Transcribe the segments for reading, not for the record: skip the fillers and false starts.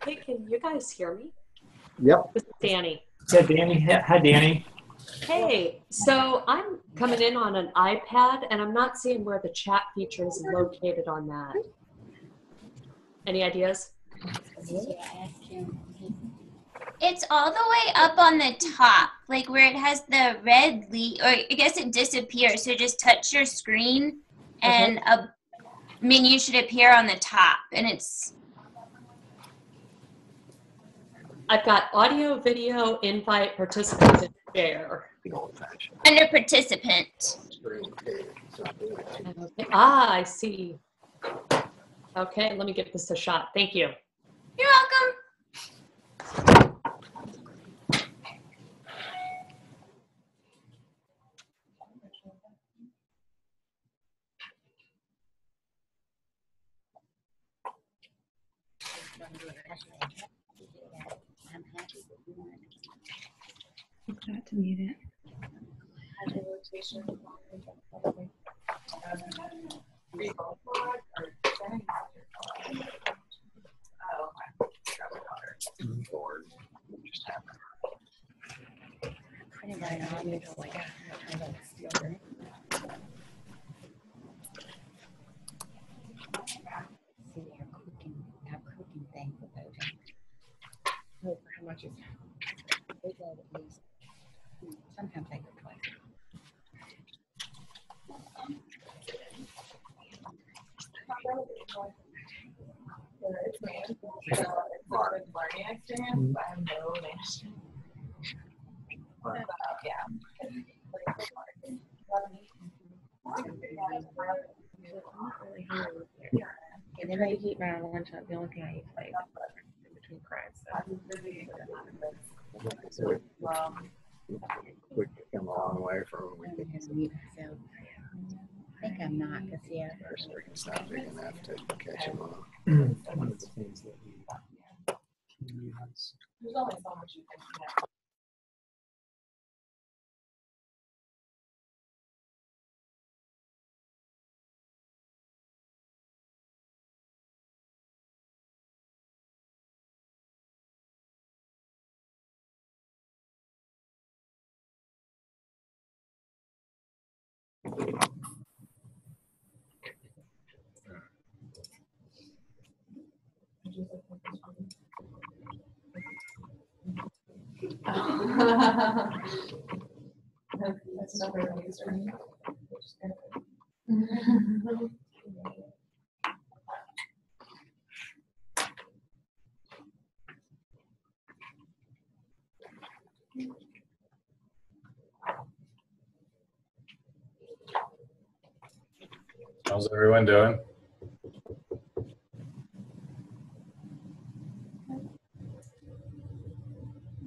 Hey, can you guys hear me? Yep. This is Danny. Yeah, Danny. Hi, Danny. Hey, so I'm coming in on an iPad and I'm not seeing where the chat feature is located on that. Any ideas? It's all the way up on the top, like where it has the red leaf, or I guess it disappears. So just touch your screen and a menu should appear on the top, and it's... I've got audio, video, invite, participants, and share. Under participant. Ah, I see. Okay, let me give this a shot. Thank you. You're welcome. Forgot to mute it. How much is they go at least. Sometimes they go twice. It's a learning experience, but I have no management. And then I eat my lunch. The only thing I eat like in between cries. So we come a long way from when we I think I'm not, because our screen's not big enough to catch them all. One of the things that we use. There's only so much you can do. That's not very user. How's everyone doing?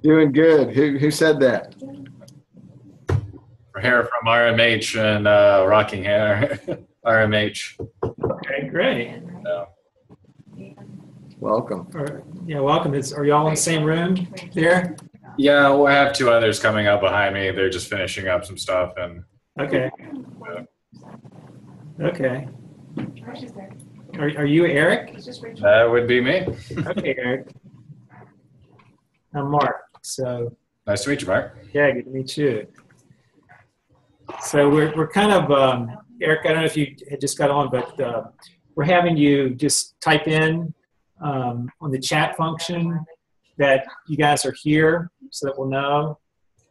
Doing good. Who said that? We're here from RMH and Rockingham, RMH. Okay, great. So, Welcome. Yeah, welcome. Are you all in the same room there? yeah, we'll have two others coming up behind me. They're just finishing up some stuff, and Okay. Okay. Are you Eric? that would be me. Okay, Eric. I'm Mark. So Nice to meet you, Mark. yeah, good to meet you. So we're kind of Eric. I don't know if you had just got on, but we're having you just type in on the chat function that you guys are here, so that we'll know.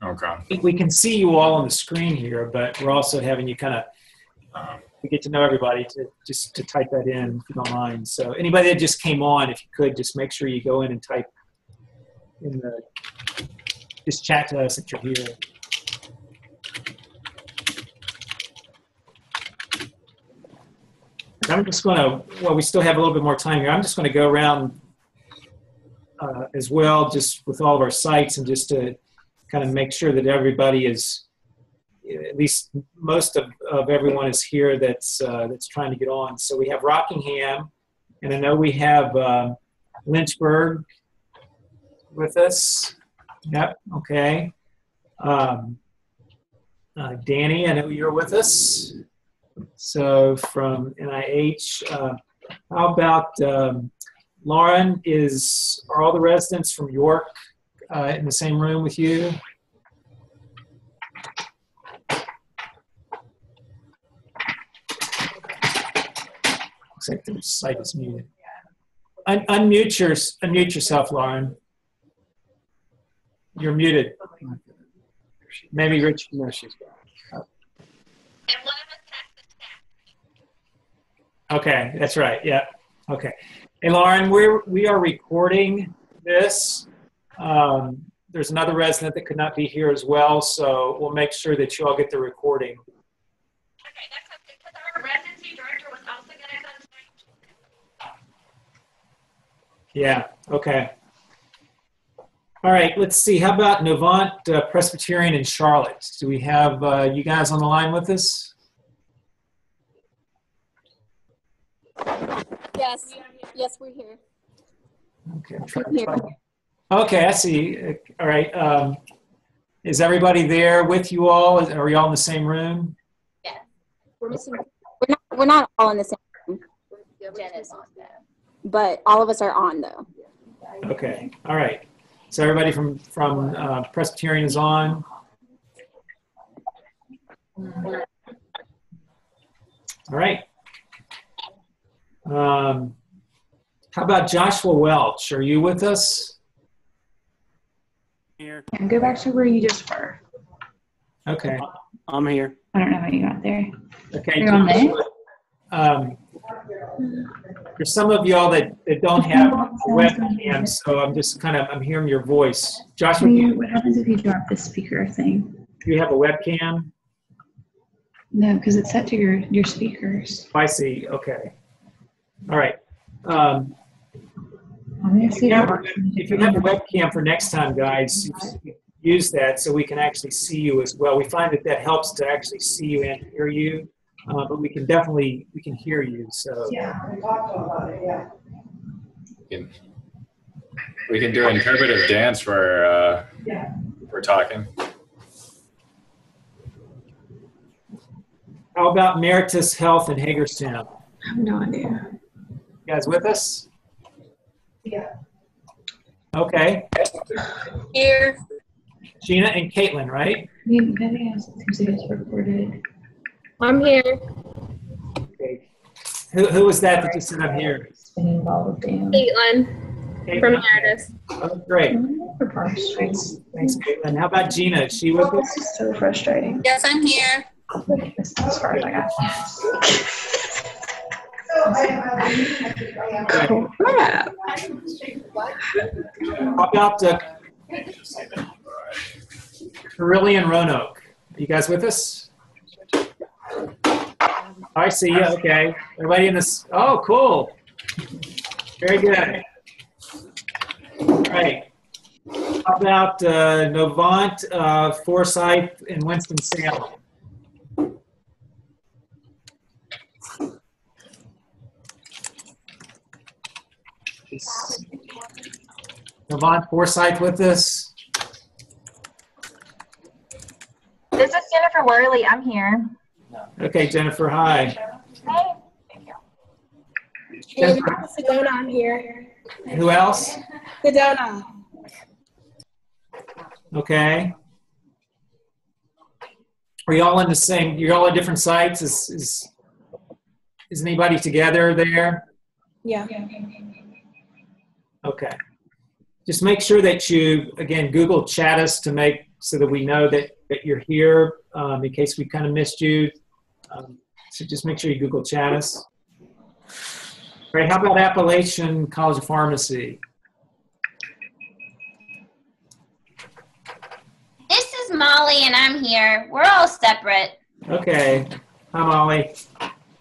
Okay. We can see you all on the screen here, but we're also having you kind of to get to know everybody to type that in, if you don't mind. So anybody that just came on, if you could, just make sure you go in and type in just chat to us that you're here. And I'm just going to, well, we still have a little bit more time here. I'm just going to go around as well, just with all of our sites, and just to kind of make sure that everybody is, at least most of everyone is here that's trying to get on. So we have Rockingham, and I know we have Lynchburg with us. Yep, okay. Danny, I know you're with us. So from NIH, How about Lauren? Are all the residents from York in the same room with you? Looks like the site is muted. Unmute yourself, Lauren. You're muted. Maybe Rich. No, she's gone. Okay, that's right. Yeah. Okay. Hey, Lauren, we are recording this. There's another resident that could not be here as well, so we'll make sure that you all get the recording. Okay, that's okay, because our residency director was also going to come tonight. Yeah. Okay. All right. Let's see. How about Novant Presbyterian in Charlotte? Do we have you guys on the line with us? Yes, we're here. Okay. Okay, I see. All right. Is everybody there with you all? Are we all in the same room? Yeah. We're not all in the same room. Jen is on there. But all of us are on though. Okay. All right. So everybody from Presbyterian is on. All right. How about Joshua Welch? Are you with us? Here. And go back to where you just were. Okay. I'm here. I don't know how you got there. Okay. You're on there? There's some of y'all that don't have a webcam, so I'm hearing your voice. Joshua, What happens if you drop the speaker thing? do you have a webcam? No, because it's set to your speakers. I see. Okay. All right. If you have a webcam for next time, guys, use that so we can actually see you as well. We find that helps to actually see you and hear you, but we can hear you. So yeah, we talked about it. Yeah. We can do interpretive dance for we're talking. How about Meritus Health in Hagerstown? I have no idea. You guys with us? Yeah. Okay. Here. Gina and Caitlin, right? Maybe it seems like it's recorded. I'm here. Okay. Who was that just said I'm here? It's been involved in. Caitlin from Meredith. Oh, great. Thanks, Caitlin. How about Gina? Is she with us? This is so frustrating. Yes, I'm here. This is as far as I got. Crap. How about Carillion Roanoke? Are you guys with us? I see you. Okay. Everybody in this? Oh, cool. Very good. All right. How about Novant, Forsyth, and Winston-Salem? Novant, Forsyth with us? This is Jennifer Worley. I'm here. Okay, Jennifer, hi. Hey. Jennifer, Sedona, I'm here. who else? Sedona. Okay. Are you all in the same, you're all at different sites? Is anybody together there? Yeah. Okay. Just make sure that you, again, Google chat us to make, so that we know that you're here in case we kind of missed you. So just make sure you Google chat us. All right, how about Appalachian College of Pharmacy? This is Molly, and I'm here. We're all separate. Okay. Hi, Molly.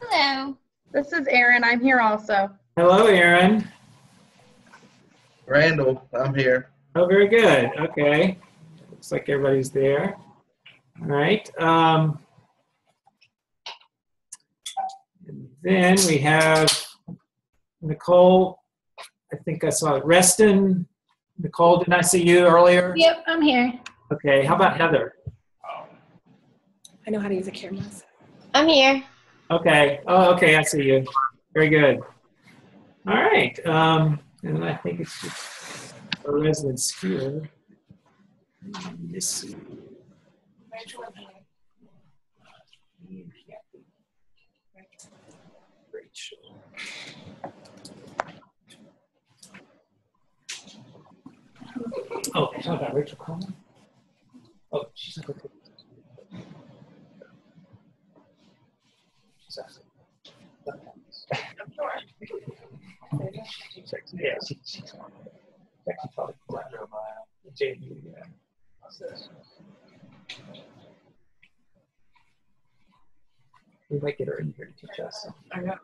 Hello. This is Erin. I'm here also. Hello, Aaron. Randall, I'm here. Oh, very good. Okay. Looks like everybody's there. All right. And then we have Nicole. I think I saw it. Reston. Nicole, didn't I see you earlier? Yep, I'm here. Okay. How about Heather? I know how to use a camera. I'm here. Okay. Oh, okay. I see you. Very good. All right, and I think it's just our residents here. Let's see. Rachel. Oh, talk about Rachel Coleman. Oh, she's not okay. She's actually. Yeah, she's actually probably JV, yeah. We might get her in here to teach us. I know.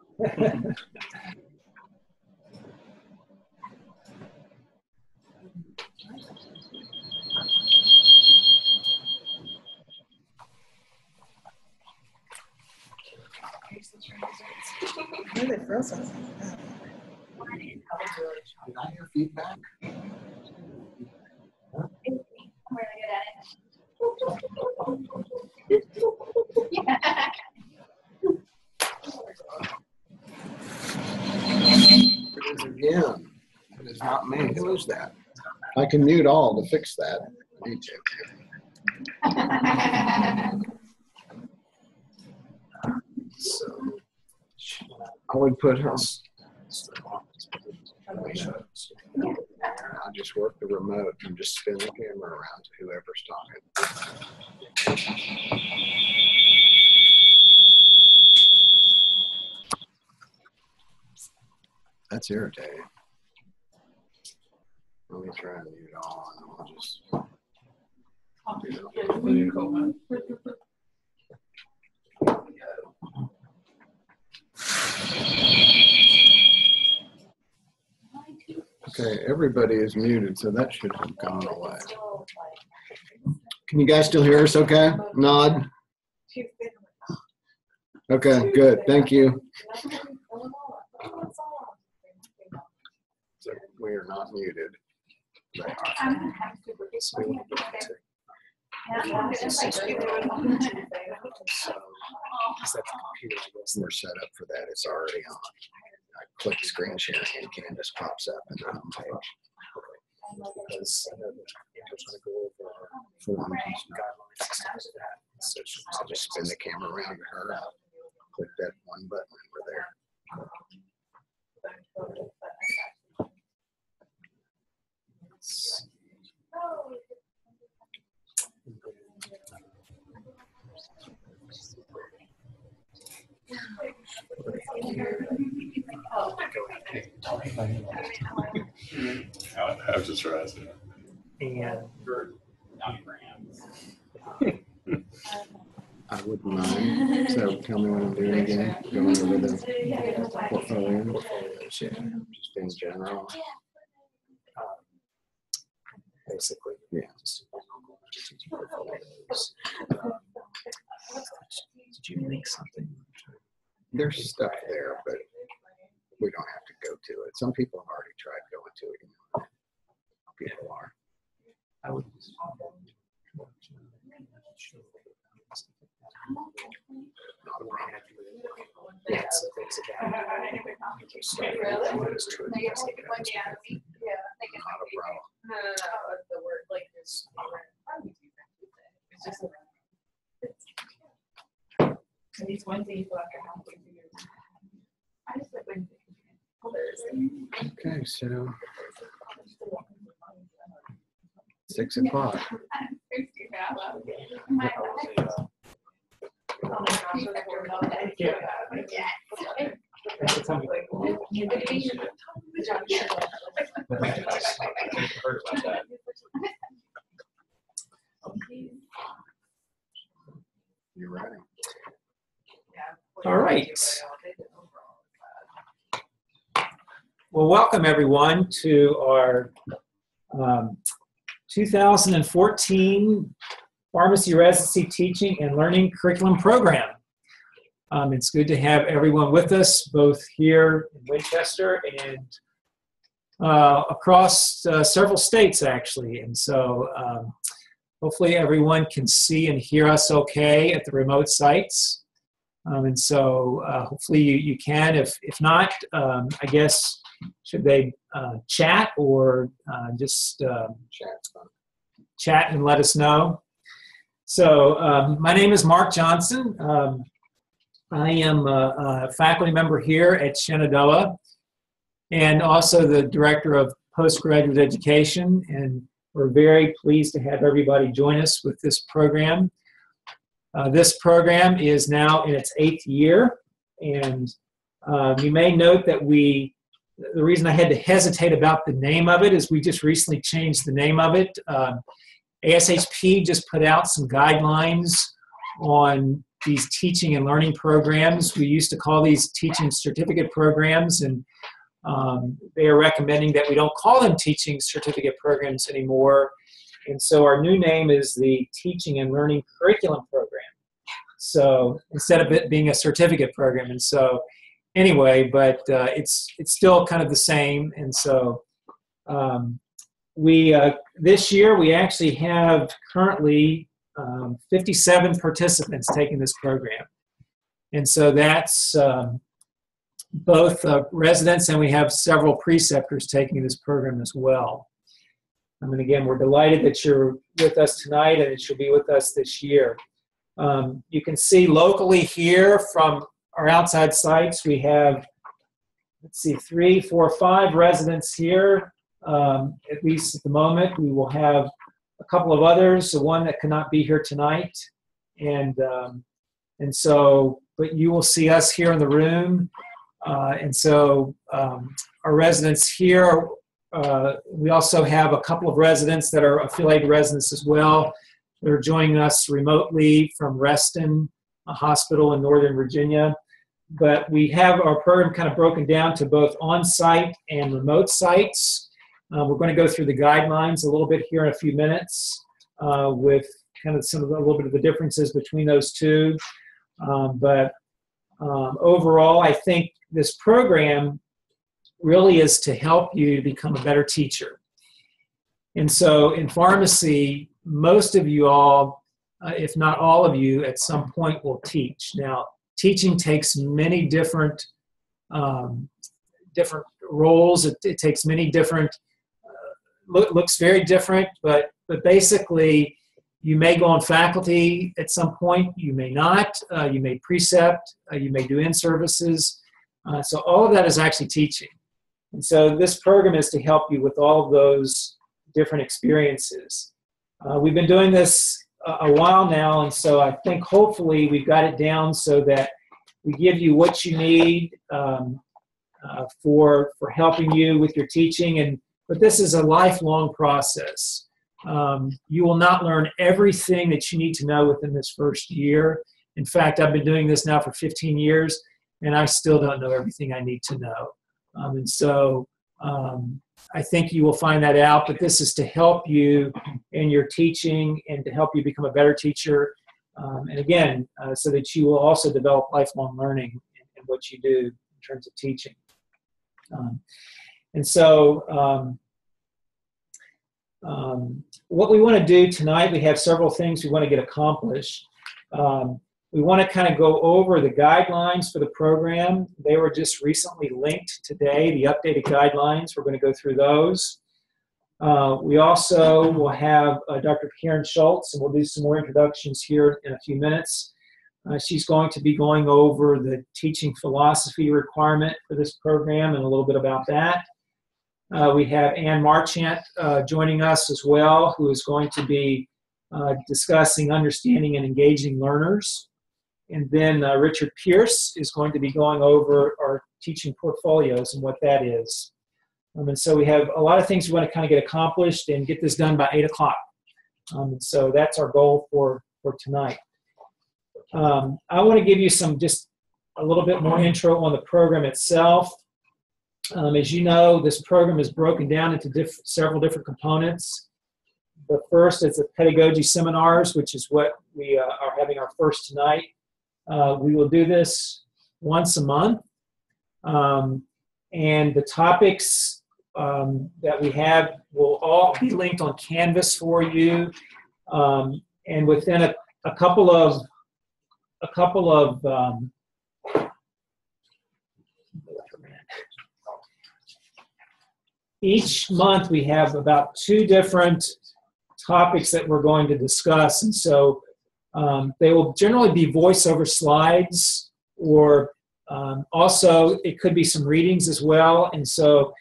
Where did they throw something? Did I hear feedback? It is again. It is not me. Who is that? I can mute all to fix that. I need to. So I would put her. I'll just work the remote and just spin the camera around to whoever's talking. That's irritating. Let me try and mute all and I'll just. Okay, everybody is muted, so that should have gone away. Can you guys still hear us okay? Nod. Okay, good. Thank you. So we are not muted. They are. So we're set up for that. It's already on. I click screen sharing and Canvas pops up in the home page. Because I know that I'm trying to go over our forms and guidelines and stuff like that. So I'll just spin the camera around to her. I'll click that one button and we're there. I've just realized it. And I wouldn't mind. So tell me what I'm doing again. Going over the portfolio. Just in general. basically, yeah. Did you make something? There's stuff there, but we don't have to go to it. Some people have already tried going to it. You know. People are. I would. Not a problem. Yeah, so things about Not a problem. It's Wednesday, so after half a year. I just like Wednesday. Okay, so 6 o'clock. You're right. All right. Well, welcome everyone to our 2014 Pharmacy Residency Teaching and Learning Curriculum Program. It's good to have everyone with us, both here in Winchester and across several states, actually. And so hopefully everyone can see and hear us okay at the remote sites. And so hopefully you can. If not, I guess should they chat or just chat and let us know? So my name is Mark Johnson. I am a faculty member here at Shenandoah and also the Director of Postgraduate Education, and we're very pleased to have everybody join us with this program. This program is now in its 8th year, and you may note that the reason I had to hesitate about the name of it is we just recently changed the name of it. ASHP just put out some guidelines on these teaching and learning programs. We used to call these teaching certificate programs, and they are recommending that we don't call them teaching certificate programs anymore. And so our new name is the Teaching and Learning Curriculum Program. So instead of it being a certificate program. And so anyway, but it's still kind of the same. And so this year we actually have currently 57 participants taking this program. And so that's both residents, and we have several preceptors taking this program as well. And again, we're delighted that you're with us tonight and that you'll be with us this year. You can see locally here from our outside sites, we have, let's see, 3, 4, 5 residents here, at least at the moment. We will have a couple of others, the one that cannot be here tonight. And so, but you will see us here in the room. And so our residents here, we also have a couple of residents that are affiliated residents as well. They're joining us remotely from Reston, a hospital in Northern Virginia. But we have our program kind of broken down to both on-site and remote sites. We're going to go through the guidelines a little bit here in a few minutes with kind of a little bit of the differences between those two. But overall, I think this program really is to help you to become a better teacher. And so in pharmacy, most of you all, if not all of you, at some point will teach. Now, teaching takes many different roles. It takes many different, looks very different, but basically, you may go on faculty at some point, you may not, you may precept, you may do in-services. So all of that is actually teaching. And so this program is to help you with all of those different experiences. We've been doing this a while now, and so I think hopefully we've got it down so that we give you what you need for helping you with your teaching. But this is a lifelong process. You will not learn everything that you need to know within this first year. In fact, I've been doing this now for 15 years, and I still don't know everything I need to know. And so I think you will find that out, but this is to help you in your teaching and to help you become a better teacher. And again, so that you will also develop lifelong learning in what you do in terms of teaching. And so what we want to do tonight, we have several things we want to get accomplished. We want to kind of go over the guidelines for the program. They were just recently linked today, the updated guidelines. We're going to go through those. We also will have Dr. Karen Schultz, and we'll do some more introductions here in a few minutes. She's going to be going over the teaching philosophy requirement for this program and a little bit about that. We have Ann Marchant joining us as well, who is going to be discussing understanding and engaging learners. And then Richard Pierce is going to be going over our teaching portfolios and what that is. And so we have a lot of things we want to kind of get accomplished and get this done by 8 o'clock. So that's our goal for tonight. I want to give you just a little bit more intro on the program itself. As you know, this program is broken down into several different components. The first is the pedagogy seminars, which is what we are having our first tonight. We will do this once a month. And the topics that we have will all be linked on Canvas for you. And within a couple of each month we have about 2 different topics that we're going to discuss. And so they will generally be voiceover slides, or also it could be some readings as well. And so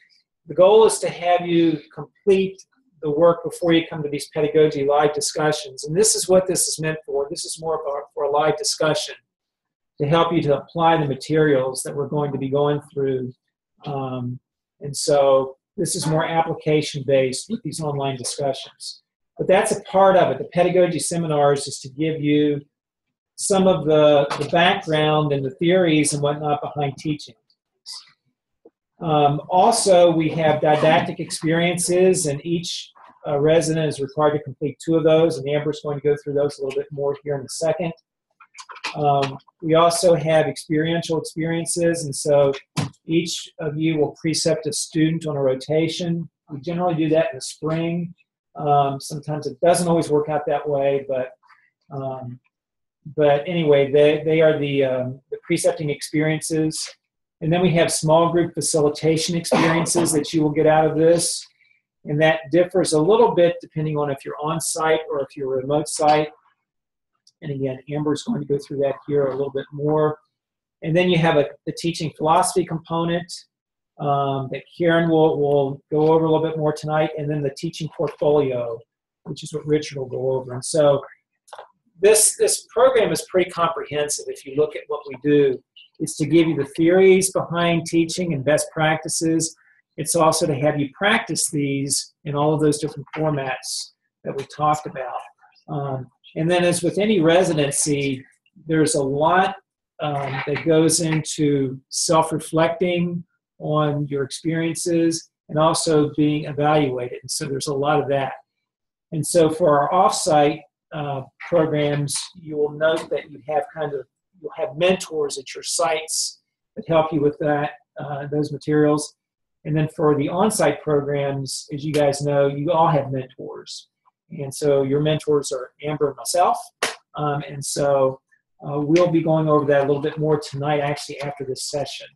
the goal is to have you complete the work before you come to these pedagogy live discussions. And this is what this is meant for. This is more for a live discussion to help you to apply the materials that we're going to be going through. And so this is more application-based with these online discussions. But that's a part of it. The pedagogy seminars is to give you some of the background and the theories and whatnot behind teaching. Also, we have didactic experiences, and each resident is required to complete 2 of those, and Amber's going to go through those a little bit more here in a second. We also have experiential experiences, and so each of you will precept a student on a rotation. We generally do that in the spring. Sometimes it doesn't always work out that way, but anyway, they are the precepting experiences. And then we have small group facilitation experiences that you will get out of this. And that differs a little bit depending on if you're on site or if you're remote site. And again, Amber's going to go through that here a little bit more. And then you have the teaching philosophy component that Karen will go over a little bit more tonight, and then the teaching portfolio, which is what Richard will go over. And so this program is pretty comprehensive. If you look at what we do, it's to give you the theories behind teaching and best practices. It's also to have you practice these in all of those different formats that we talked about. And then as with any residency, there's a lot that goes into self-reflecting on your experiences and also being evaluated. And so there's a lot of that. And so for our off-site programs, you will note that you'll have mentors at your sites that help you with that, those materials. And then for the on-site programs, as you guys know, you all have mentors. And so your mentors are Amber and myself. And so we'll be going over that a little bit more tonight, actually after this session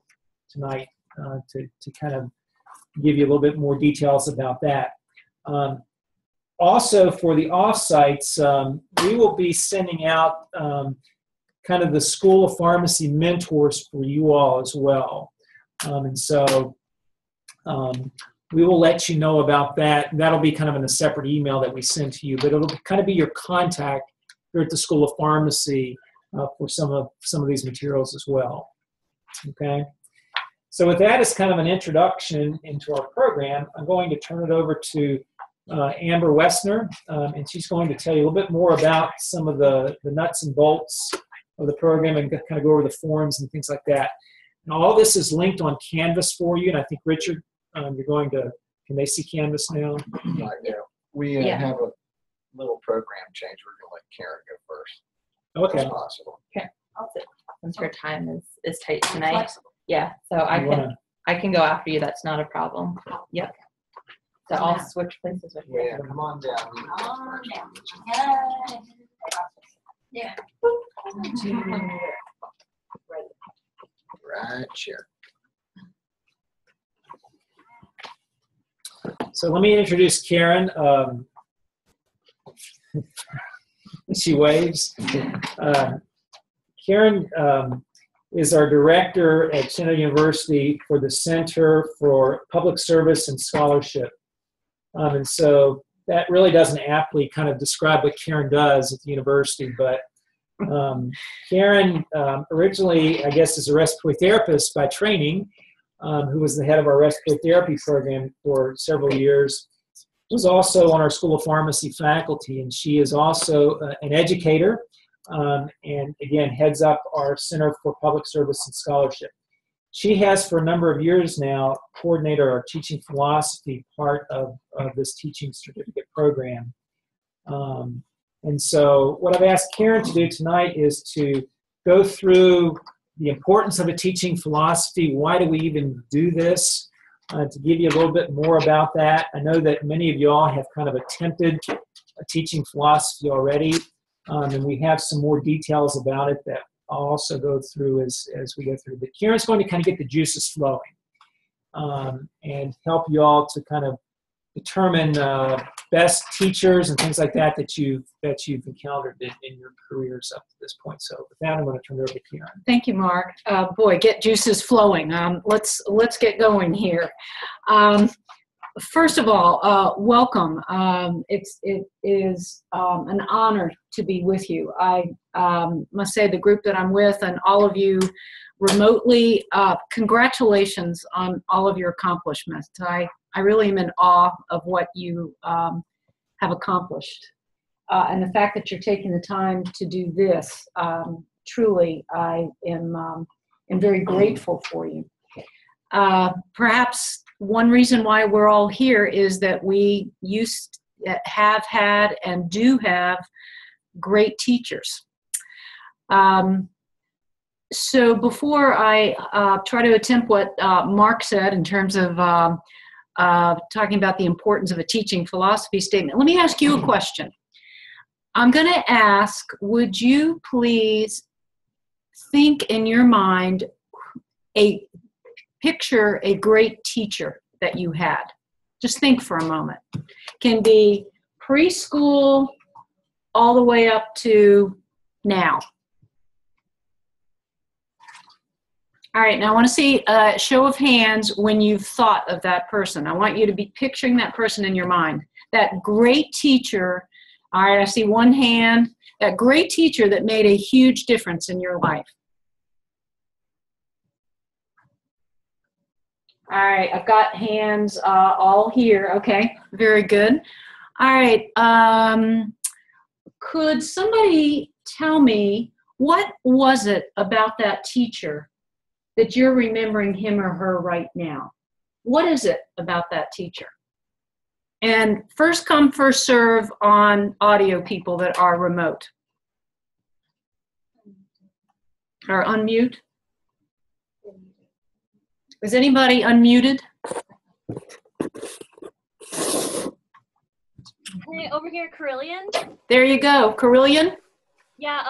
tonight, to kind of give you a little bit more details about that. Also, for the off-sites, we will be sending out kind of the School of Pharmacy mentors for you all as well. And so we will let you know about that. That'll be kind of in a separate email that we send to you, but it'll kind of be your contact here at the School of Pharmacy for some of these materials as well. Okay. So with that as kind of an introduction into our program, I'm going to turn it over to Amber Wessner, and she's going to tell you a little bit more about some of the nuts and bolts of the program and kind of go over the forms and things like that. And all this is linked on Canvas for you, and I think, Richard, you're going to, can they see Canvas now? Right now. We have a little program change. We're going to let Karen go first. Okay. If possible. Okay, I'll sit since her time is tight tonight. Yeah, so I can go after you. That's not a problem. Yep. So I'll switch places with you. Yeah, come on down. Yeah. Right here. So let me introduce Karen. She waves. Karen is our director at Center University for the Center for Public Service and Scholarship. And so that really doesn't aptly kind of describe what Karen does at the university, but Karen originally, I guess, is a respiratory therapist by training, who was the head of our respiratory therapy program for several years. Was also on our School of Pharmacy faculty, and she is also an educator, and again, heads up our Center for Public Service and Scholarship. She has, for a number of years now, coordinated our teaching philosophy part of this teaching certificate program. And so what I've asked Karen to do tonight is to go through the importance of a teaching philosophy. Why do we even do this? To give you a little bit more about that. I know that many of you all have kind of attempted a teaching philosophy already, and we have some more details about it that I'll also go through as we go through. But Karen's going to kind of get the juices flowing. and help you all to kind of determine best teachers and things like that that you've encountered in your careers up to this point. So with that, I'm going to turn it over to Karen. Thank you, Mark. Boy, get juices flowing. Let's get going here. First of all, welcome. It is an honor to be with you. I must say the group that I'm with and all of you remotely, congratulations on all of your accomplishments. I really am in awe of what you have accomplished. And the fact that you're taking the time to do this, truly, I am very grateful for you. Perhaps one reason why we're all here is that we have had and do have great teachers. So before I try to attempt what Mark said in terms of talking about the importance of a teaching philosophy statement, let me ask you a question. I'm going to ask, would you please think in your mind, picture a great teacher that you had. Just think for a moment. Can be preschool all the way up to now. All right, now I want to see a show of hands when you've thought of that person. I want you to be picturing that person in your mind. That great teacher, all right, I see one hand. That great teacher that made a huge difference in your life. All right, I've got hands all here. Okay, very good. All right, could somebody tell me what was it about that teacher that you're remembering him or her right now? What is it about that teacher? And first come, first serve on audio people that are remote. Or unmute. Is anybody unmuted? Hey, over here, Carillion. There you go, Carillion. Yeah,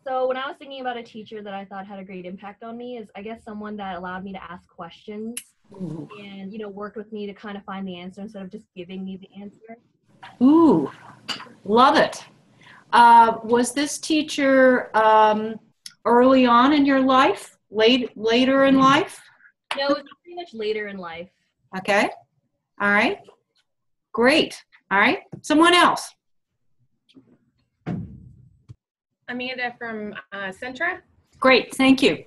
so when I was thinking about a teacher that I thought had a great impact on me is, I guess, someone that allowed me to ask questions and, you know, worked with me to kind of find the answer instead of just giving me the answer. Ooh, love it. Was this teacher early on in your life? Later in life? No, it was pretty much later in life. Okay. All right. Great. All right. Someone else. Amanda from Centra. Great. Thank you.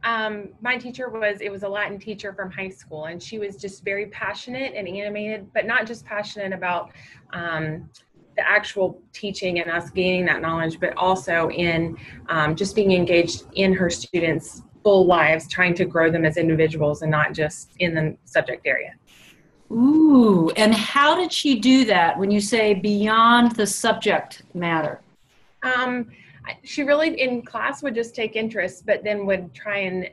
My teacher was a Latin teacher from high school, and she was just very passionate and animated, but not just passionate about the actual teaching and us gaining that knowledge, but also in just being engaged in her students' full lives, trying to grow them as individuals and not just in the subject area. Ooh, and how did she do that when you say beyond the subject matter? She really, in class, would just take interest, but then would try and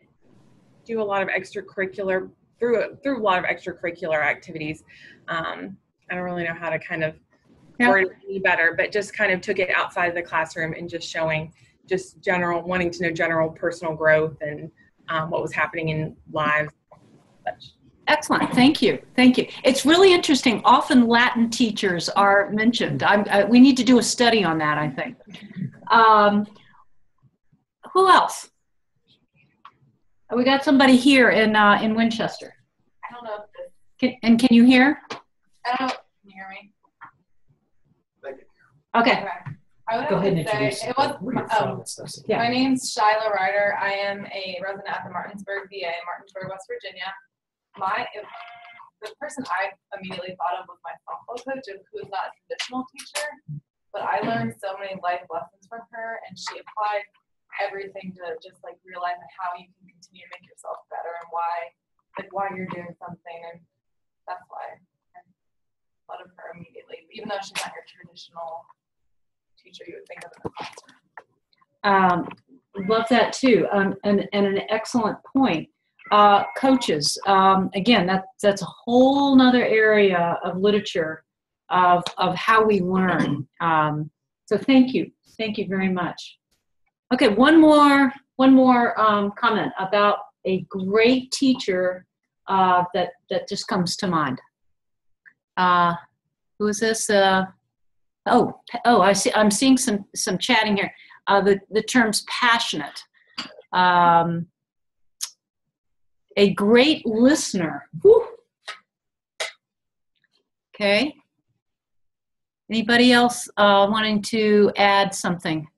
do a lot of extracurricular, through a lot of extracurricular activities. I don't really know how to kind of word it any better, but just kind of took it outside of the classroom and just showing just wanting to know general personal growth and what was happening in lives. Such. Excellent. Thank you. Thank you. It's really interesting. Often Latin teachers are mentioned. We need to do a study on that, I think. Who else? We got somebody here in Winchester. I don't know if Can you hear? I don't know. Can you hear me? Okay. I would Go ahead and say introduce it was. Yeah. My name's Shyla Ryder. I am a resident at the Martinsburg VA, Martinsburg, West Virginia. The person I immediately thought of was my softball coach, who is not a traditional teacher, but I learned so many life lessons from her, and she applied everything to just like realizing how you can continue to make yourself better and why you're doing something, and that's why I thought of her immediately, even though she's not your traditional teacher you would think of in the classroom. Love that too, and an excellent point. Coaches, again, that's a whole nother area of literature of how we learn. So thank you very much. Okay, one more comment about a great teacher that just comes to mind? Who is this? I see. I'm seeing some chatting here. The terms passionate. A great listener. Whew. Okay. Anybody else wanting to add something?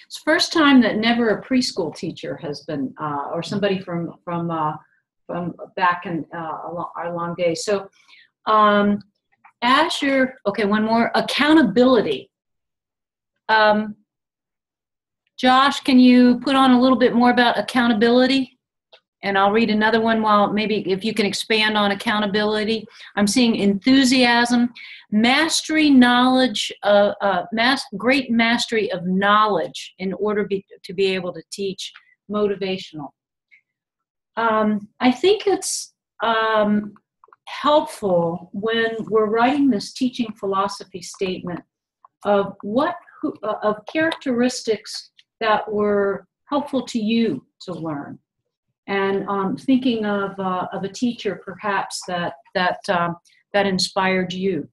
It's the first time that never a preschool teacher has been, or somebody from back in our long days. So, Azure. Okay, one more. Accountability. Josh, can you put on a little bit more about accountability? And I'll read another one while maybe if you can expand on accountability. I'm seeing enthusiasm, mastery, knowledge, great mastery of knowledge in order to be able to teach, motivational. I think it's helpful when we're writing this teaching philosophy statement of of characteristics that were helpful to you to learn. And thinking of a teacher perhaps that inspired you.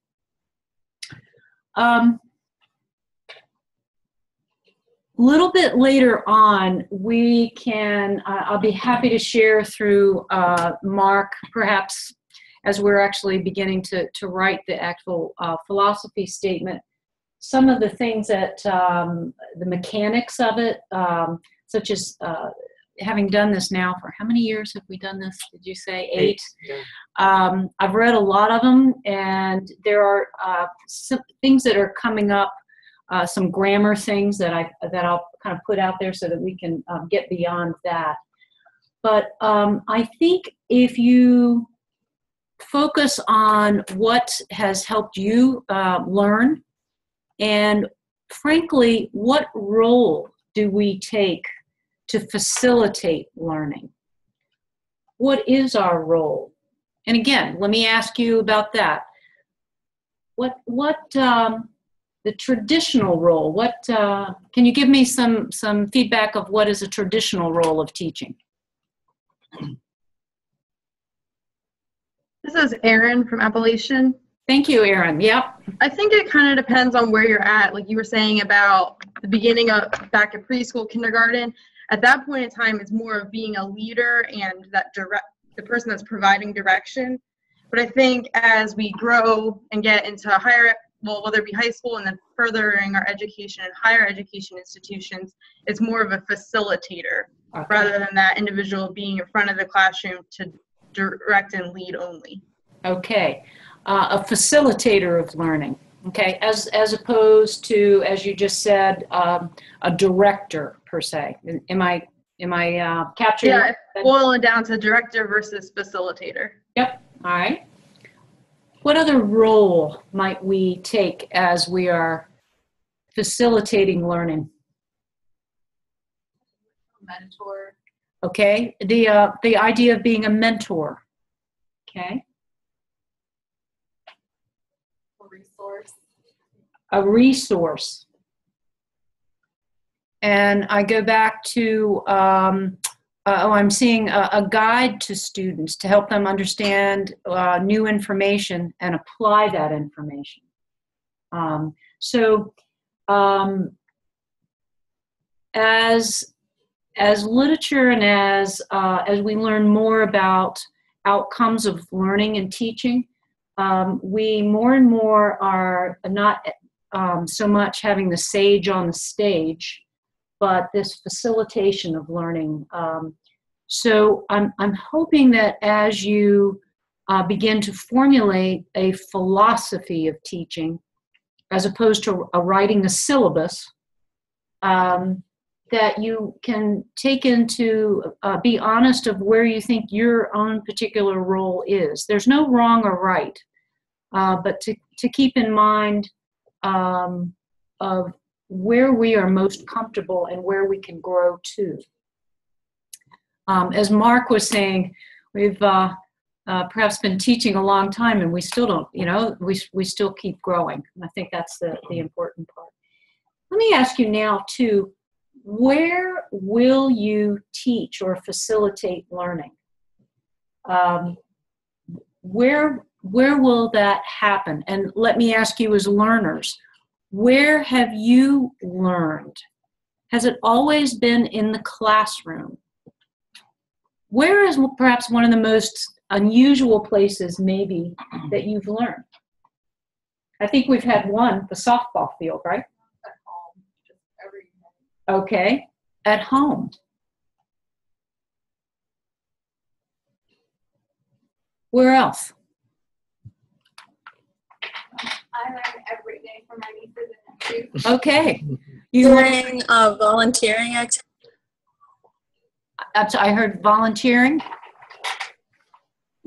Little bit later on, we can. I'll be happy to share through Mark, perhaps as we're actually beginning to write the actual philosophy statement. Some of the things that the mechanics of it, such as. Having done this now for how many years have we done this? Did you say 8? Yeah. I've read a lot of them, and there are some things that are coming up, some grammar things that I'll kind of put out there so that we can get beyond that. But I think if you focus on what has helped you learn, and frankly, what role do we take to facilitate learning? What is our role? And again, let me ask you about that. What the traditional role? Can you give me some feedback of what is a traditional role of teaching? This is Erin from Appalachian. Thank you, Erin. Yep. I think it kind of depends on where you're at. Like you were saying about the beginning of back at preschool, kindergarten. At that point in time, it's more of being a leader and the person that's providing direction. But I think as we grow and get into whether it be high school and then furthering our education in higher education institutions, it's more of a facilitator rather than that individual being in front of the classroom to direct and lead only. Okay, a facilitator of learning. Okay, as opposed to, as you just said, a director per se. Am I capturing? Yeah, boil it down to director versus facilitator. Yep. All right. What other role might we take as we are facilitating learning? Mentor. Okay. The idea of being a mentor. Okay. A resource. And I go back to, I'm seeing a guide to students to help them understand new information and apply that information. As literature and as we learn more about outcomes of learning and teaching, we more and more are not so much having the sage on the stage, but this facilitation of learning. So I'm hoping that as you begin to formulate a philosophy of teaching, as opposed to writing a syllabus, that you can take into, be honest of where you think your own particular role is. There's no wrong or right, but to keep in mind of where we are most comfortable and where we can grow to. As Mark was saying, we've perhaps been teaching a long time and we still don't, we still keep growing. And I think that's the important part. Let me ask you now too, where will you teach or facilitate learning? Where will that happen? And let me ask you as learners, where have you learned? Has it always been in the classroom? Where is perhaps one of the most unusual places maybe that you've learned? I think we've had one, the softball field, right? At home, just every Okay, at home. Where else? I learn every day from my nieces and nephews. Okay. During volunteering activities. I heard volunteering.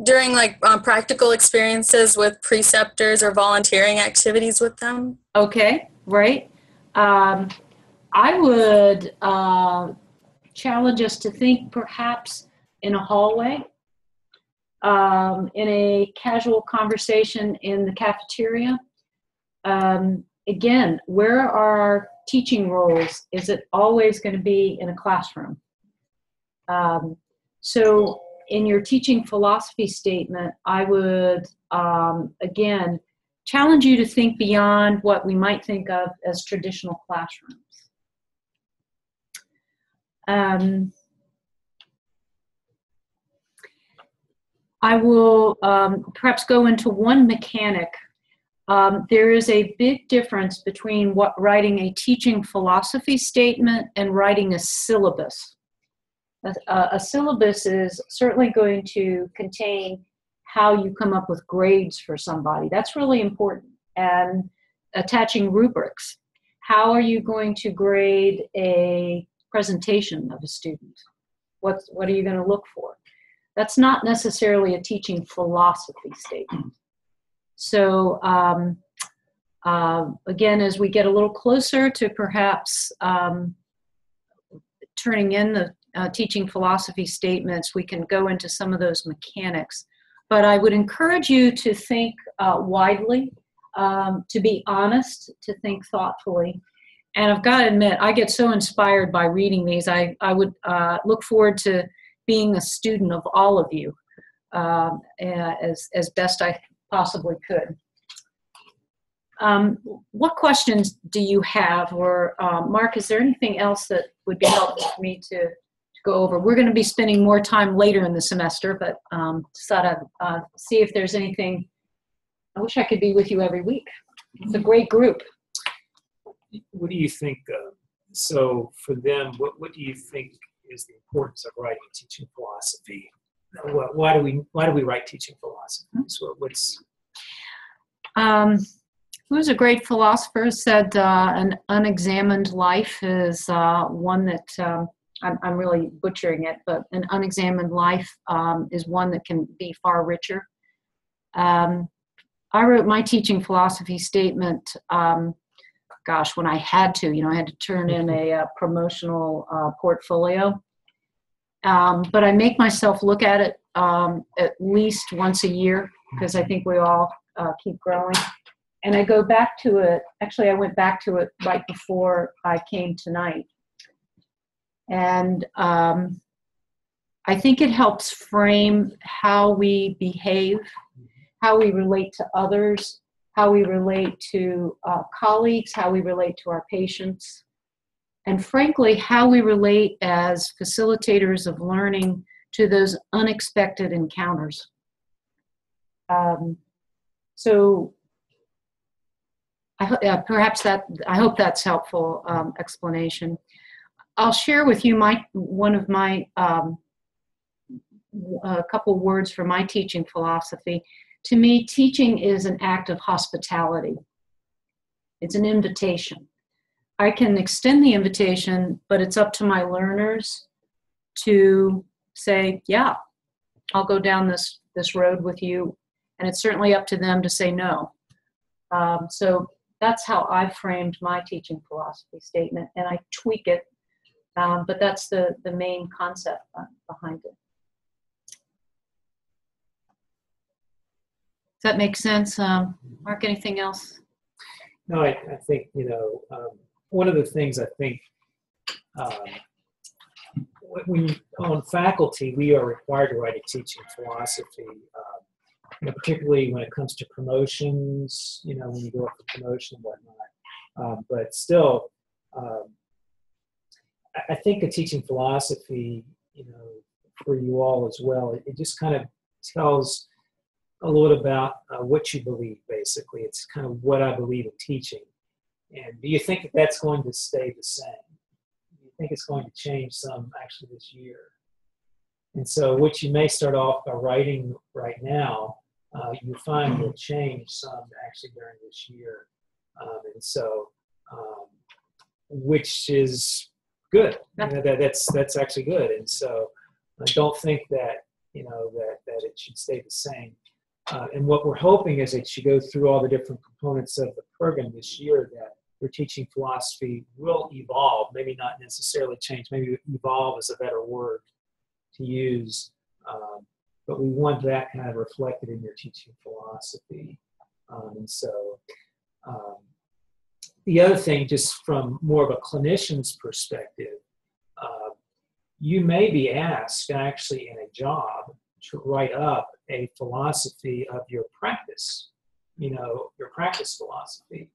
During like practical experiences with preceptors or volunteering activities with them. Okay, right. I would challenge us to think perhaps in a hallway, in a casual conversation in the cafeteria. Again, where are our teaching roles? Is it always going to be in a classroom? So in your teaching philosophy statement, I would, again, challenge you to think beyond what we might think of as traditional classrooms. I will perhaps go into one mechanic. There is a big difference between writing a teaching philosophy statement and writing a syllabus. A syllabus is certainly going to contain how you come up with grades for somebody. That's really important. And attaching rubrics. How are you going to grade a presentation of a student? What are you going to look for? That's not necessarily a teaching philosophy statement. So again, as we get a little closer to perhaps turning in the teaching philosophy statements, we can go into some of those mechanics. But I would encourage you to think widely, to be honest, to think thoughtfully. And I've got to admit, I get so inspired by reading these. I would look forward to being a student of all of you as best I possibly could. What questions do you have? Or Mark, is there anything else that would be helpful for me to go over? We're going to be spending more time later in the semester, but just thought I'd see if there's anything. I wish I could be with you every week. It's a great group. What do you think? So for them, what do you think is the importance of writing teaching philosophy? Why do we write teaching philosophy? So who's a great philosopher said an unexamined life is one that I'm really butchering it, but an unexamined life is one that can be far richer. I wrote my teaching philosophy statement, gosh, when I had to, I had to turn in a promotional portfolio. But I make myself look at it at least once a year because I think we all keep growing. And I go back to it. Actually, I went back to it right before I came tonight. And I think it helps frame how we behave, how we relate to others, how we relate to colleagues, how we relate to our patients, and frankly, how we relate as facilitators of learning to those unexpected encounters. So I hope that's helpful explanation. I'll share with you one of my a couple words from my teaching philosophy. To me, teaching is an act of hospitality. It's an invitation. I can extend the invitation, but it's up to my learners to say, yeah, I'll go down this road with you. And it's certainly up to them to say no. So that's how I framed my teaching philosophy statement, and I tweak it, but that's the main concept behind it. Does that make sense? Mark, anything else? No, I think, one of the things I think when on faculty, we are required to write a teaching philosophy, particularly when it comes to promotions, when you go up for promotion and whatnot. But still, I think a teaching philosophy, for you all as well, it just kind of tells a little about what you believe, basically. It's kind of what I believe in teaching. And do you think that that's going to stay the same? Do you think it's going to change some actually this year? And so what you may start off by writing right now, you find will change some actually during this year. And so, which is good. That's actually good. And so I don't think that, that it should stay the same. And what we're hoping is that you go through all the different components of the program this year, that your teaching philosophy will evolve, maybe not necessarily change, maybe evolve is a better word to use, but we want that kind of reflected in your teaching philosophy. And so the other thing, just from more of a clinician's perspective, you may be asked actually in a job to write up a philosophy of your practice, your practice philosophy.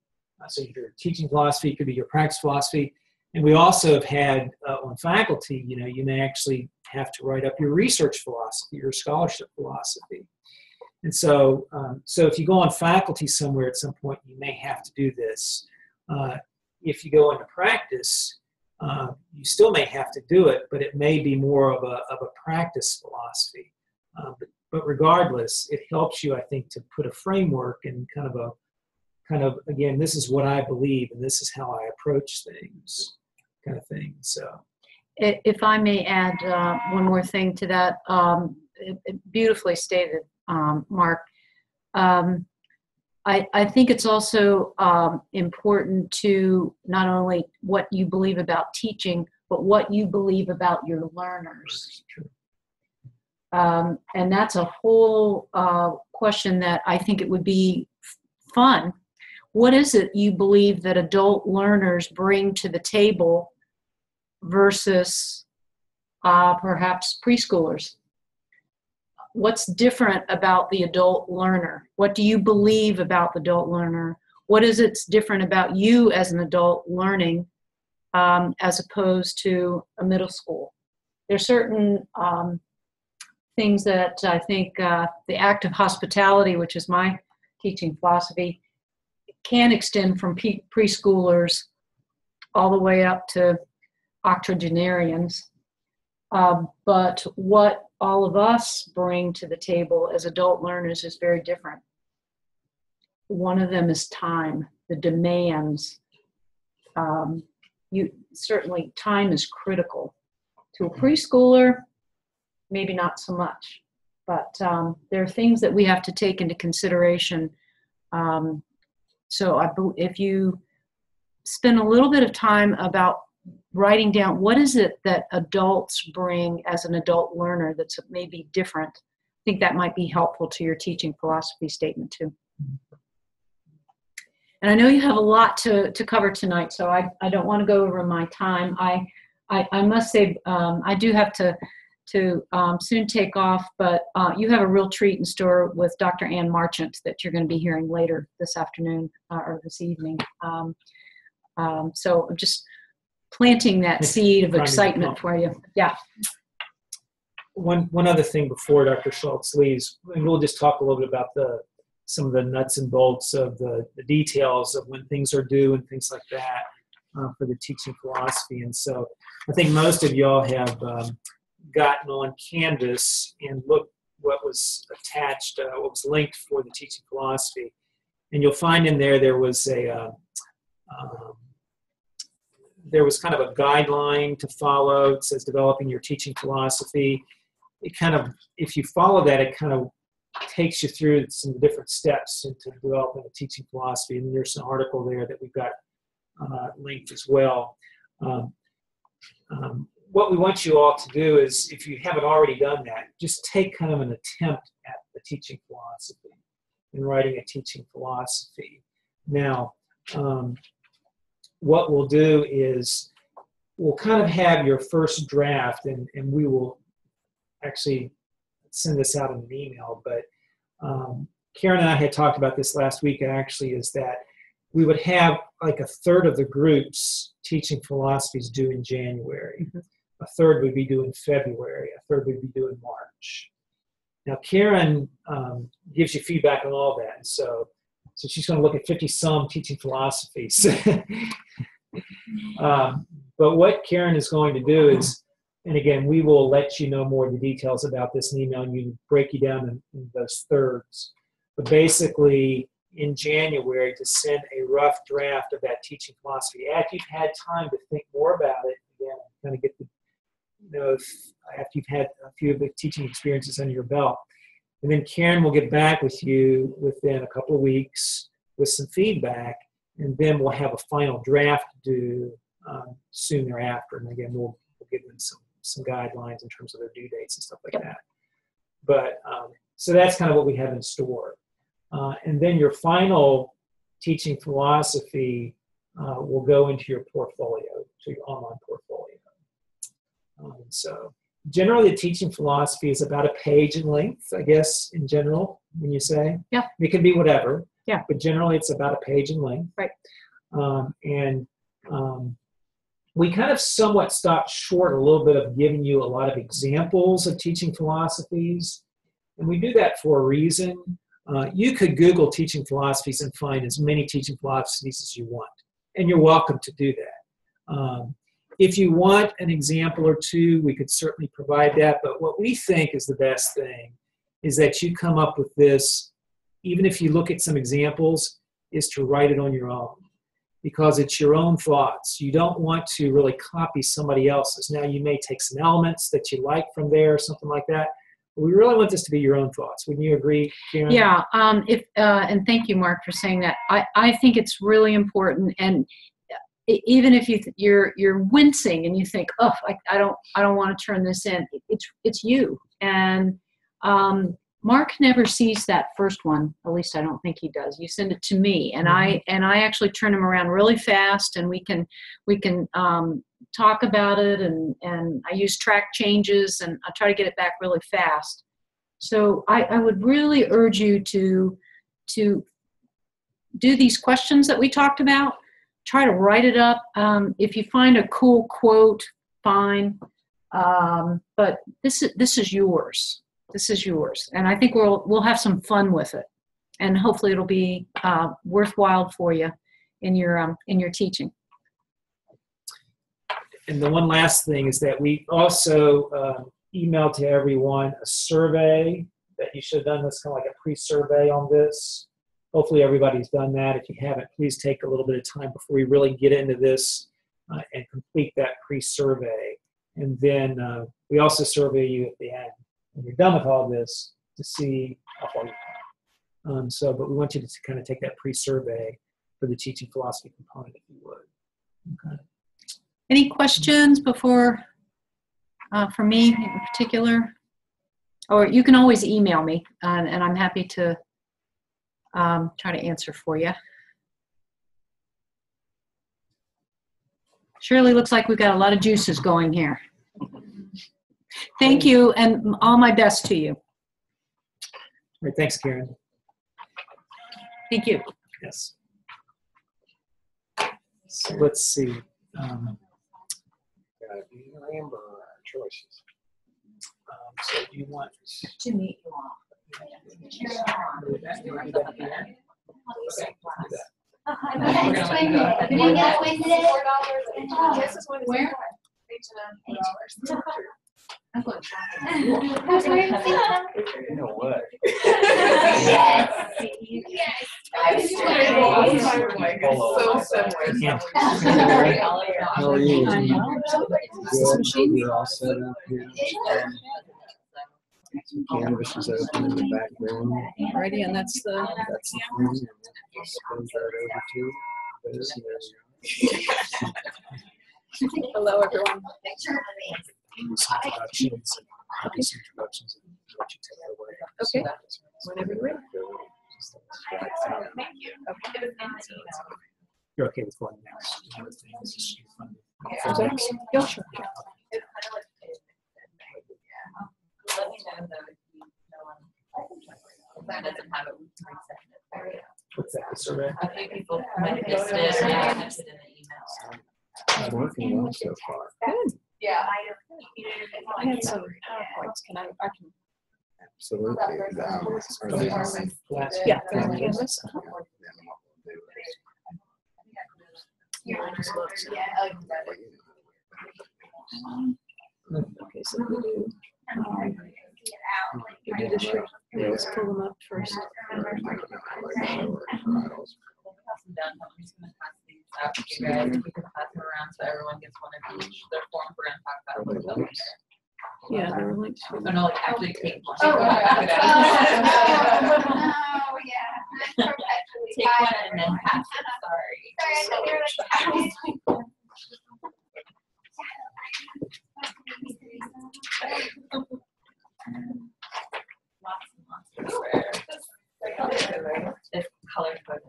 So your teaching philosophy could be your practice philosophy. And we also have had on faculty, you may actually have to write up your research philosophy, your scholarship philosophy. And so, so if you go on faculty somewhere at some point, you may have to do this. If you go into practice, you still may have to do it, but it may be more of a practice philosophy. But regardless, it helps you, I think, to put a framework and kind of, again, this is what I believe and this is how I approach things, kind of thing. So, if I may add one more thing to that, beautifully stated, Mark. I think it's also important to not only what you believe about teaching, but what you believe about your learners. And that's a whole question that I think it would be fun. What is it you believe that adult learners bring to the table versus perhaps preschoolers? What's different about the adult learner? What do you believe about the adult learner? What is it's different about you as an adult learning as opposed to a middle school? There's certain things that I think the act of hospitality, which is my teaching philosophy, can extend from preschoolers all the way up to octogenarians. But what all of us bring to the table as adult learners is very different. One of them is time, the demands. Certainly time is critical. To a preschooler, maybe not so much, but there are things that we have to take into consideration. So if you spend a little bit of time about writing down what is it that adults bring as an adult learner that's maybe different, I think that might be helpful to your teaching philosophy statement too. And I know you have a lot to cover tonight, so I don't want to go over my time. I must say I do have to soon take off, but you have a real treat in store with Dr. Ann Marchant that you're going to be hearing later this afternoon or this evening. So I'm just planting that seed of excitement for you. Yeah. One other thing before Dr. Schultz leaves, and we'll just talk a little bit about some of the nuts and bolts of the details of when things are due and things like that for the teaching philosophy. And so I think most of y'all have gotten on Canvas and looked what was attached, what was linked for the teaching philosophy. And you'll find in there was there was kind of a guideline to follow. It says developing your teaching philosophy. It kind of, if you follow that, it kind of takes you through some different steps into developing a teaching philosophy. And there's an article there that we've got linked as well. What we want you all to do is, if you haven't already done that, just take kind of an attempt at the teaching philosophy and writing a teaching philosophy. Now, what we'll do is we'll kind of have your first draft, and we will actually send this out in an email, but Karen and I had talked about this last week, actually, is that we would have like a third of the groups teaching philosophies due in January. A third would be due in February. A third would be due in March. Now, Karen gives you feedback on all that. So she's going to look at 50-some teaching philosophies. But what Karen is going to do is, and again, we will let you know more of the details about this in email, and you break you down in those thirds. But basically, in January, to send a rough draft of that teaching philosophy after you've had time to think more about it. Again, kind of get the, after you've had a few of the teaching experiences under your belt. And then Karen will get back with you within a couple of weeks with some feedback, and then we'll have a final draft due soon thereafter. And again, we'll give them some guidelines in terms of their due dates and stuff like that. But so that's kind of what we have in store. And then your final teaching philosophy will go into your portfolio, to your online portfolio. So generally, the teaching philosophy is about a page in length, I guess, in general, when you say. Yeah. It can be whatever. Yeah. But generally, it's about a page in length. Right. We kind of somewhat stopped short a little bit of giving you a lot of examples of teaching philosophies. And we do that for a reason. You could Google teaching philosophies and find as many teaching philosophies as you want. And you're welcome to do that. If you want an example or two, we could certainly provide that. But what we think is the best thing is that you come up with this, even if you look at some examples, is to write it on your own. Because it's your own thoughts. You don't want to really copy somebody else's. Now, you may take some elements that you like from there or something like that. But we really want this to be your own thoughts. Wouldn't you agree, Karen? Yeah, and thank you, Mark, for saying that. I think it's really important, and even if you're wincing and you think, oh, I don't want to turn this in, it's you. And Mark never sees that first one. At least I don't think he does. You send it to me, and I actually turn them around really fast, and we can talk about it, and I use track changes, and I try to get it back really fast. So I would really urge you to do these questions that we talked about. Try to write it up. If you find a cool quote, fine. But this is yours. This is yours, and I think we'll have some fun with it, and hopefully it'll be worthwhile for you in your teaching. And the one last thing is that we also emailed to everyone a survey that you should have done. This kind of like a pre-survey on this. Hopefully everybody's done that. If you haven't, please take a little bit of time before we really get into this and complete that pre-survey. And then we also survey you at the end when you're done with all this to see how far you've come. But we want you to kind of take that pre-survey for the teaching philosophy component, if you would. Okay. Any questions before, for me in particular? Or you can always email me, and I'm happy to try to answer for you. Shirley, looks like we've got a lot of juices going here. Thank you, and all my best to you. All right, thanks, Karen. Thank you. Yes. So let's see. Remember our choices. So do you want to meet you all? You know what? So similar. How are you? I know. Good. You're all set up here. Some canvas is open in the background. Alrighty, and that's the phone. And it spins right over to this. Hello, everyone. some introductions and let you take it away. Okay. Whenever you're ready. You're okay with going next. Another thing is just fun. Yeah, sure. Let me know though if that doesn't have it, we can resend it. What's that, the survey? A few people might have missed it or not have it in the email. It's working well so far. Good. Yeah. I have some PowerPoints. Can I can. Absolutely. Yeah, there's the canvas. Okay, so we do the shirt. Let's pull them up first. Done. I'm just gonna pass these out to you guys. We can pass them around so everyone gets one of each. Their forms we're gonna talk about. What's over there. Yeah, there were links. Oh, no, like actually take one. Oh, yeah. Take one and then pass it, sorry. Lots and lots of squares. It's color coded.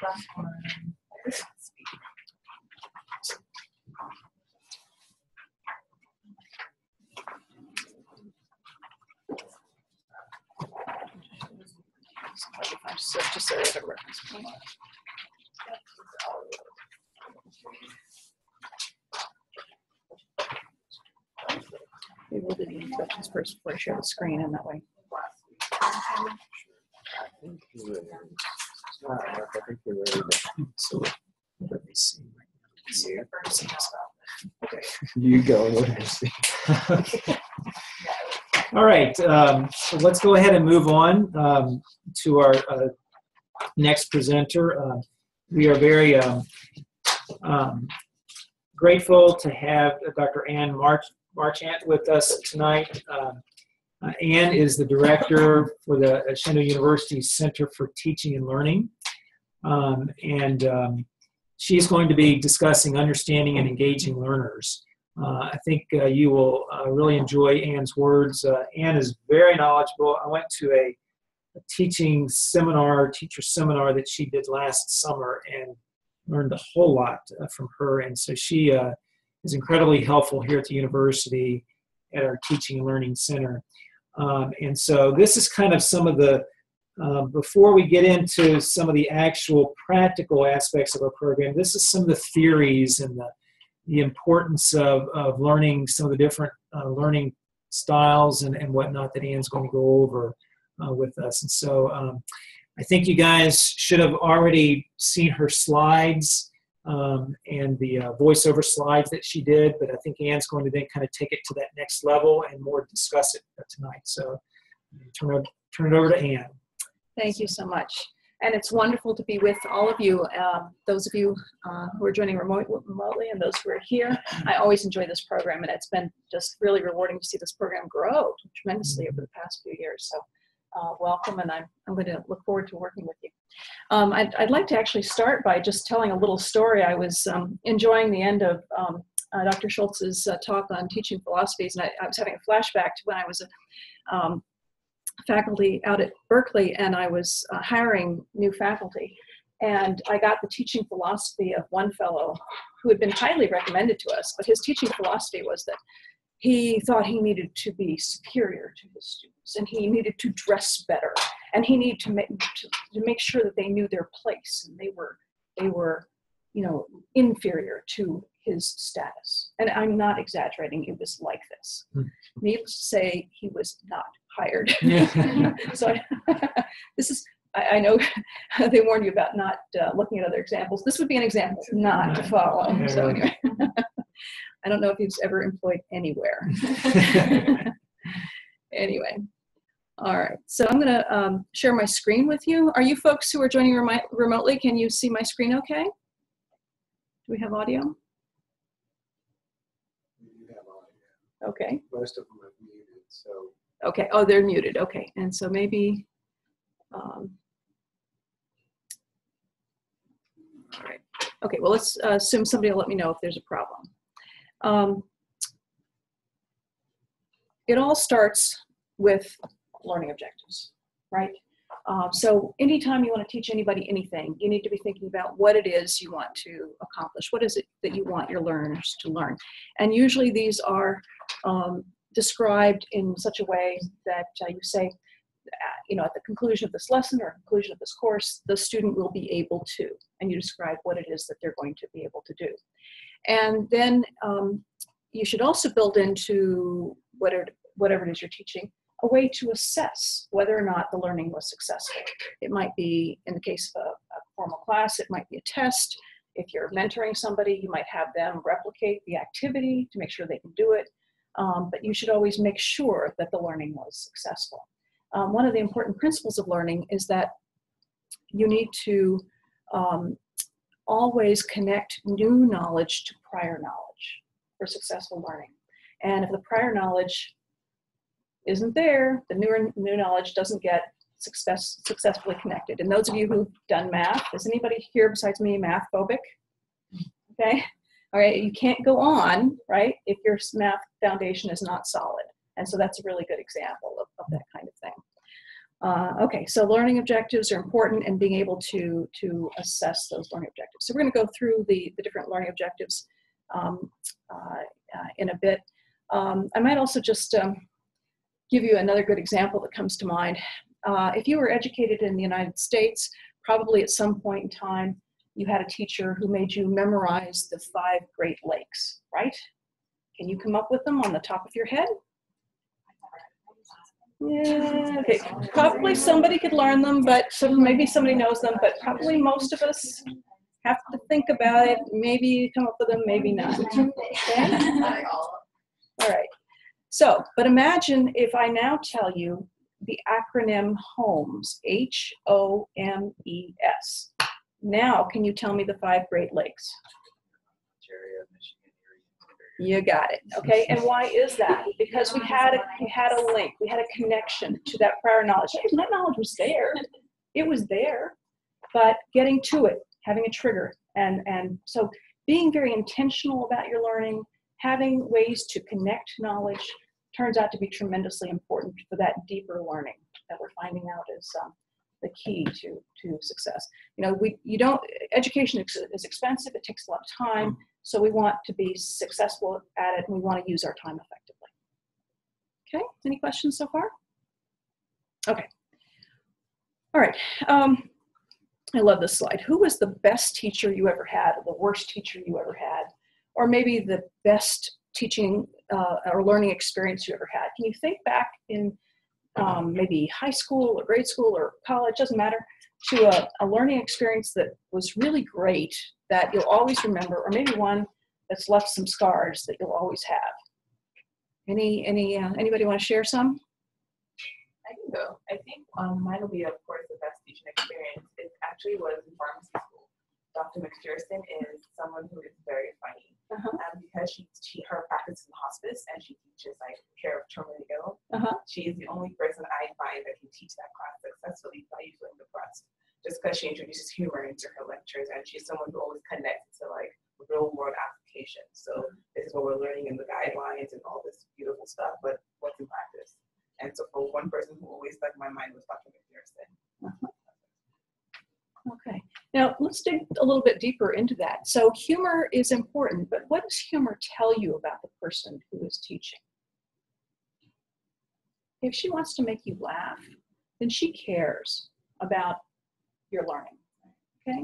Last one. Just so I have a reference point. Maybe we'll do the instructions first before I share the screen, and that way. I think you're ready to. So let me see. Okay. You go. Let me see. All right, so let's go ahead and move on to our next presenter. We are very grateful to have Dr. Ann Marchant with us tonight. Ann is the director for the Shendo University Center for Teaching and Learning. She's going to be discussing understanding and engaging learners. I think you will really enjoy Ann's words. Ann is very knowledgeable. I went to a teacher seminar that she did last summer and learned a whole lot from her. And so she is incredibly helpful here at the university at our Teaching and Learning Center. And so this is kind of some of the, before we get into some of the actual practical aspects of our program, this is some of the theories and the importance of learning some of the different learning styles and whatnot that Ann's going to go over with us. And so I think you guys should have already seen her slides and the voiceover slides that she did, but I think Ann's going to then kind of take it to that next level and more discuss it tonight. So turn it over to Ann. Thank you so much. And it's wonderful to be with all of you, those of you who are joining remotely and those who are here. I always enjoy this program, and it's been just really rewarding to see this program grow tremendously over the past few years. So welcome, and I'm going to look forward to working with you. I'd like to actually start by just telling a little story. I was enjoying the end of Dr. Schultz's talk on teaching philosophies, and I was having a flashback to when I was a faculty out at Berkeley, and I was hiring new faculty, and I got the teaching philosophy of one fellow who had been highly recommended to us, but his teaching philosophy was that he thought he needed to be superior to his students, and he needed to dress better, and he needed to make sure that they knew their place, and they were inferior to his status. And I'm not exaggerating, it was like this. Needless to say, he was not hired. So I know they warned you about not looking at other examples. This would be an example not to follow. So anyway, I don't know if he's ever employed anywhere. Anyway, all right. So I'm going to share my screen with you. Are you folks who are joining remotely, can you see my screen okay? Do we have audio? Okay. Most of them are muted, so. Okay. Oh, they're muted. Okay. And so maybe, all right. Okay. Well, let's assume somebody will let me know if there's a problem. It all starts with learning objectives, right? So anytime you want to teach anybody anything, you need to be thinking about what it is you want to accomplish. What is it that you want your learners to learn? And usually these are described in such a way that you say, at the conclusion of this lesson or conclusion of this course, the student will be able to, and you describe what it is that they're going to be able to do. And then you should also build into whatever it is you're teaching, a way to assess whether or not the learning was successful. It might be, in the case of a formal class, it might be a test. If you're mentoring somebody, you might have them replicate the activity to make sure they can do it. But you should always make sure that the learning was successful. One of the important principles of learning is that you need to always connect new knowledge to prior knowledge for successful learning. And if the prior knowledge isn't there, the new knowledge doesn't get successfully connected. And those of you who've done math, is anybody here besides me math phobic? Okay, all right, you can't go on, right, if your math foundation is not solid. And so that's a really good example of that kind of thing. Okay, so learning objectives are important and being able to assess those learning objectives. So we're going to go through the different learning objectives in a bit. I might also just give you another good example that comes to mind. If you were educated in the United States, probably at some point in time, you had a teacher who made you memorize the 5 Great Lakes, right? Can you come up with them on the top of your head? Yeah, okay. Probably somebody could learn them, but maybe somebody knows them, but probably most of us have to think about it. Maybe come up with them, maybe not. Okay? All right. So, but imagine if I now tell you the acronym HOMES, H-O-M-E-S. Now, can you tell me the 5 Great Lakes? You got it, okay? And why is that? Because we had a link, we had a connection to that prior knowledge. That knowledge was there. It was there, but getting to it, having a trigger. And so being very intentional about your learning, having ways to connect knowledge turns out to be tremendously important for that deeper learning that we're finding out is the key to success. Education is expensive, it takes a lot of time, so we want to be successful at it and we want to use our time effectively. Okay, any questions so far? Okay, all right. I love this slide. Who was the best teacher you ever had, or the worst teacher you ever had, or maybe the best teaching or learning experience you ever had? Can you think back in maybe high school or grade school or college, doesn't matter, to a learning experience that was really great that you'll always remember, or maybe one that's left some scars that you'll always have? Anybody want to share some? I can go. I think mine will be, of course, the best teaching experience. It actually was in pharmacy school. Dr. McPherson is someone who is very funny. Because her practice in hospice and she teaches like care of terminally ill. She is the only person I find that can teach that class successfully by using the depressed. Just because she introduces humor into her lectures, and she's someone who always connects to like real world applications. So this is what we're learning in the guidelines and all this beautiful stuff, but what's in practice? And so for one person who always stuck in my mind was Dr. McPherson. Okay, now let's dig a little bit deeper into that. So humor is important, but what does humor tell you about the person who is teaching? If she wants to make you laugh, then she cares about your learning, okay?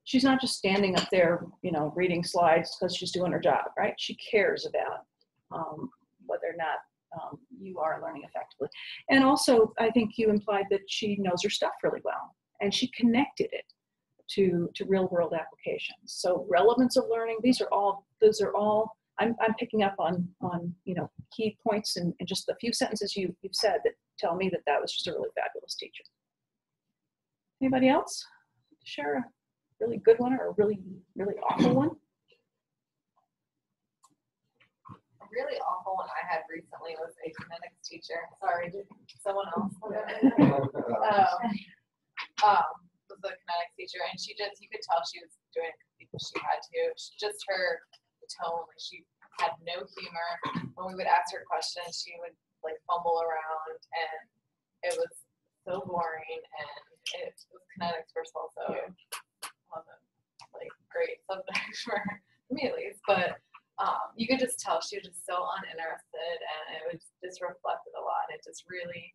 She's not just standing up there, reading slides because she's doing her job, right? She cares about whether or not you are learning effectively. And also, I think you implied that she knows her stuff really well, and she connected it to real world applications. So relevance of learning, those are all, I'm picking up on key points in just the few sentences you've said that tell me that was just a really fabulous teacher. Anybody else share a really good one or a really, really awful one? A really awful one I had recently was a genetics teacher. Sorry, did someone else? Was the kinetics teacher, and you could tell she was doing it because she had to. Just her tone, like she had no humor. When we would ask her questions, she would like fumble around, and it was so boring, and it was kinetics first of all, so it wasn't like great subject for me at least, but you could just tell she was just so uninterested, and it was just reflected a lot. It just really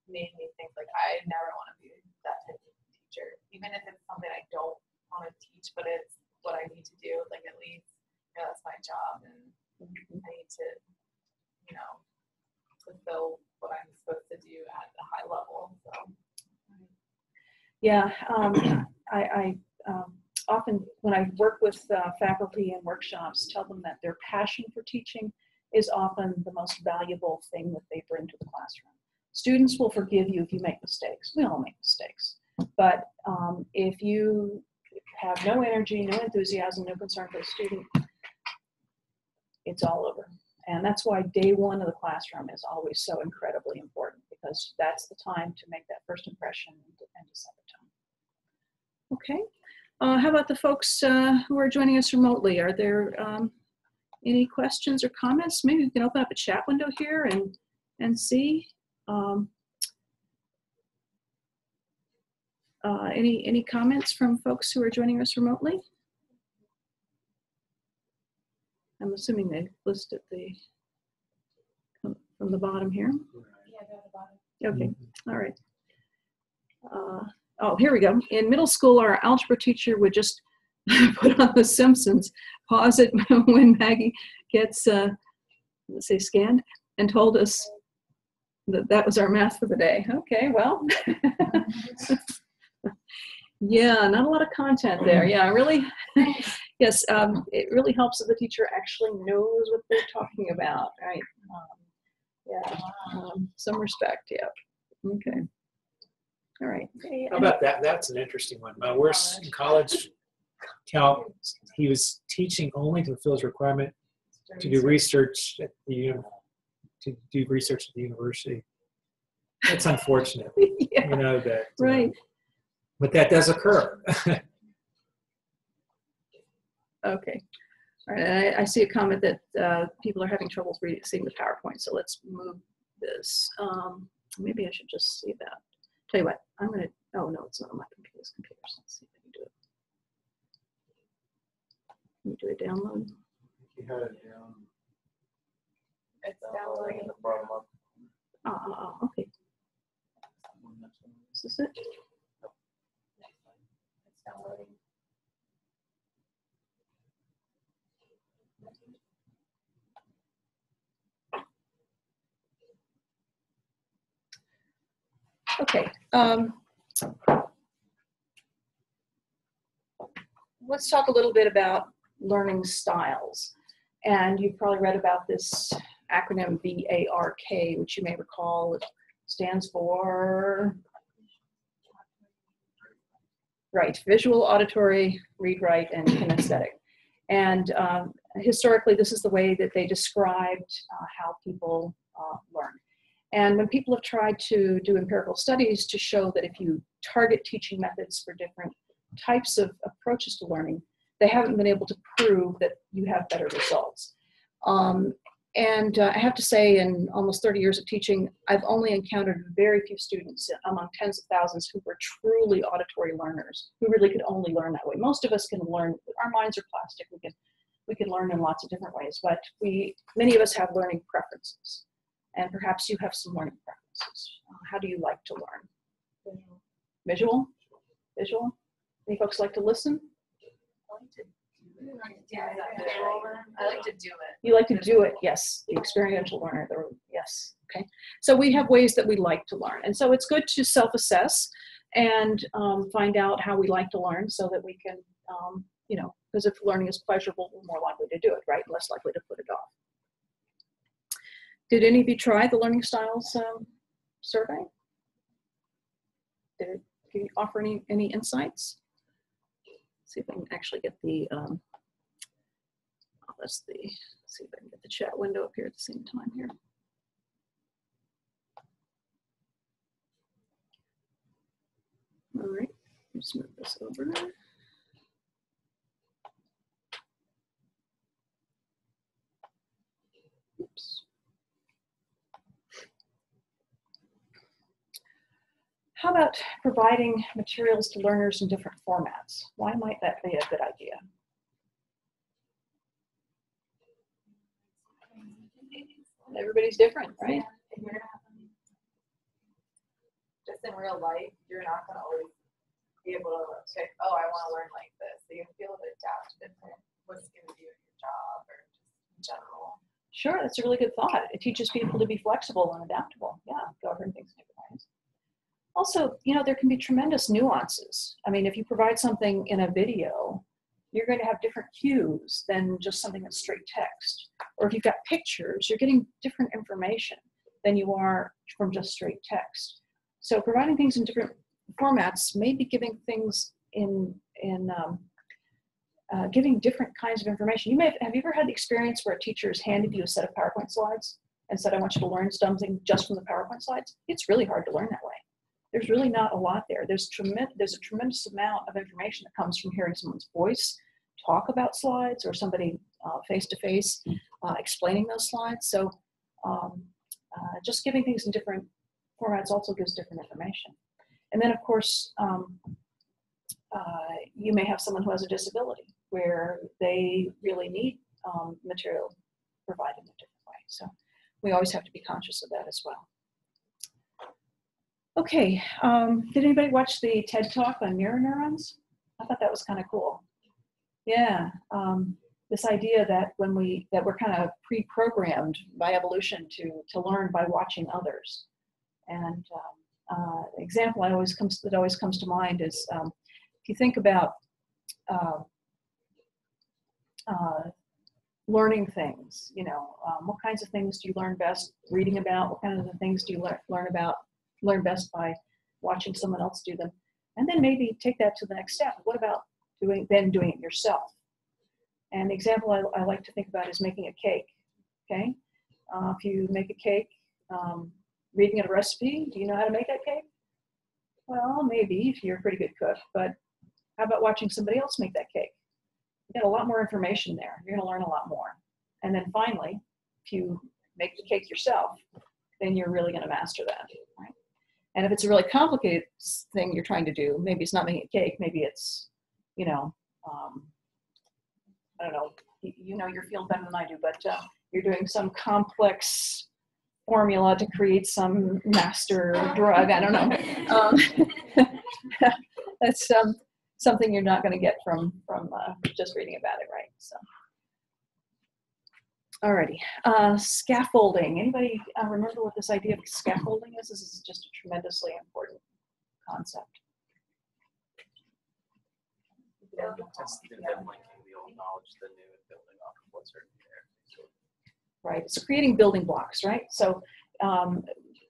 made me think like I never want to be that type of teacher, even if it's something I don't want to teach, but it's what I need to do. Like at least, you know, that's my job, and I need to, you know, fulfill what I'm supposed to do at a high level. So. Yeah, I often, when I work with faculty in workshops, tell them that their passion for teaching is often the most valuable thing that they bring to the classroom. Students will forgive you if you make mistakes. We all make mistakes. But if you have no energy, no enthusiasm, no concern for the student, it's all over. And that's why day one of the classroom is always so incredibly important, because that's the time to make that first impression and to set the tone. Okay. How about the folks who are joining us remotely? Are there any questions or comments? Maybe we can open up a chat window here and see. Any comments from folks who are joining us remotely? I'm assuming they listed from the bottom here. Yeah, down the bottom. Okay, all right. Oh, here we go. In middle school, our algebra teacher would just put on The Simpsons, pause it when Maggie gets, let's say, scanned, and told us that was our math for the day. Okay, well. Yeah, not a lot of content there. Yeah, really, yes, it really helps if the teacher actually knows what they're talking about, right? Yeah, some respect, yeah. Okay. All right. How about that? That's an interesting one. We're in college, Cal, he was teaching only to fulfill his requirement to do research at the university. That's unfortunate. Yeah. You know that. Right. But that does occur. Okay. All right. I see a comment that people are having trouble seeing the PowerPoint, so let's move this. Maybe I should just see that. Tell you what, I'm going to, oh no, it's not on my computer. Let's see if I can do it. Can you do a download? You had it down. It's downloading in the bottom up. Okay. Is this it? It's downloading. Okay. Let's talk a little bit about learning styles. And you've probably read about this acronym VARK, which you may recall it stands for, right, visual, auditory, read, write, and kinesthetic. And historically, this is the way that they described how people learn. And when people have tried to do empirical studies to show that if you target teaching methods for different types of approaches to learning, they haven't been able to prove that you have better results. I have to say, in almost 30 years of teaching, I've only encountered very few students among tens of thousands who were truly auditory learners, who really could only learn that way. Most of us can learn, our minds are plastic, we can learn in lots of different ways, but many of us have learning preferences. And perhaps you have some learning preferences. How do you like to learn? Visual? Visual? Any folks like to listen? I like to do it. You like to do it, yes. The experiential learner, yes. Okay. So we have ways that we like to learn. And so it's good to self-assess and find out how we like to learn so that we can, you know, because if learning is pleasurable, we're more likely to do it, right? Less likely to put it off. Did any of you try the learning styles survey? Did it offer any insights? Let's see if I can actually get the, let's see if I can get the chat window up here at the same time here. All right, let's move this over. Oops. How about providing materials to learners in different formats? Why might that be a good idea? Everybody's different, right? Just in real life, you're not going to always be able to say, oh, I want to learn like this. So you have to be able to adapt to different, what's going to do in your job or just in general. Sure, that's a really good thought. It teaches people to be flexible and adaptable. Yeah, govern things in different ways. Also, you know, there can be tremendous nuances. I mean, if you provide something in a video, you're going to have different cues than just something that's straight text. Or if you've got pictures, you're getting different information than you are from just straight text. So providing things in different formats, maybe giving things giving different kinds of information. Have you ever had the experience where a teacher has handed you a set of PowerPoint slides and said, I want you to learn something just from the PowerPoint slides? It's really hard to learn that way. There's really not a lot there. There's a tremendous amount of information that comes from hearing someone's voice talk about slides or somebody face-to-face explaining those slides. So just giving things in different formats also gives different information. And then, of course, you may have someone who has a disability where they really need material provided in a different way. So we always have to be conscious of that as well. Okay, did anybody watch the TED Talk on mirror neurons? I thought that was kind of cool. Yeah, this idea that we're kind of pre-programmed by evolution to learn by watching others. And example that always comes to mind is if you think about learning things, you know, what kinds of things do you learn best reading about? What kind of things do you learn best by watching someone else do them? And then maybe take that to the next step. What about doing it yourself? And the example I like to think about is making a cake. Okay, if you make a cake, reading a recipe, do you know how to make that cake? Well, maybe if you're a pretty good cook, but how about watching somebody else make that cake? You get a lot more information there. You're going to learn a lot more. And then finally, if you make the cake yourself, then you're really going to master that, right? And if it's a really complicated thing you're trying to do, maybe it's not making a cake, maybe it's, you know, I don't know, you know your field better than I do, but you're doing some complex formula to create some master drug, I don't know. That's something you're not going to get from just reading about it, right? So, alrighty, scaffolding. Anybody remember what this idea of scaffolding is? This is just a tremendously important concept. That's the linking the old knowledge to the new and building off of what's already there. Right, so creating building blocks, right? So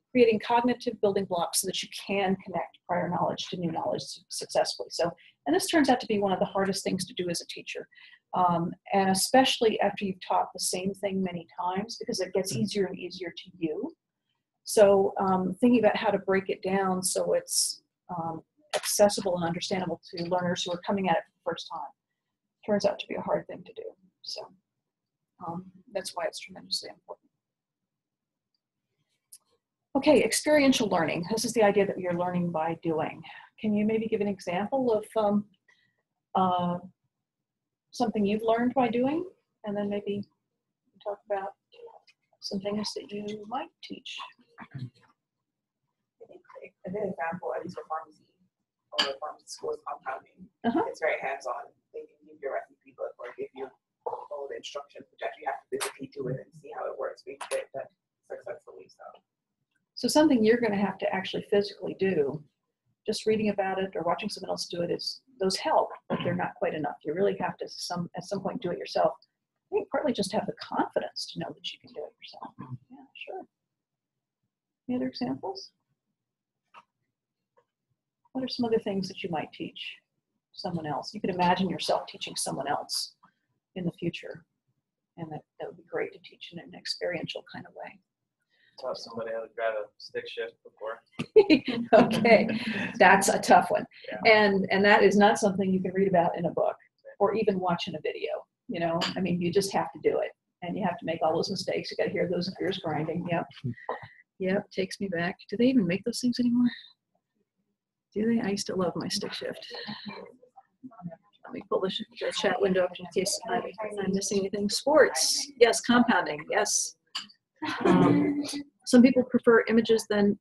creating cognitive building blocks so that you can connect prior knowledge to new knowledge successfully. So, and this turns out to be one of the hardest things to do as a teacher. And especially after you've taught the same thing many times, because it gets easier and easier to you. So thinking about how to break it down so it's accessible and understandable to learners who are coming at it for the first time turns out to be a hard thing to do. So that's why it's tremendously important. Okay, experiential learning. This is the idea that you're learning by doing. Can you maybe give an example of something you've learned by doing? And then maybe talk about some things that you might teach. I think a good example, at least for pharmacy, or pharmacy school, is compounding. It's very hands-on. They can give you a recipe book or give you all the instructions, which actually you have to physically do it and see how it works. We get that successfully. So something you're going to have to actually physically do, just reading about it or watching someone else do it, those help, but they're not quite enough. You really have to at some point do it yourself. I think partly just have the confidence to know that you can do it yourself. Yeah, sure. Any other examples? What are some other things that you might teach someone else? You could imagine yourself teaching someone else in the future, and that would be great to teach in an experiential kind of way. Taught somebody how to grab a stick shift before. Okay, that's a tough one. Yeah. And that is not something you can read about in a book or even watch in a video. You know, I mean, you just have to do it, and you have to make all those mistakes. You got to hear those gears grinding. Yep. Yep. Takes me back. Do they even make those things anymore? Do they? I used to love my stick shift. Let me pull the chat window up in case I'm missing anything. Sports, yes. Compounding, yes. Some people prefer images than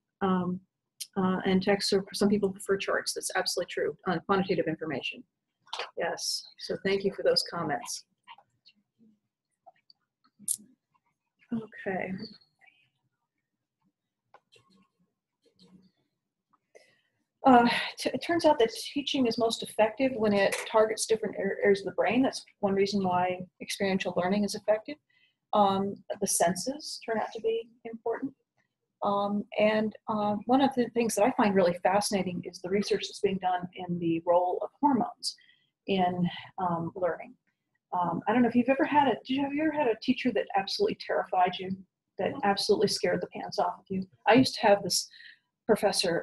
and text, or some people prefer charts. That's absolutely true. Quantitative information, yes. So thank you for those comments. Okay. It turns out that teaching is most effective when it targets different areas of the brain. That's one reason why experiential learning is effective. The senses turn out to be important. One of the things that I find really fascinating is the research that's being done in the role of hormones in learning. I don't know if you've ever had have you ever had a teacher that absolutely terrified you, that absolutely scared the pants off of you? I used to have this professor,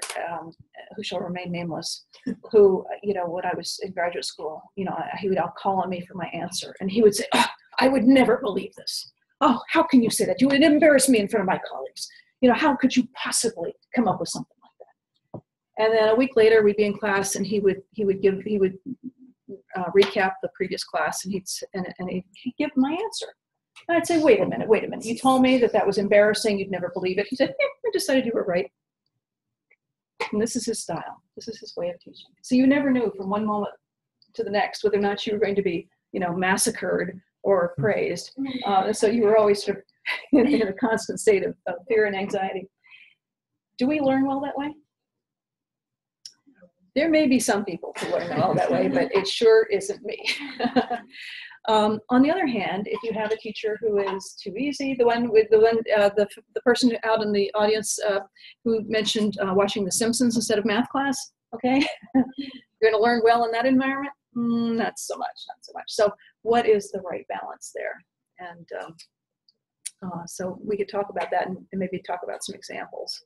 who shall remain nameless, who, when I was in graduate school, he would all call on me for my answer, and he would say, "Oh, I would never believe this. Oh, how can you say that? You would embarrass me in front of my colleagues. How could you possibly come up with something like that?" And then a week later, we'd be in class, and he would recap the previous class, and he'd give my answer. And I'd say, wait a minute. You told me that was embarrassing. You'd never believe it. He said, I decided you were right. And this is his style. This is his way of teaching. So you never knew from one moment to the next whether or not you were going to be, massacred or praised. So you were always sort of in a constant state of fear and anxiety. Do we learn well that way? There may be some people who learn well that way, but it sure isn't me. On the other hand, if you have a teacher who is too easy, the person out in the audience who mentioned watching The Simpsons instead of math class, okay, you're going to learn well in that environment? Not so much. So what is the right balance there? And so we could talk about that and maybe talk about some examples.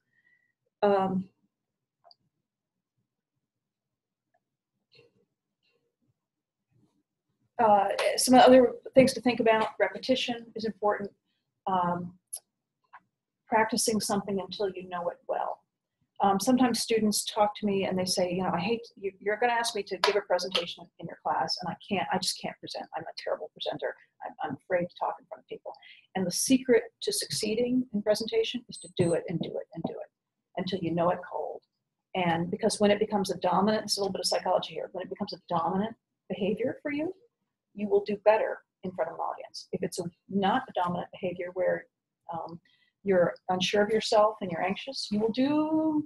Some other things to think about: repetition is important. Practicing something until you know it well. Sometimes students talk to me and they say, I hate, you're going to ask me to give a presentation in your class, and I just can't present. I'm a terrible presenter. I'm afraid to talk in front of people. And the secret to succeeding in presentation is to do it and do it and do it until you know it cold. And because when it becomes a dominant, it's a little bit of psychology here, when it becomes a dominant behavior for you, you will do better in front of an audience. If it's not a dominant behavior where you're unsure of yourself and you're anxious, you will do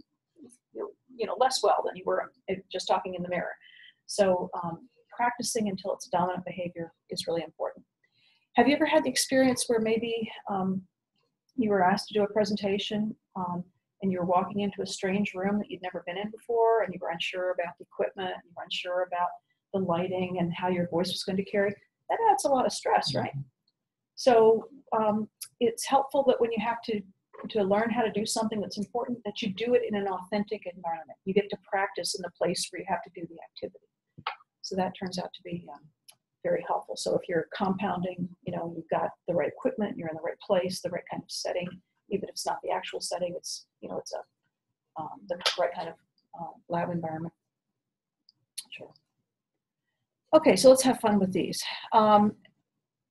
less well than you were just talking in the mirror. So practicing until it's a dominant behavior is really important. Have you ever had the experience where maybe you were asked to do a presentation and you were walking into a strange room that you'd never been in before, and you were unsure about the equipment, you were unsure about the lighting and how your voice was going to carry? That adds a lot of stress, right? So it's helpful that when you have to learn how to do something that's important, that you do it in an authentic environment. You get to practice in the place where you have to do the activity. So that turns out to be very helpful. So if you're compounding, you've got the right equipment, you're in the right place, the right kind of setting, even if it's not the actual setting, it's it's the right kind of lab environment. Sure. Okay, so let's have fun with these.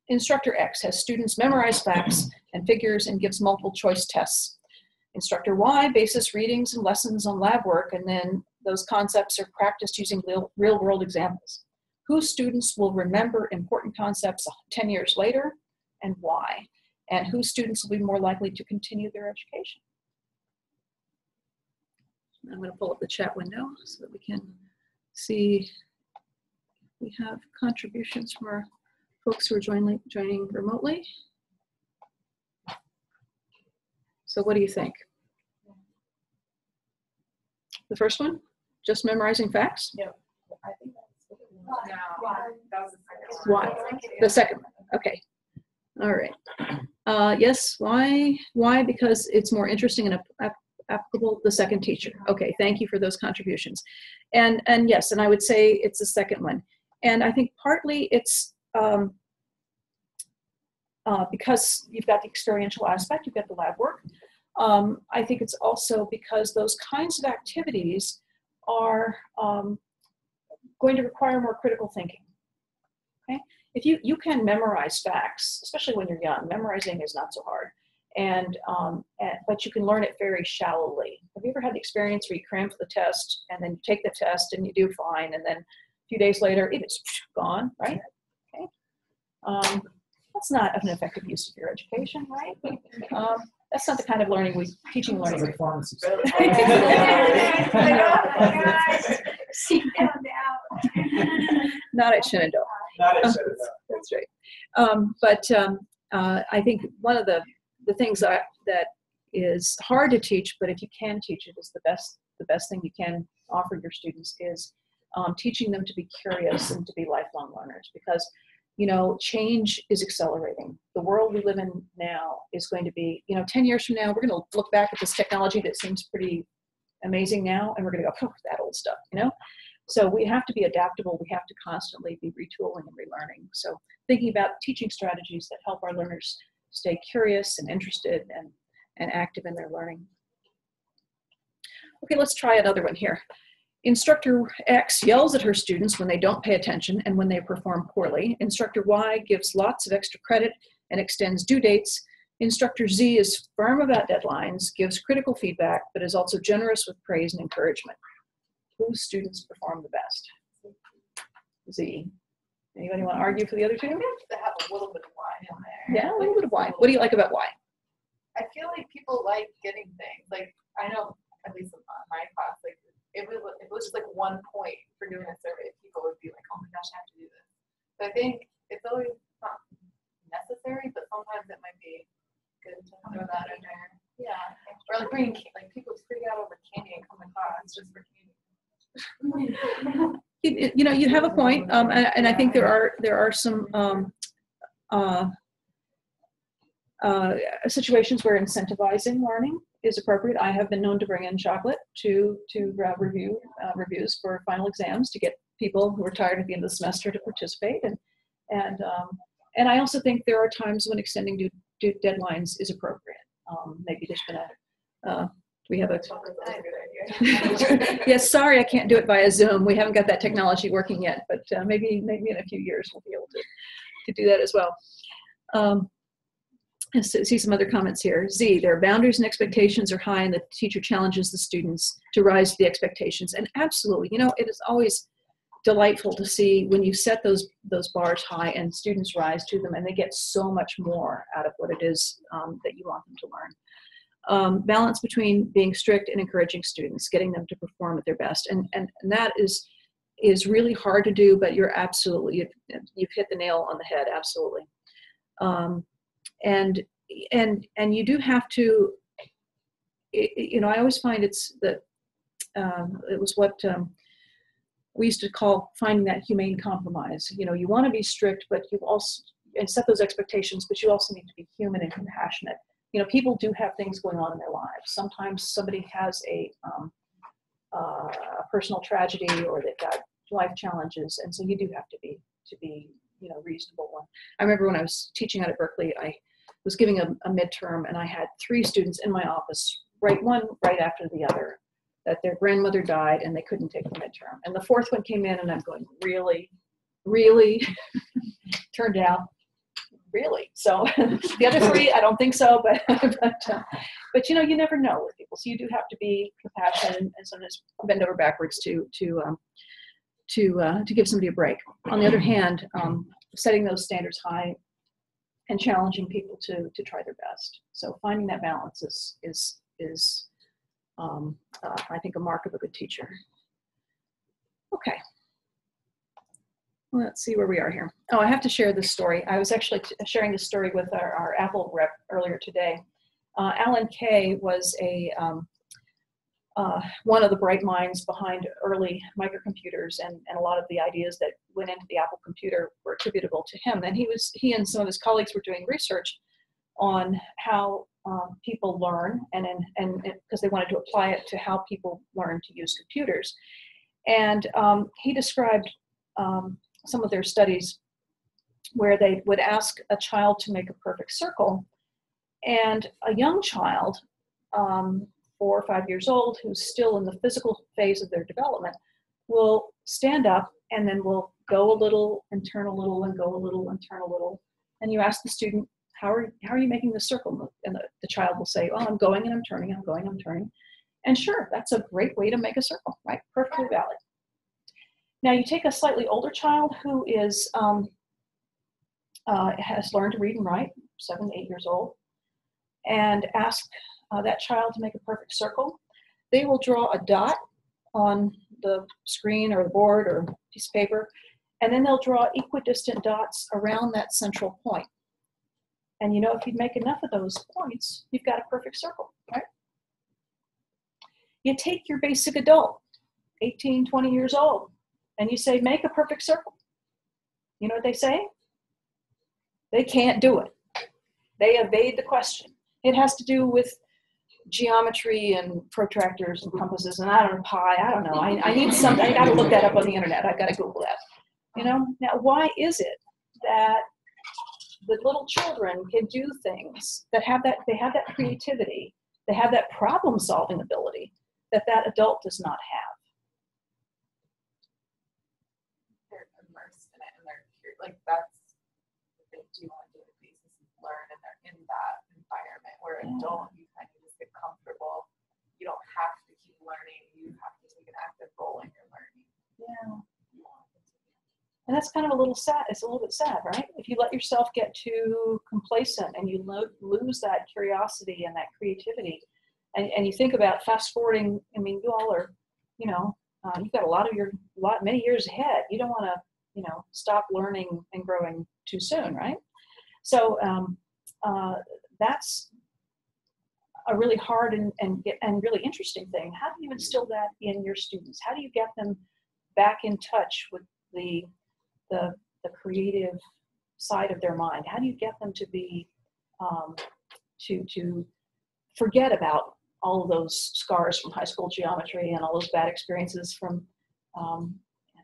Instructor X has students memorize facts and figures and gives multiple choice tests. Instructor Y bases readings and lessons on lab work, and then those concepts are practiced using real world examples. Whose students will remember important concepts 10 years later, and why? And whose students will be more likely to continue their education? I'm going to pull up the chat window so that we can see. We have contributions from our folks who are joining remotely. So what do you think? The first one, just memorizing facts? Yeah, I think that's why? The second one, okay. All right. Yes, why? Why? Because it's more interesting and applicable. The second teacher. Okay, thank you for those contributions. And yes, and I would say it's the second one. And I think partly it's because you've got the experiential aspect, you've got the lab work. I think it's also because those kinds of activities are going to require more critical thinking. Okay, if you can memorize facts, especially when you're young, memorizing is not so hard, but you can learn it very shallowly. Have you ever had the experience where you cram for the test and then you take the test and you do fine, and then a few days later it is gone, right? Okay, that's not an effective use of your education, right? That's not the kind of teaching learning. Not at Shenandoah. That's right. I think one of the things that is hard to teach, but if you can teach it, is the best thing you can offer your students is teaching them to be curious and to be lifelong learners, because change is accelerating. The world we live in now is going to be, 10 years from now, we're going to look back at this technology that seems pretty amazing now, and we're going to go, oh, that old stuff, So we have to be adaptable. We have to constantly be retooling and relearning. So thinking about teaching strategies that help our learners stay curious and interested and active in their learning. Okay, let's try another one here. Instructor X yells at her students when they don't pay attention and when they perform poorly. Instructor Y gives lots of extra credit and extends due dates. Instructor Z is firm about deadlines, gives critical feedback, but is also generous with praise and encouragement. Whose students perform the best? Z. Anybody want to argue for the other two? I have to have a little bit of Y in there. Yeah, a little bit of Y. What do you like about Y? I feel like people like getting things. Like, I know, at least in my class, like, if it was just like 1 point for doing a survey, people would be like, oh my gosh, I have to do this. So I think it's always not necessary, but sometimes it might be good to throw that in there. Yeah. Or like bringing, like, people freak out over candy and come to class just for candy. You have a point, and I think there are some situations where incentivizing learning is appropriate. I have been known to bring in chocolate to reviews for final exams to get people who are tired at the end of the semester to participate, and I also think there are times when extending due deadlines is appropriate. Maybe there's been we have a yes. Sorry, I can't do it via Zoom. We haven't got that technology working yet, but maybe in a few years we'll be able to do that as well. Let's see some other comments here. Z, their boundaries and expectations are high, and the teacher challenges the students to rise to the expectations. And absolutely, it is always delightful to see when you set those bars high and students rise to them, and they get so much more out of what it is that you want them to learn. Balance between being strict and encouraging students, getting them to perform at their best, and that is really hard to do, but you're absolutely you've hit the nail on the head. Absolutely. And you do have to, I always find it's that it was what we used to call finding that humane compromise. You want to be strict, but you also and set those expectations, but you also need to be human and compassionate. People do have things going on in their lives. Sometimes somebody has a personal tragedy, or they've got life challenges, and so you do have to be reasonable. I remember when I was teaching out at Berkeley, I was giving a midterm, and I had 3 students in my office, one right after the other, that their grandmother died and they couldn't take the midterm. And the 4th one came in, and I'm going, really? Turned out, really? So the other 3, I don't think so, but you never know with people. So you do have to be compassionate and sometimes bend over backwards to give somebody a break. On the other hand, setting those standards high and challenging people to try their best. So finding that balance is I think a mark of a good teacher. Okay. Let's see where we are here. Oh, I have to share this story. I was actually sharing this story with our Apple rep earlier today. Alan Kay was one of the bright minds behind early microcomputers, and a lot of the ideas that went into the Apple computer were attributable to him. And he and some of his colleagues were doing research on how people learn, and because they wanted to apply it to how people learn to use computers. And he described some of their studies where they would ask a child to make a perfect circle, and a young child 4 or 5 years old, who's still in the physical phase of their development, will stand up and then will go a little and turn a little and go a little and turn a little. And you ask the student, how are you making the circle? And the child will say, well, I'm going and I'm turning, I'm going, I'm turning. And sure, that's a great way to make a circle, right? Perfectly valid. Now you take a slightly older child who is has learned to read and write, 7, 8 years old, and ask that child to make a perfect circle. They will draw a dot on the screen or the board or piece of paper, and then they'll draw equidistant dots around that central point. And you know, if you make enough of those points, you've got a perfect circle, right? You take your basic adult, 18, 20 years old, and you say, make a perfect circle. You know what they say? They can't do it. They evade the question. It has to do with geometry and protractors and compasses and I don't know, pi, I don't know. I need something, I gotta look that up on the internet. I've got to Google that. You know, now why is it that the little children can do things that have that, they have that creativity, they have that problem solving ability that that adult does not have? They're immersed in it and they're like, that's what they do on a daily basis, is learn, and they're in that environment where adult, you kind of just get comfortable. You don't have to keep learning, you have to take an active role in your learning. Yeah. And that's kind of a little sad. It's a little bit sad, right? If you let yourself get too complacent and you lose that curiosity and that creativity, and you think about fast forwarding. I mean, you all are, you know, you've got many years ahead. You don't want to, you know, stop learning and growing too soon, right? So that's a really hard and really interesting thing. How do you instill that in your students? How do you get them back in touch with the creative side of their mind? How do you get them to be to forget about all of those scars from high school geometry and all those bad experiences from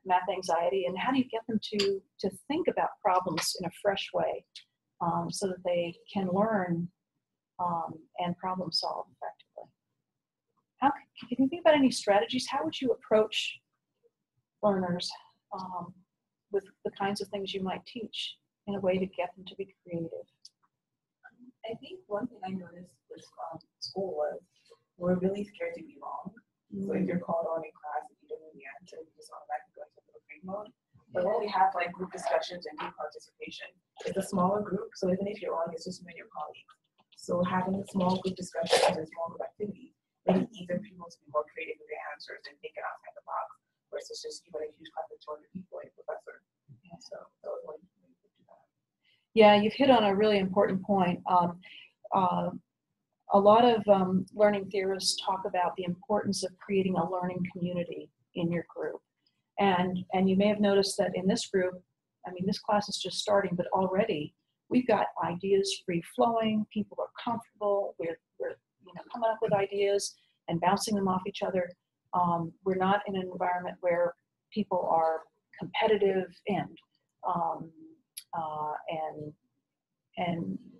math anxiety? And how do you get them to think about problems in a fresh way so that they can learn and problem solve effectively? Can you think about any strategies? How would you approach learners with the kinds of things you might teach in a way to get them to be creative? I think one thing I noticed with school was we're really scared to be wrong. So if you're called on in class and you don't know the answer, you just automatically go into a little free mode. But when we have like group discussions and group participation, it's a smaller group. So even if you're on, it's just you and your colleagues. So having small group discussions and small group activities makes it easier for people to be more creative with their answers and thinking outside the box, versus just you in a huge class of 200 people and a professor. Yeah. So that was one way to do that. Yeah, you've hit on a really important point. A lot of learning theorists talk about the importance of creating a learning community in your group. And you may have noticed that in this group, I mean, this class is just starting, but already we've got ideas free flowing. People are comfortable. We're you know, coming up with ideas and bouncing them off each other. We're not in an environment where people are competitive and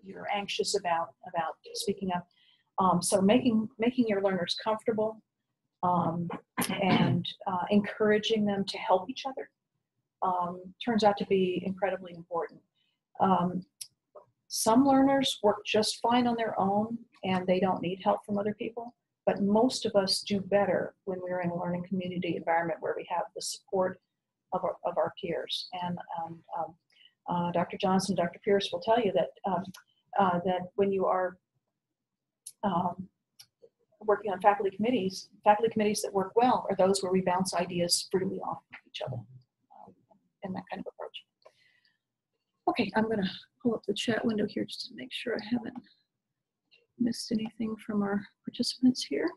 you're anxious about speaking up. So making your learners comfortable and encouraging them to help each other turns out to be incredibly important. Some learners work just fine on their own and they don't need help from other people, but most of us do better when we're in a learning community environment where we have the support of our peers. And Dr. Johnson, Dr. Pierce will tell you that that when you are working on faculty committees that work well are those where we bounce ideas freely off each other in that kind of approach. Okay, I'm going to pull up the chat window here just to make sure I haven't missed anything from our participants here.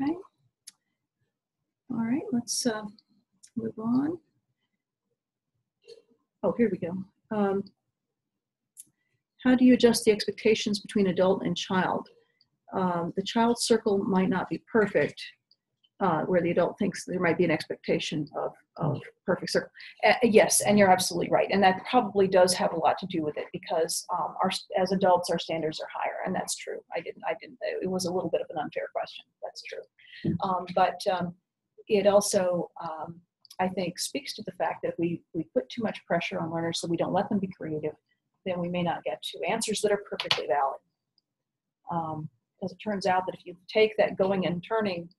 Okay. All right, let's move on. Oh, here we go. How do you adjust the expectations between adult and child? The child circle might not be perfect, where the adult thinks there might be an expectation of perfect circle. Yes, and you're absolutely right. And that probably does have a lot to do with it because as adults, our standards are higher. and that's true. I didn't, it was a little bit of an unfair question. That's true. But it also, I think, speaks to the fact that we put too much pressure on learners so we don't let them be creative, then we may not get to answers that are perfectly valid. Because it turns out that if you take that going and turning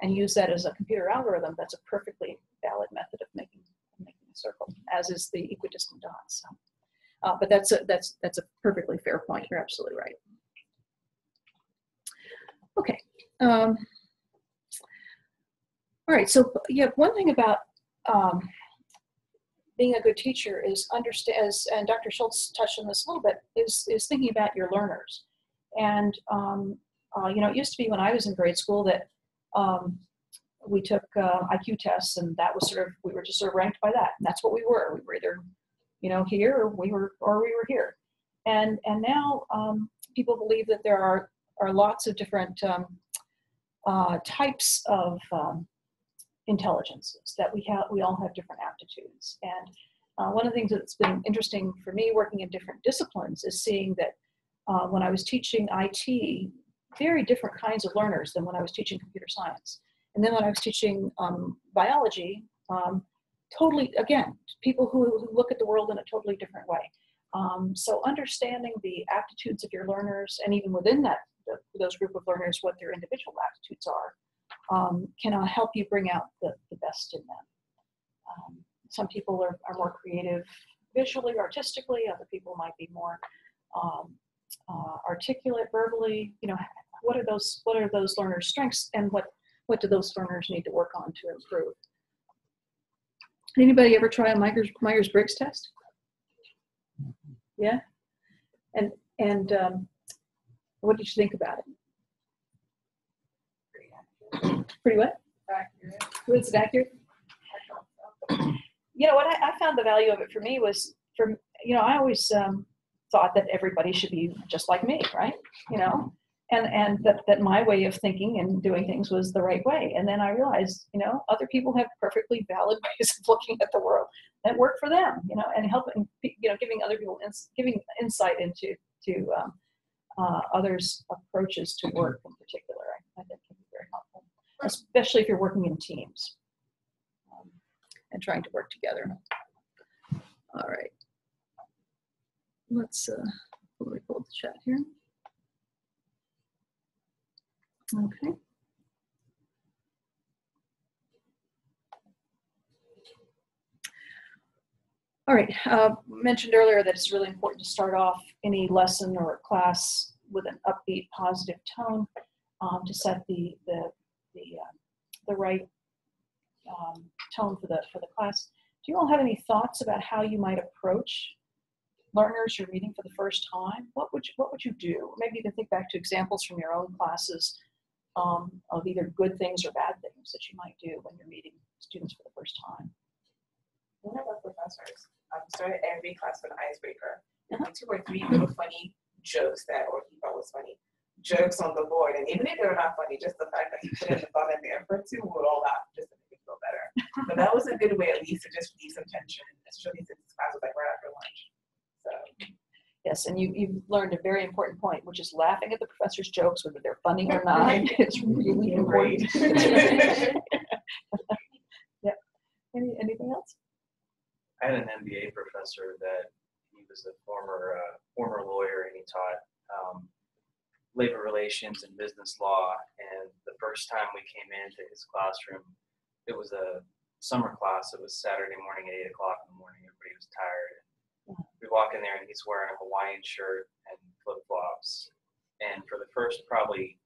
and use that as a computer algorithm, that's a perfectly valid method of making a circle, as is the equidistant dots. So, but that's a perfectly fair point. You're absolutely right. Okay. All right. So yeah, one thing about being a good teacher is understand, and Dr. Schultz touched on this a little bit, is thinking about your learners. And you know, it used to be when I was in grade school that we took IQ tests, and that was sort of, we were just sort of ranked by that, and that's what we were. We were either, you know, here, or we were here. And now people believe that there are lots of different types of intelligences, that we all have different aptitudes. And one of the things that's been interesting for me working in different disciplines is seeing that when I was teaching IT, very different kinds of learners than when I was teaching computer science. And then when I was teaching biology, totally, again, people who look at the world in a totally different way. So understanding the aptitudes of your learners, and even within that, those group of learners, what their individual aptitudes are, can help you bring out the best in them. Some people are more creative visually, artistically. Other people might be more articulate verbally. You know, what are those learners' strengths, and what do those learners need to work on to improve? Anybody ever try a Myers-Briggs test? Yeah? And what did you think about it? Pretty what? Accurate. Was it accurate? You know, what I found the value of it for me was, you know, I always thought that everybody should be just like me, right? You know, and that my way of thinking and doing things was the right way. And then I realized, you know, other people have perfectly valid ways of looking at the world that work for them, you know, and helping, you know, giving other people, giving insight into others' approaches to work in particular. I think can be very helpful, especially if you're working in teams and trying to work together. All right. Let's let me pull up the chat here. Okay. All right. Mentioned earlier that it's really important to start off any lesson or class with an upbeat, positive tone to set the right tone for the class. Do you all have any thoughts about how you might approach learners you're meeting for the first time? What would you do? Maybe you can think back to examples from your own classes of either good things or bad things that you might do when you're meeting students for the first time. One of our professors started every class with an icebreaker. 2 or 3 little funny jokes that, or he thought was funny, jokes on the board. And even if they were not funny, just the fact that he put in the thought in the effort to, we would all laugh just to make it feel better. But that was a good way, at least, to just release some tension, especially since this class was like right after lunch. So. Yes, and you've learned a very important point, which is laughing at the professor's jokes, whether they're funny or not. It's really important. Yeah. Anything else? I had an MBA professor that he was a former lawyer, and he taught labor relations and business law. And the first time we came into his classroom, it was a summer class. It was Saturday morning at 8 o'clock in the morning. Everybody was tired. We walk in there and he's wearing a Hawaiian shirt and flip-flops. And for the first probably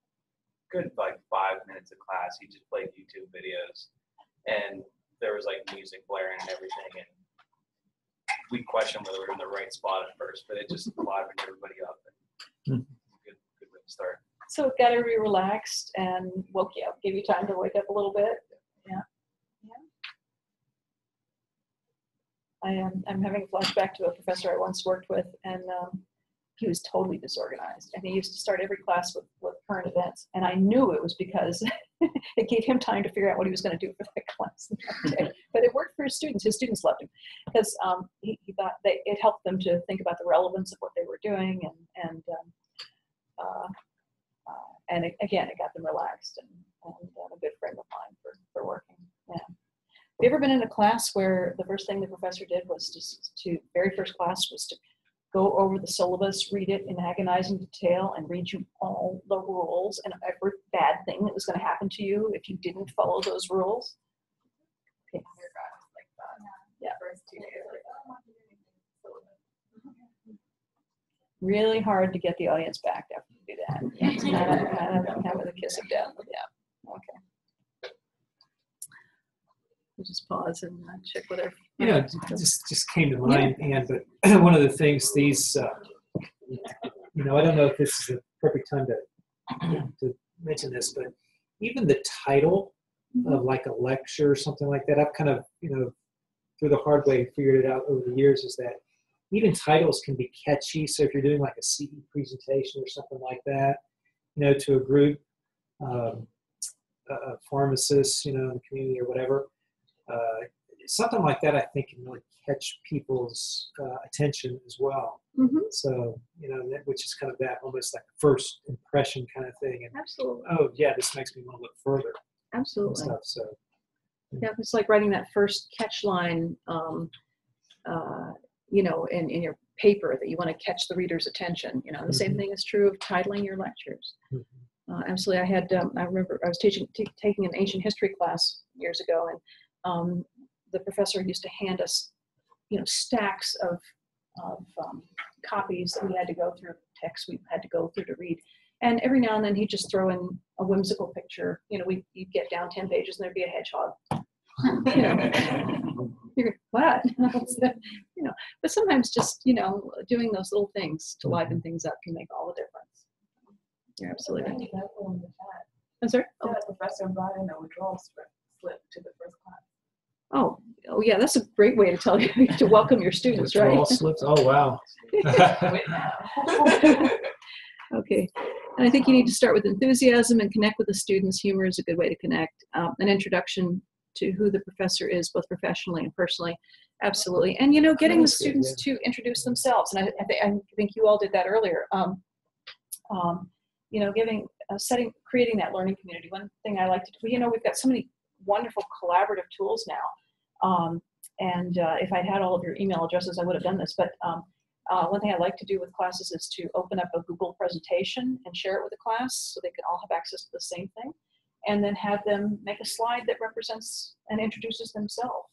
good like 5 minutes of class, he just played YouTube videos. And there was like music blaring and everything. And we questioned whether we were in the right spot at first, but it just livened everybody up. And good way to start. So it got everybody relaxed and woke you up, gave you time to wake up a little bit. Yeah. I'm having a flashback to a professor I once worked with, and he was totally disorganized. And he used to start every class with current events. And I knew it was because it gave him time to figure out what he was going to do for that class that day. But it worked for his students. His students loved him because he thought it helped them to think about the relevance of what they were doing and and again, it got them relaxed, and a good frame of mind for working. Yeah. Have you ever been in a class where the first thing the professor did was very first class was to go over the syllabus, read it in agonizing detail, and read you all the rules and every bad thing that was going to happen to you if you didn't follow those rules? Okay. Yeah. Really hard to get the audience back after you do that. It's kind of the kiss of death. Yeah. Okay. We'll just pause and check with our. You know, just came to mind, Anne, but one of the things these, you know, I don't know if this is the perfect time to mention this, but even the title of like a lecture or something like that, I've kind of, you know, through the hard way figured it out over the years, is that even titles can be catchy. So if you're doing like a CE presentation or something like that, you know, to a group, pharmacists, you know, in the community or whatever, something like that I think can really catch people's attention as well. So, you know, which is kind of that almost like first impression kind of thing. And, absolutely. Oh yeah, this makes me want to look further. Absolutely. Stuff, so. Yeah, it's like writing that first catch line, you know, in your paper that you want to catch the reader's attention. You know, the same thing is true of titling your lectures. Absolutely. I had, I remember I was taking an ancient history class years ago, and the professor used to hand us, you know, stacks of copies that we had to go through, texts we had to go through to read. And every now and then he'd just throw in a whimsical picture. You know, you'd get down 10 pages and there'd be a hedgehog. You know, you're what? You know, but sometimes just, you know, doing those little things to liven things up can make all the difference. You're absolutely right. I'm sorry? Oh, the professor brought in a withdrawal slip to the first class. Oh yeah, that's a great way to tell you to welcome your students, right? Withdrawal slips. Oh wow. Okay, and I think you need to start with enthusiasm and connect with the students. Humor is a good way to connect. An introduction to who the professor is, both professionally and personally, absolutely. And you know, getting the students to introduce themselves. And I think you all did that earlier. You know, creating that learning community. One thing I like to do, you know, we've got so many wonderful collaborative tools now. If I'd had all of your email addresses, I would have done this. But one thing I like to do with classes is to open up a Google presentation and share it with the class so they can all have access to the same thing, and then have them make a slide that represents and introduces themselves.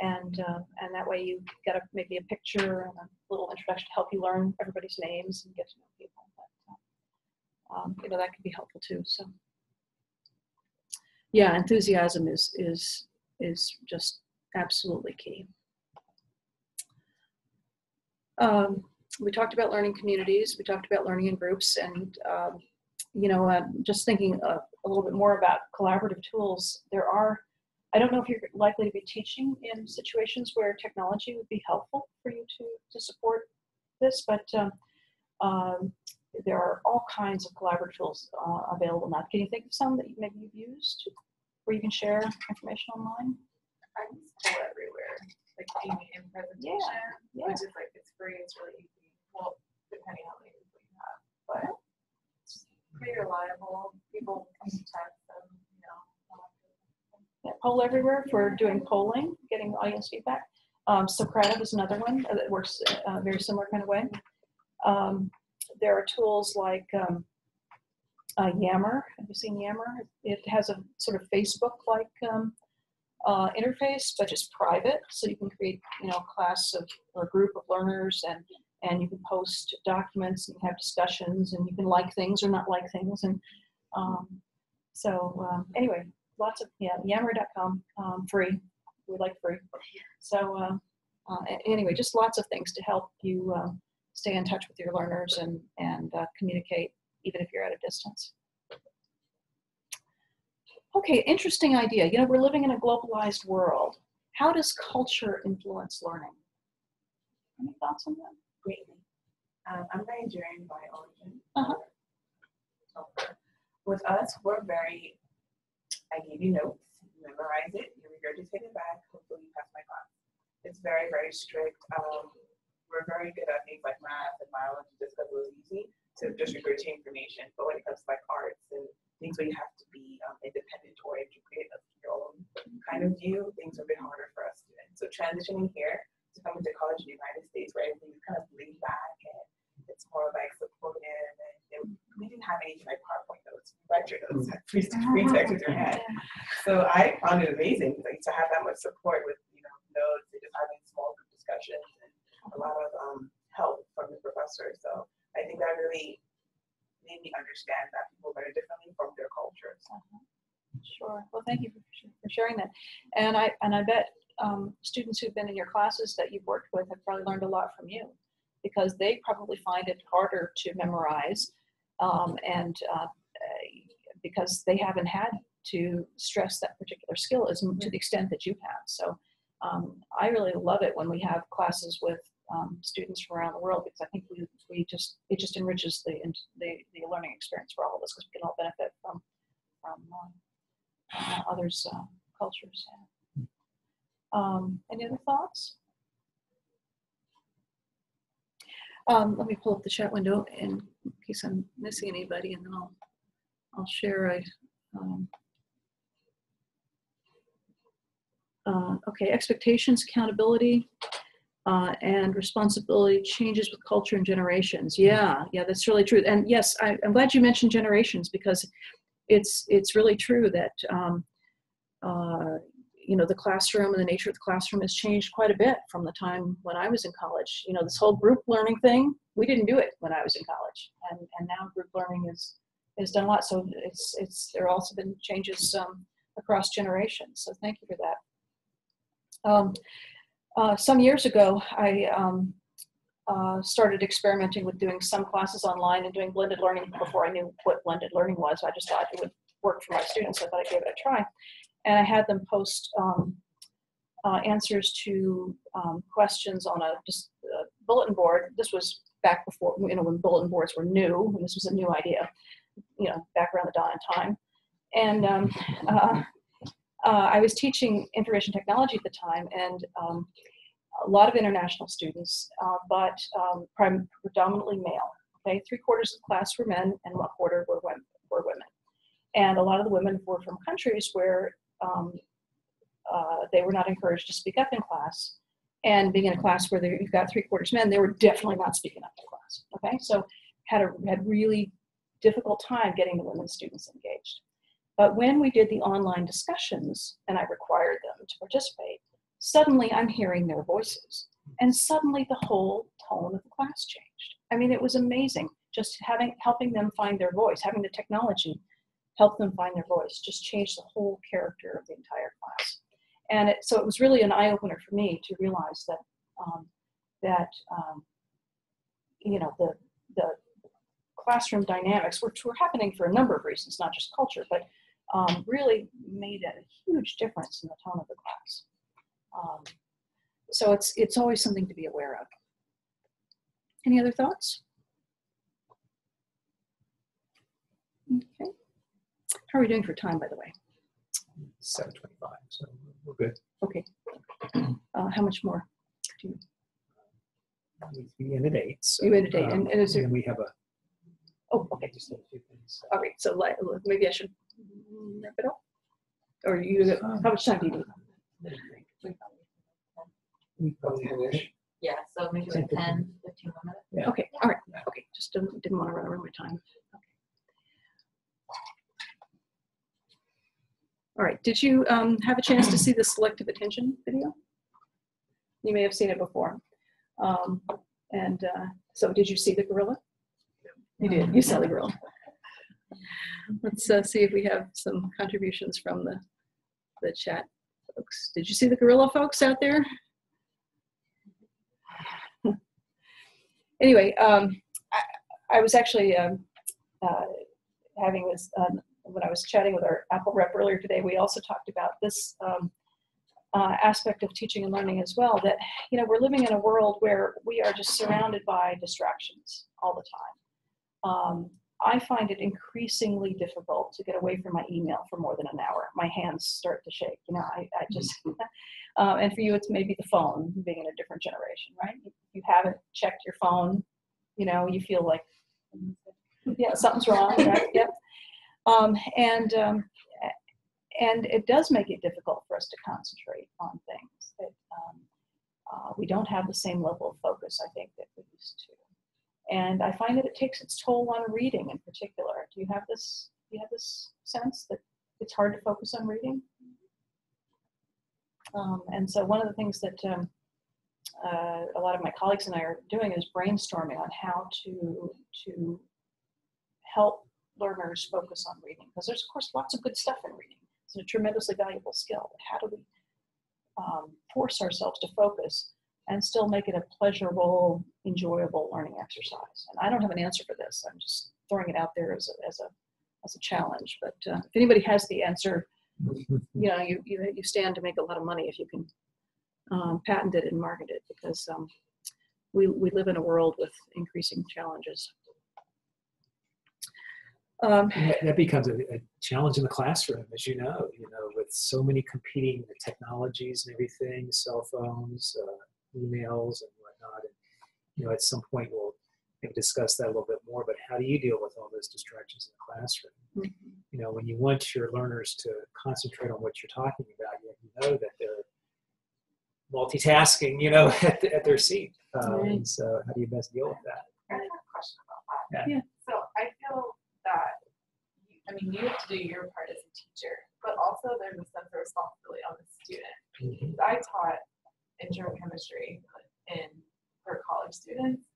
And that way you get maybe a picture and a little introduction to help you learn everybody's names and get to know people. But, you know, that can be helpful too. So yeah, enthusiasm is just absolutely key. We talked about learning communities. We talked about learning in groups, and you know, just thinking a little bit more about collaborative tools. I don't know if you're likely to be teaching in situations where technology would be helpful for you to support this, but there are all kinds of collaborative tools available now. Can you think of some that maybe you've used where you can share information online? I use Poll Everywhere, like being in presentation, which is like, it's free, it's really easy. Well, depending on how many people you have, but it's pretty reliable. People can test them, you know. Yeah, Poll Everywhere for doing polling, getting audience feedback. Socrative is another one that works a very similar kind of way. There are tools like Yammer. Have you seen Yammer? It has a sort of Facebook-like interface, but it's private, so you can create, you know, a class or a group of learners, and you can post documents and have discussions, and you can like things or not like things, and anyway, lots of Yammer.com, free. We like free. So anyway, just lots of things to help you stay in touch with your learners and communicate even if you're at a distance. Okay, interesting idea. You know, we're living in a globalized world. How does culture influence learning? Any thoughts on that? Greatly. I'm Nigerian by origin. With us, we're very, I give you notes, you memorize it, you regurgitate it back, hopefully you pass my class. It's very, very strict. We're very good at things like math and biology just because it was easy. to just regurgitate information. But when it comes to like arts and things where you have to be independent or if you create your own kind of view, things are a bit harder for us students. So transitioning here to coming to college in the United States where everything is kind of laid back and it's more like supportive and we didn't have anything like PowerPoint notes. You write your notes, have free text with your hand. So I found it amazing like to have that much support with notes and just having small group discussions and a lot of help from the professor. So I think that really made me understand that people learn differently from their cultures. Sure. Well, thank you for sharing that. And I bet students who've been in your classes that you've worked with have probably learned a lot from you because they probably find it harder to memorize because they haven't had to stress that particular skill as to the extent that you have. So I really love it when we have classes with students from around the world because I think it just enriches the learning experience for all of us because we can all benefit from others' cultures. Any other thoughts? Let me pull up the chat window in case I'm missing anybody, and then I'll share okay, expectations, accountability, and responsibility changes with culture and generations. Yeah, that's really true. And yes, I'm glad you mentioned generations because it's really true that the classroom and the nature of the classroom has changed quite a bit from the time when I was in college. This whole group learning thing, we didn't do it when I was in college, and now group learning is done a lot. So there have also been changes across generations. So thank you for that. Some years ago, I started experimenting with doing some classes online and doing blended learning before I knew what blended learning was. I just thought it would work for my students. So I thought I'd give it a try. And I had them post answers to questions on a bulletin board. This was back before, when bulletin boards were new, and this was a new idea, back around the dawn of time. And I was teaching information technology at the time, and a lot of international students, but predominantly male. Okay, 3/4 of the class were men, and 1/4 were women. And a lot of the women were from countries where they were not encouraged to speak up in class. And being in a class where you've got 3/4 men, they were definitely not speaking up in class. Okay, so had really difficult time getting the women students engaged. But when we did the online discussions and I required them to participate, suddenly I'm hearing their voices. And suddenly the whole tone of the class changed. I mean, it was amazing. Just helping them find their voice, having the technology help them find their voice, just changed the whole character of the entire class. And so it was really an eye-opener for me to realize that the classroom dynamics, which were happening for a number of reasons, not just culture, but really made a huge difference in the tone of the class. So it's always something to be aware of. Any other thoughts? Okay. How are we doing for time, by the way? 7:25, so we're good. Okay. How much more? We end at 8. So, you end at 8, and is there? And we have a. Oh, okay. Just a few things. All right. So maybe I should wrap it up. Or you? How much time do you need? We probably have Yeah. So maybe like 10, 15 more minutes. Yeah. Okay. All right. Okay. Just didn't want to run over my time. Okay. All right. Did you have a chance to see the selective attention video? You may have seen it before. So did you see the gorilla? You did. You saw the gorilla. Let's see if we have some contributions from the chat folks. Did you see the gorilla, folks, out there? Anyway, I was actually having this, when I was chatting with our Apple rep earlier today, we also talked about this aspect of teaching and learning as well, that, we're living in a world where we are just surrounded by distractions all the time. I find it increasingly difficult to get away from my email for more than an hour. My hands start to shake, I just, and for you, it's maybe the phone, being in a different generation, right? If you haven't checked your phone, you feel like Yeah, something's wrong, right? Yep. And it does make it difficult for us to concentrate on things. We don't have the same level of focus, I think, that we used to. And I find that it takes its toll on reading in particular. Do you have this sense that it's hard to focus on reading? And so one of the things that a lot of my colleagues and I are doing is brainstorming on how to help learners focus on reading. Because there's, of course, lots of good stuff in reading. It's a tremendously valuable skill. How do we force ourselves to focus and still make it a pleasurable, enjoyable learning exercise? And I don't have an answer for this. I'm just throwing it out there as a challenge. But if anybody has the answer, you stand to make a lot of money if you can patent it and market it, because we live in a world with increasing challenges. That becomes a challenge in the classroom, as you know, with so many competing technologies and everything, cell phones, emails, and whatnot. And at some point we'll maybe discuss that a little bit more. But how do you deal with all those distractions in the classroom? Mm-hmm. When you want your learners to concentrate on what you're talking about, you know that they're multitasking, at their seat. And so, how do you best deal with that? I have a question about that. Yeah. So I feel that, you have to do your part as a teacher, but also there's a sense of responsibility on the student. Mm-hmm. I taught intro chemistry for college students,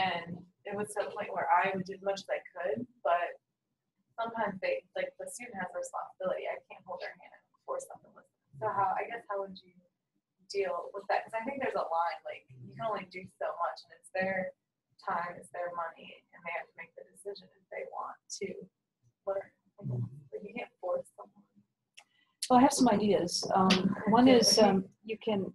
and it was to the point where I would do as much as I could, but sometimes the student has a responsibility. I can't hold their hand and force them to listen. So how would you deal with that? Because I think there's a line, you can only do so much, and it's their time, it's their money, and they have to make the decision if they want to learn. But you can't force someone. Well, I have some ideas. One is you can,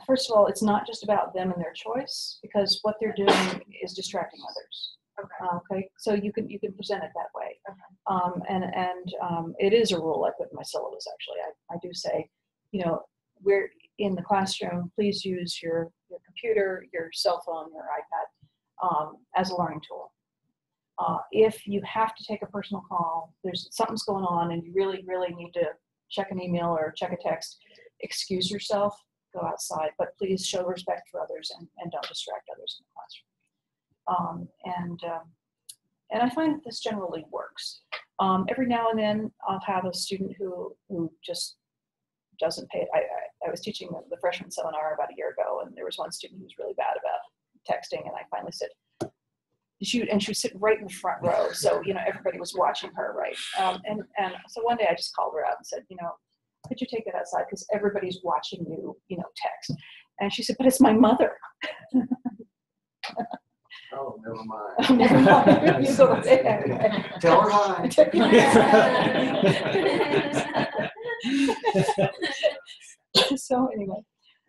first of all, it's not just about them and their choice, because what they're doing is distracting others. Okay, so you can present it that way. And it is a rule I put in my syllabus, actually. I do say, we're in the classroom, please use your computer, your cell phone, your iPad as a learning tool. If you have to take a personal call, something's going on and you really, really need to check an email or check a text, excuse yourself, go outside, but please show respect for others and don't distract others in the classroom. And I find that this generally works. Every now and then I'll have a student who just doesn't pay. I was teaching the freshman seminar about a year ago, and there was one student who was really bad about texting, and I finally said, and she was sitting right in the front row, so everybody was watching her, right? And so one day I just called her out and said, could you take that outside, because everybody's watching you, text. And she said, but it's my mother. Oh, never mind. Oh, never mind. You go there. Tell her hi. So anyway,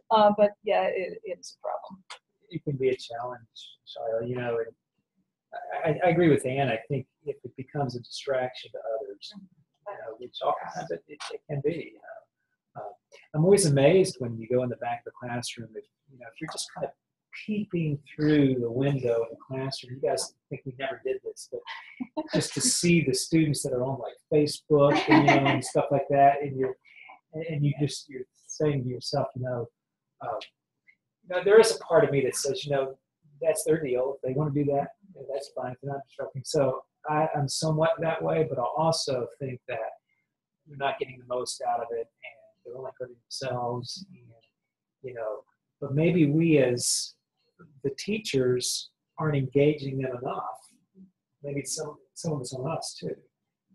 but yeah, it's a problem. It can be a challenge, Shiloh. And I agree with Ann. I think if it becomes a distraction to others, which oftentimes it can be. I'm always amazed when you go in the back of the classroom. If you're just kind of peeping through the window in the classroom. You guys think we never did this, but just to see the students that are on Facebook and stuff like that, and you're saying to yourself, there is a part of me that says, that's their deal. If they want to do that, that's fine. If they're not disrupting. So I'm somewhat that way, but I'll also think that they're not getting the most out of it, and they're only hurting themselves. And, but maybe we as the teachers aren't engaging them enough. Maybe some of it's on us too.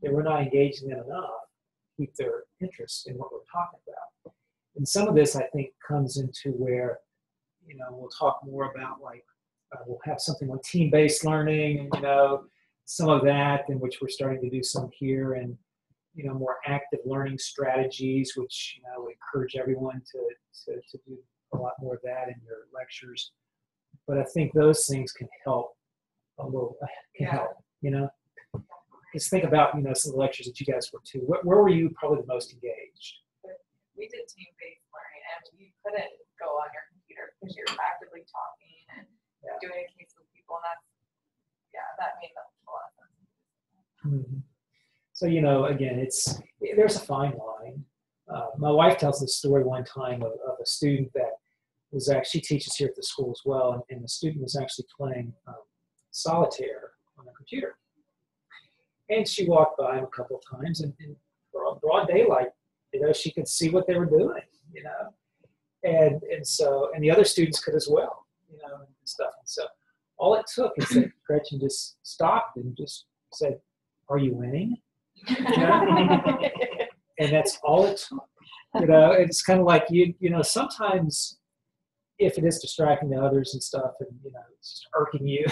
That we're not engaging them enough to keep their interest in what we're talking about. And some of this, I think, comes into where, we'll talk more about we'll have something on team-based learning, and some of that, in which we're starting to do some here, and more active learning strategies, which would encourage everyone to do a lot more of that in your lectures. But I think those things can help a little. Help, Just think about some of the lectures that you guys were to. Where were you probably the most engaged? We did team-based learning, and you couldn't go on your computer because you're actively talking and doing a case with people, and that made a lot of sense. Mhm. So, you know, again, there's a fine line. My wife tells this story one time of a student that was actually, she teaches here at the school as well, and the student was actually playing solitaire on a computer. And she walked by him a couple of times, and in broad daylight, you know, she could see what they were doing, you know. And the other students could as well, you know, and stuff. And so all it took is that Gretchen just stopped and just said, "Are you winning?" You know? And that's all it took. You know, it's kind of like you know, sometimes if it is distracting to others and stuff, and you know, it's just irking you,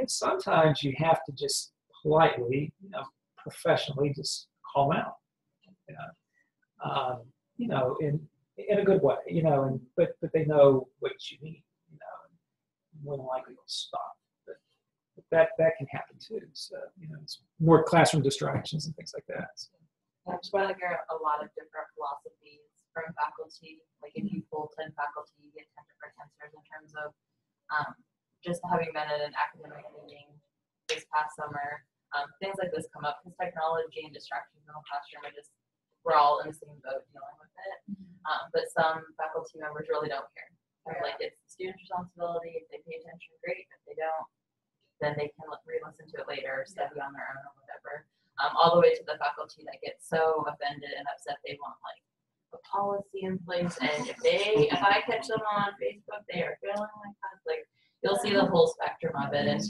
sometimes you have to just politely, you know, professionally, just call them out. You know, in a good way, you know, and but they know what you mean, you know, and more than likely will stop. But that can happen too. So you know, it's more classroom distractions and things like that. So. That's why like there are a lot of different philosophies from faculty. Like if you pull 10 faculty, you get 10 different answers in terms of just having been at an academic meeting this past summer. Things like this come up because technology and distractions in the classroom are just, we're all in the same boat dealing with it. But some faculty members really don't care. Like it's the student's responsibility. If they pay attention, great. If they don't, then they can re-listen to it later, study on their own or whatever. All the way to the faculty that get so offended and upset they want like a policy in place. And if I catch them on Facebook, they are failing my class. Like you'll see the whole spectrum of it. And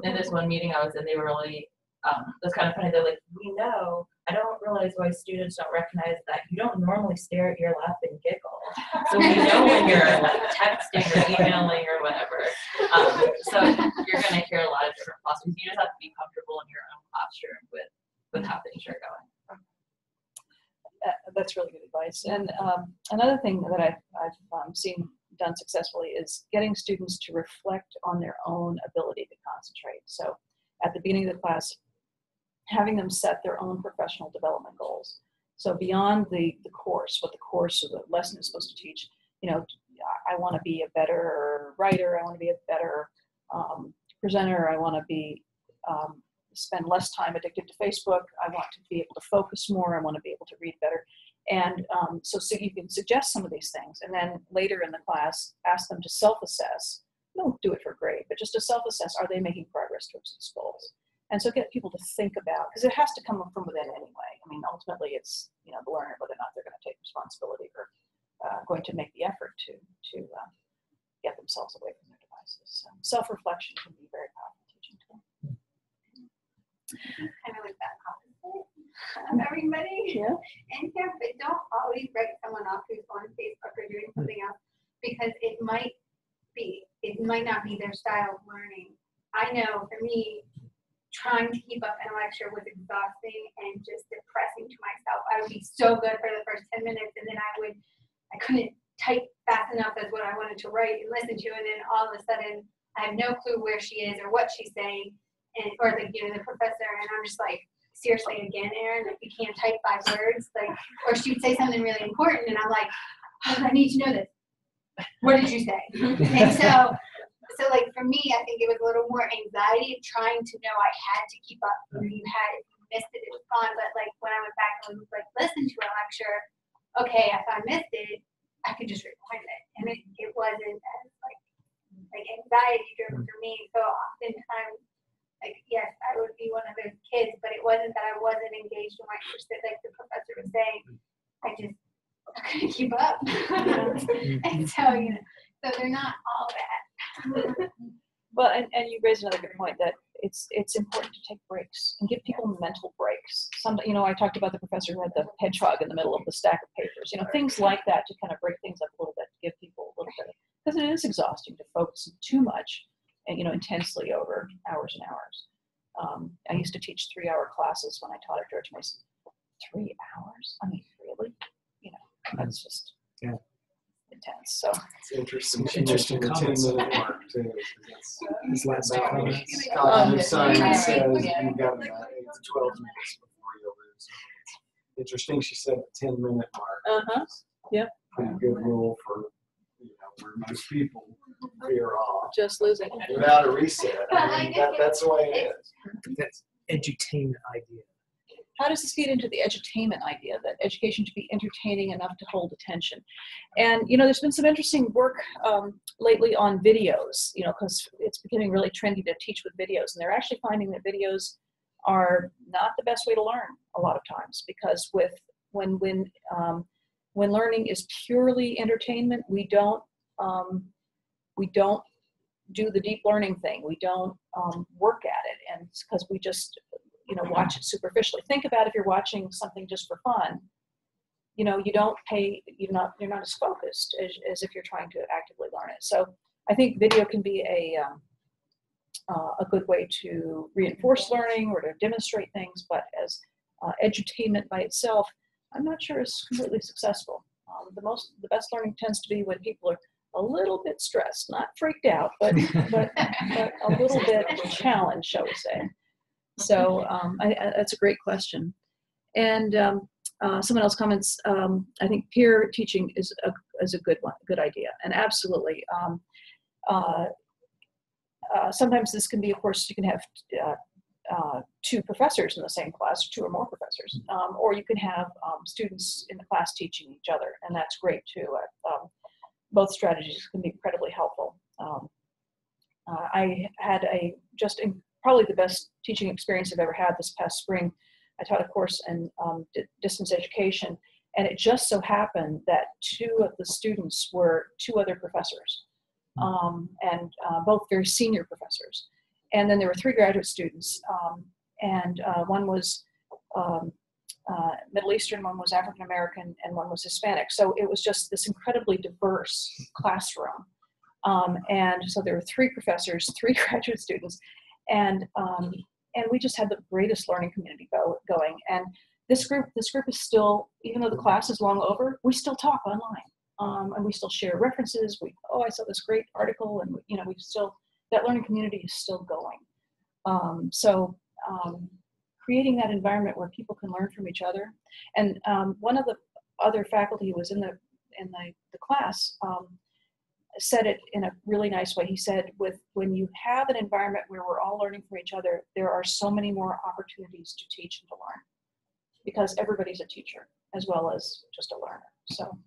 in this one meeting I was in, they were really, it was kind of funny. They're like, we know, I don't realize why students don't recognize that you don't normally stare at your lap and giggle. So we know when you're like texting or emailing or whatever. So you're going to hear a lot of different philosophies. You just have to be comfortable in your own classroom with how things are going. That's really good advice. And another thing that I've seen done successfully is getting students to reflect on their own ability to concentrate. So at the beginning of the class, having them set their own professional development goals. So beyond the course, what the course or the lesson is supposed to teach, you know, I want to be a better writer, I want to be a better presenter, I want to be spend less time addicted to Facebook, I want to be able to focus more, I want to be able to read better. And so you can suggest some of these things, and then later in the class, ask them to self-assess. Don't do it for grade, but just to self-assess, are they making progress towards these goals? And so get people to think about, because it has to come from within anyway. I mean, ultimately it's, you know, the learner, whether or not they're going to take responsibility or going to make the effort to get themselves away from their devices. So self-reflection can be very powerful teaching tool. Kind of like that opposite of everybody in here, but don't always write someone off who's on Facebook or doing something else, because it might not be their style of learning. I know for me, trying to keep up in a lecture was exhausting and just depressing to myself. I would be so good for the first 10 minutes, and then I couldn't type fast enough as what I wanted to write and listen to, and then all of a sudden I have no clue where she is or what she's saying, or the professor, and I'm just like, seriously again, Erin, like you can't type 5 words, like, or she would say something really important, and I'm like, oh, I need to know this. What did you say? And so like for me, I think it was a little more anxiety of trying to know I had to keep up. If you missed it, it was fun. But like when I went back and was like, listen to a lecture, okay, if I missed it, I could just record it. And it wasn't as like anxiety driven for me. So oftentimes, like, yes, I would be one of those kids, but it wasn't that I wasn't engaged in my course, that like the professor was saying, I couldn't keep up. And so, so they're not all bad. Well, and you raised another good point that it's important to take breaks and give people mental breaks. I talked about the professor who had the hedgehog in the middle of the stack of papers, things like that to kind of break things up a little bit, to give people a little bit, because it is exhausting to focus too much and, intensely over hours and hours. I used to teach 3-hour classes when I taught at George Mason. 3 hours? I mean, really? That's just intense. So it's interesting comments. 10-minute mark too. His last comments. Cognitive science says you've got 8 to 12 minutes before you lose. Interesting. She said the 10-minute mark. Yeah. Pretty good rule for where most people veer off Just losing. without a reset. I mean, that's the way it is. That's edutainment idea. How does this feed into the edutainment idea that education should be entertaining enough to hold attention? And, you know, there's been some interesting work lately on videos, you know, because it's becoming really trendy to teach with videos. And they're actually finding that videos are not the best way to learn a lot of times, because when learning is purely entertainment, we don't do the deep learning thing. We don't work at it, and it's because we just, you know, watch it superficially. Think about if you're watching something just for fun, you know, you're not as focused as if you're trying to actively learn it. So I think video can be a good way to reinforce learning or to demonstrate things, but as edutainment by itself, I'm not sure is completely successful. The best learning tends to be when people are a little bit stressed, not freaked out, but a little bit challenged, shall we say. So that's a great question. And someone else comments, I think peer teaching is a good idea, and absolutely. Sometimes this can be, of course, you can have two professors in the same class, two or more professors, or you can have students in the class teaching each other, and that's great too. Both strategies can be incredibly helpful. I had probably the best teaching experience I've ever had this past spring. I taught a course in distance education, and it just so happened that two of the students were two other professors, and both very senior professors. And then there were three graduate students, and one was Middle Eastern, one was African American, and one was Hispanic. So it was just this incredibly diverse classroom. And so there were three professors, three graduate students, and we just had the greatest learning community going. And this group is still, even though the class is long over, we still talk online, and we still share references. I saw this great article, and you know, that learning community is still going. Creating that environment where people can learn from each other. And one of the other faculty who was in the class said it in a really nice way. He said, when you have an environment where we're all learning from each other, there are so many more opportunities to teach and to learn, because everybody's a teacher as well as just a learner. So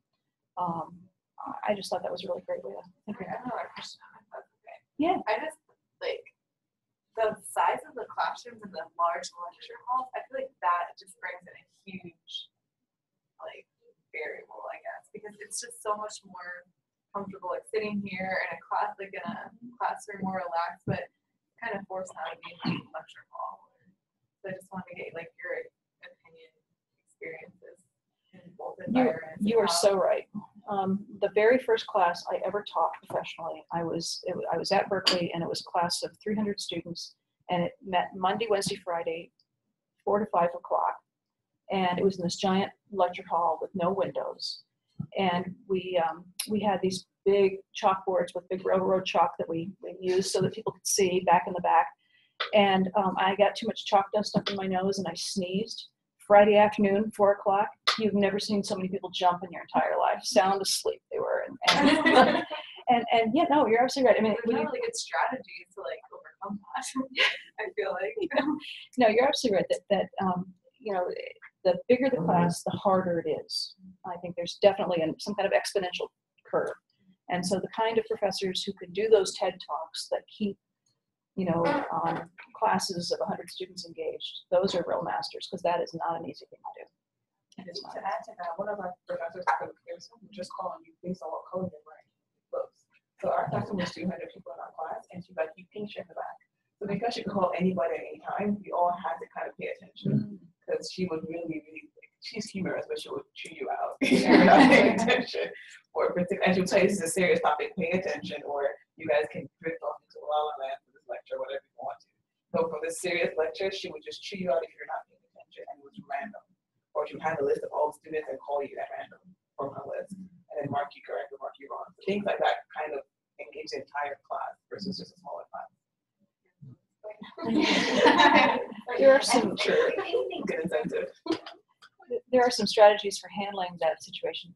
I just thought that was a really great way to think of it. Yeah. I just like the size of the classrooms and the large lecture halls. I feel like that just brings in a huge variable, I guess, because it's just so much more comfortable, like sitting here in a class, like in a classroom, more relaxed, but kind of forced out of being in a lecture hall. So I just wanted to get your opinion, experiences in both environments. You are so right. The very first class I ever taught professionally, I was at Berkeley, and it was a class of 300 students, and it met Monday, Wednesday, Friday, 4 to 5 o'clock, and it was in this giant lecture hall with no windows, and we had these big chalkboards with big railroad chalk that we used so that people could see back in the back, and I got too much chalk dust up in my nose, and I sneezed. Friday afternoon, 4 o'clock. You've never seen so many people jump in your entire life. Sound asleep they were, and yeah, no, you're absolutely right. I mean, there's really good strategies to overcome that. I feel like. No, you're absolutely right. That you know, the bigger the class, the harder it is. I think there's definitely some kind of exponential curve, and so the kind of professors who can do those TED Talks that keep, you know, classes of 100 students engaged, those are real masters, because that is not an easy thing to do. And to add to that, one of our professors just calling you based on what color you're wearing clothes. So our classroom was 200 people in our class, and she's like, you pink shirt in the back. So because she could call anybody at any time, we all had to kind of pay attention, because she would really, she's humorous, but she would chew you out if you're not paying attention. And she'll tell you this is a serious topic, pay attention, or you guys can drift off into a la land for this lecture, whatever you want to. So for this serious lecture, she would just chew you out if you're not paying attention, and it was random. Or she would have a list of all the students and call you at random from her list, and then mark you correct or mark you wrong. So things like that kind of engage the entire class versus just a smaller class. There are some good incentive. There are some strategies for handling that situation.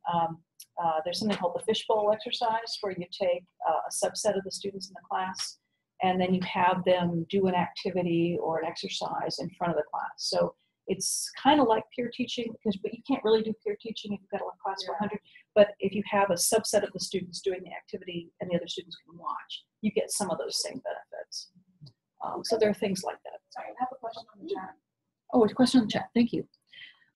there's something called the fishbowl exercise, where you take a subset of the students in the class, and then you have them do an activity or an exercise in front of the class. So it's kind of like peer teaching, but you can't really do peer teaching if you've got a class of 100. But if you have a subset of the students doing the activity and the other students can watch, you get some of those same benefits. So there are things like that. Sorry, I have a question on the chat. Oh, a question in the chat. Thank you.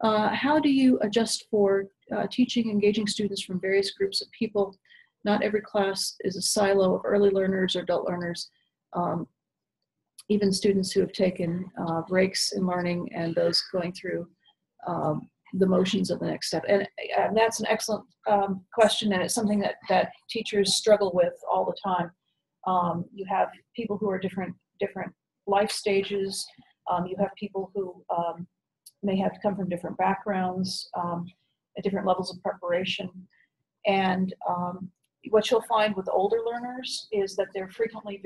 How do you adjust for teaching engaging students from various groups of people? Not every class is a silo of early learners or adult learners. Even students who have taken breaks in learning and those going through the motions of the next step. And that's an excellent question, and it's something that teachers struggle with all the time. You have people who are different life stages. You have people who may have come from different backgrounds, at different levels of preparation. And what you'll find with older learners is that they're frequently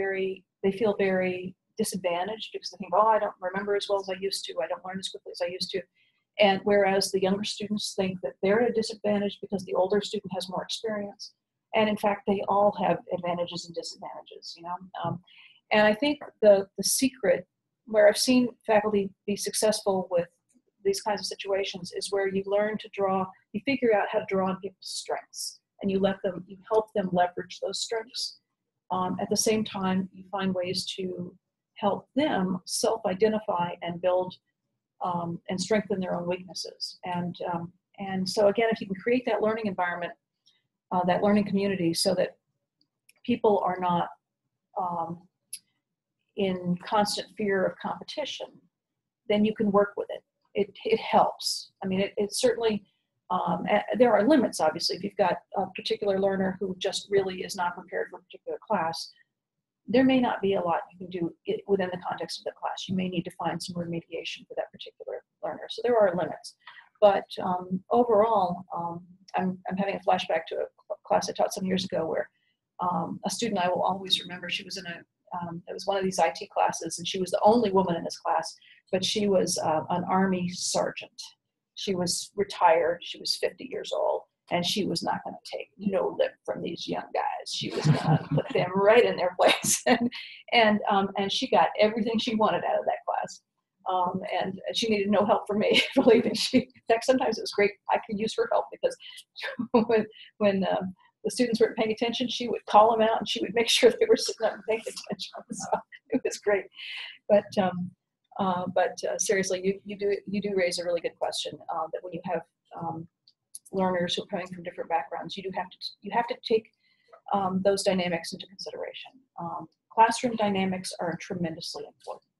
they feel very disadvantaged because they think, oh, I don't remember as well as I used to. I don't learn as quickly as I used to. And whereas the younger students think that they're at a disadvantage because the older student has more experience. And in fact, they all have advantages and disadvantages, you know. And I think the secret where I've seen faculty be successful with these kinds of situations is where you learn to draw, you figure out how to draw on people's strengths, and you help them leverage those strengths. At the same time, you find ways to help them self-identify and build and strengthen their own weaknesses. And so again, if you can create that learning environment, that learning community, so that people are not in constant fear of competition, then you can work with it. It helps. I mean, it certainly, there are limits, obviously. If you've got a particular learner who just really is not prepared for a particular class, there may not be a lot you can do within the context of the class. You may need to find some remediation for that particular learner. So there are limits. But overall, I'm having a flashback to a class I taught some years ago where a student I will always remember, she was in it was one of these IT classes, and she was the only woman in this class, but she was an Army sergeant. She was retired, she was 50 years old, and she was not going to take no lip from these young guys. She was going to put them right in their place. And she got everything she wanted out of that class. And she needed no help from me, believe me. In fact, sometimes it was great. I could use her help because when the students weren't paying attention, she would call them out and she would make sure they were sitting up and paying attention. So it was great. But seriously, you do raise a really good question. That when you have learners who are coming from different backgrounds, you have to take those dynamics into consideration. Classroom dynamics are tremendously important.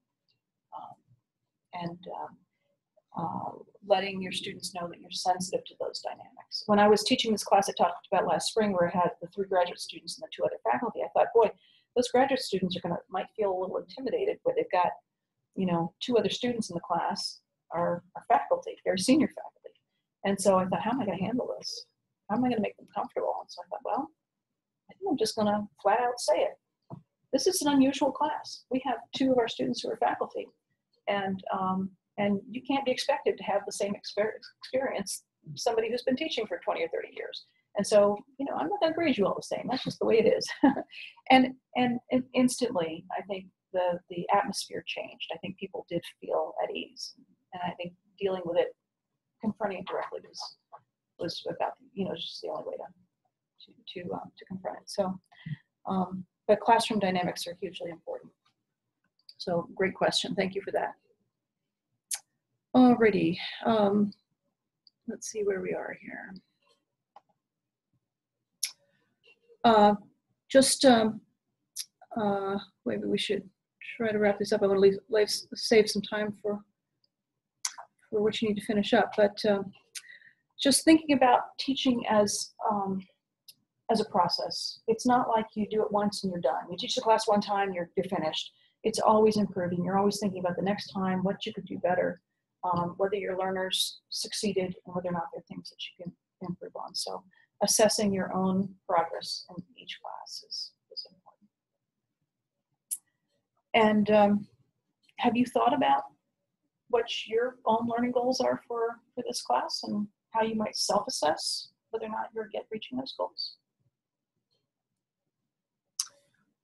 Letting your students know that you're sensitive to those dynamics. When I was teaching this class I talked about last spring, where I had the 3 graduate students and the 2 other faculty, I thought, boy, those graduate students might feel a little intimidated where they've got, 2 other students in the class are faculty, very senior faculty. And so I thought, how am I going to handle this? How am I going to make them comfortable? And so I thought, well, I think I'm just going to flat out say it. This is an unusual class. We have 2 of our students who are faculty, and you can't be expected to have the same experience somebody who's been teaching for 20 or 30 years. And so, I'm not going to grade you all the same. That's just the way it is. and instantly, I think the atmosphere changed. I think people did feel at ease, and I think dealing with it, confronting it directly was about just the only way to confront it. So, but classroom dynamics are hugely important. So, great question. Thank you for that. Alrighty, let's see where we are here. Maybe we should try to wrap this up. I want to save some time for what you need to finish up. But just thinking about teaching as a process. It's not like you do it once and you're done. You teach the class one time, you're finished. It's always improving. You're always thinking about the next time, what you could do better. Whether your learners succeeded and whether or not there are things that you can improve on. So assessing your own progress in each class is important. And have you thought about what your own learning goals are for this class and how you might self-assess whether or not you're reaching those goals.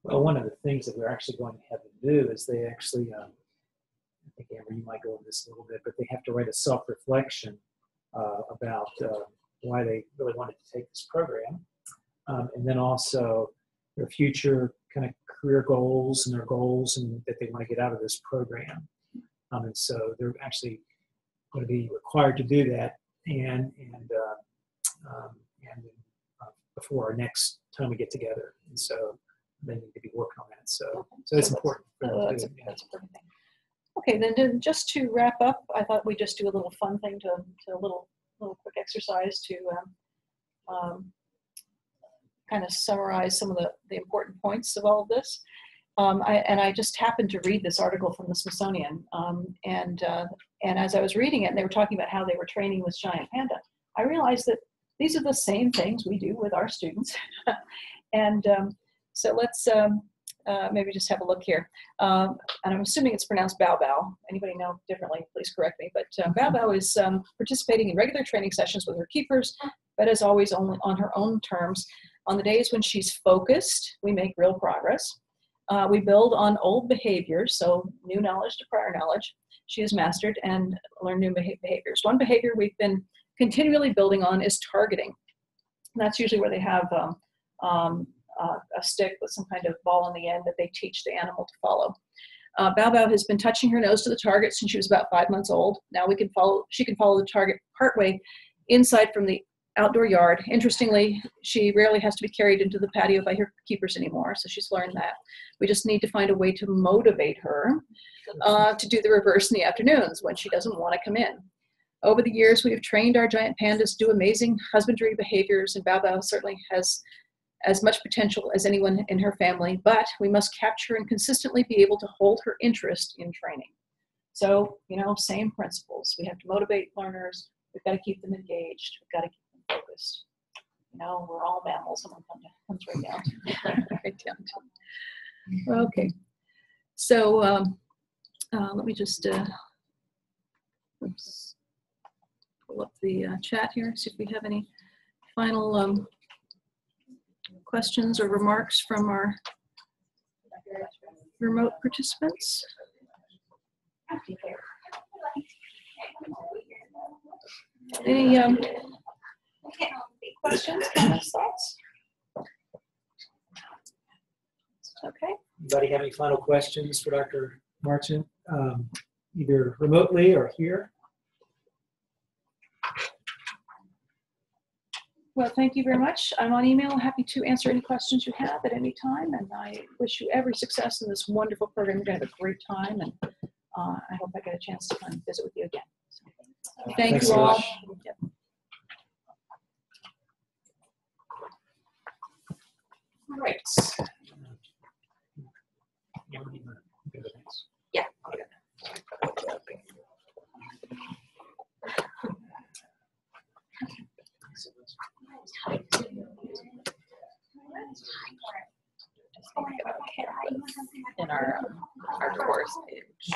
Well, one of the things that we're actually going to have them do is they actually, I think Amber, you might go over this a little bit, but they have to write a self-reflection about why they really wanted to take this program. And then also their future kind of career goals and their goals and that they want to get out of this program. And so they're actually going to be required to do that and before our next time we get together. And so they need to be working on that. So it's important. That's a important thing. Okay, then just to wrap up, I thought we'd just do a little fun thing to a little quick exercise to kind of summarize some of the important points of all of this. I just happened to read this article from the Smithsonian, and as I was reading it, and they were talking about how they were training this giant panda, I realized that these are the same things we do with our students. And so let's maybe just have a look here. And I'm assuming it's pronounced Bao Bao. Anybody know differently, please correct me. But Bao Bao is participating in regular training sessions with her keepers, but as always, only on her own terms. On the days when she's focused, we make real progress. We build on old behaviors, so new knowledge to prior knowledge. She has mastered and learned new behaviors. One behavior we've been continually building on is targeting. And that's usually where they have a stick with some kind of ball in the end that they teach the animal to follow. Bao Bao has been touching her nose to the target since she was about 5 months old. Now she can follow the target partway inside from the outdoor yard. Interestingly, she rarely has to be carried into the patio by her keepers anymore, so she's learned that. We just need to find a way to motivate her to do the reverse in the afternoons when she doesn't want to come in. Over the years, we have trained our giant pandas to do amazing husbandry behaviors, and Bao Bao certainly has as much potential as anyone in her family, but we must capture and consistently be able to hold her interest in training. So, same principles. We have to motivate learners. We've got to keep them engaged. We've got to keep them focused. We're all mammals. Someone comes right down. Right down to. Okay. So let me just pull up the chat here, see if we have any final questions or remarks from our remote participants. Any questions, comments, thoughts? Okay. Anybody have any final questions for Dr. Marchant, either remotely or here? Well, thank you very much. I'm on email, happy to answer any questions you have at any time, and I wish you every success in this wonderful program. You're going to have a great time, and I hope I get a chance to come and visit with you again. So, thank you all. Yep. All right. Yeah. In our course page.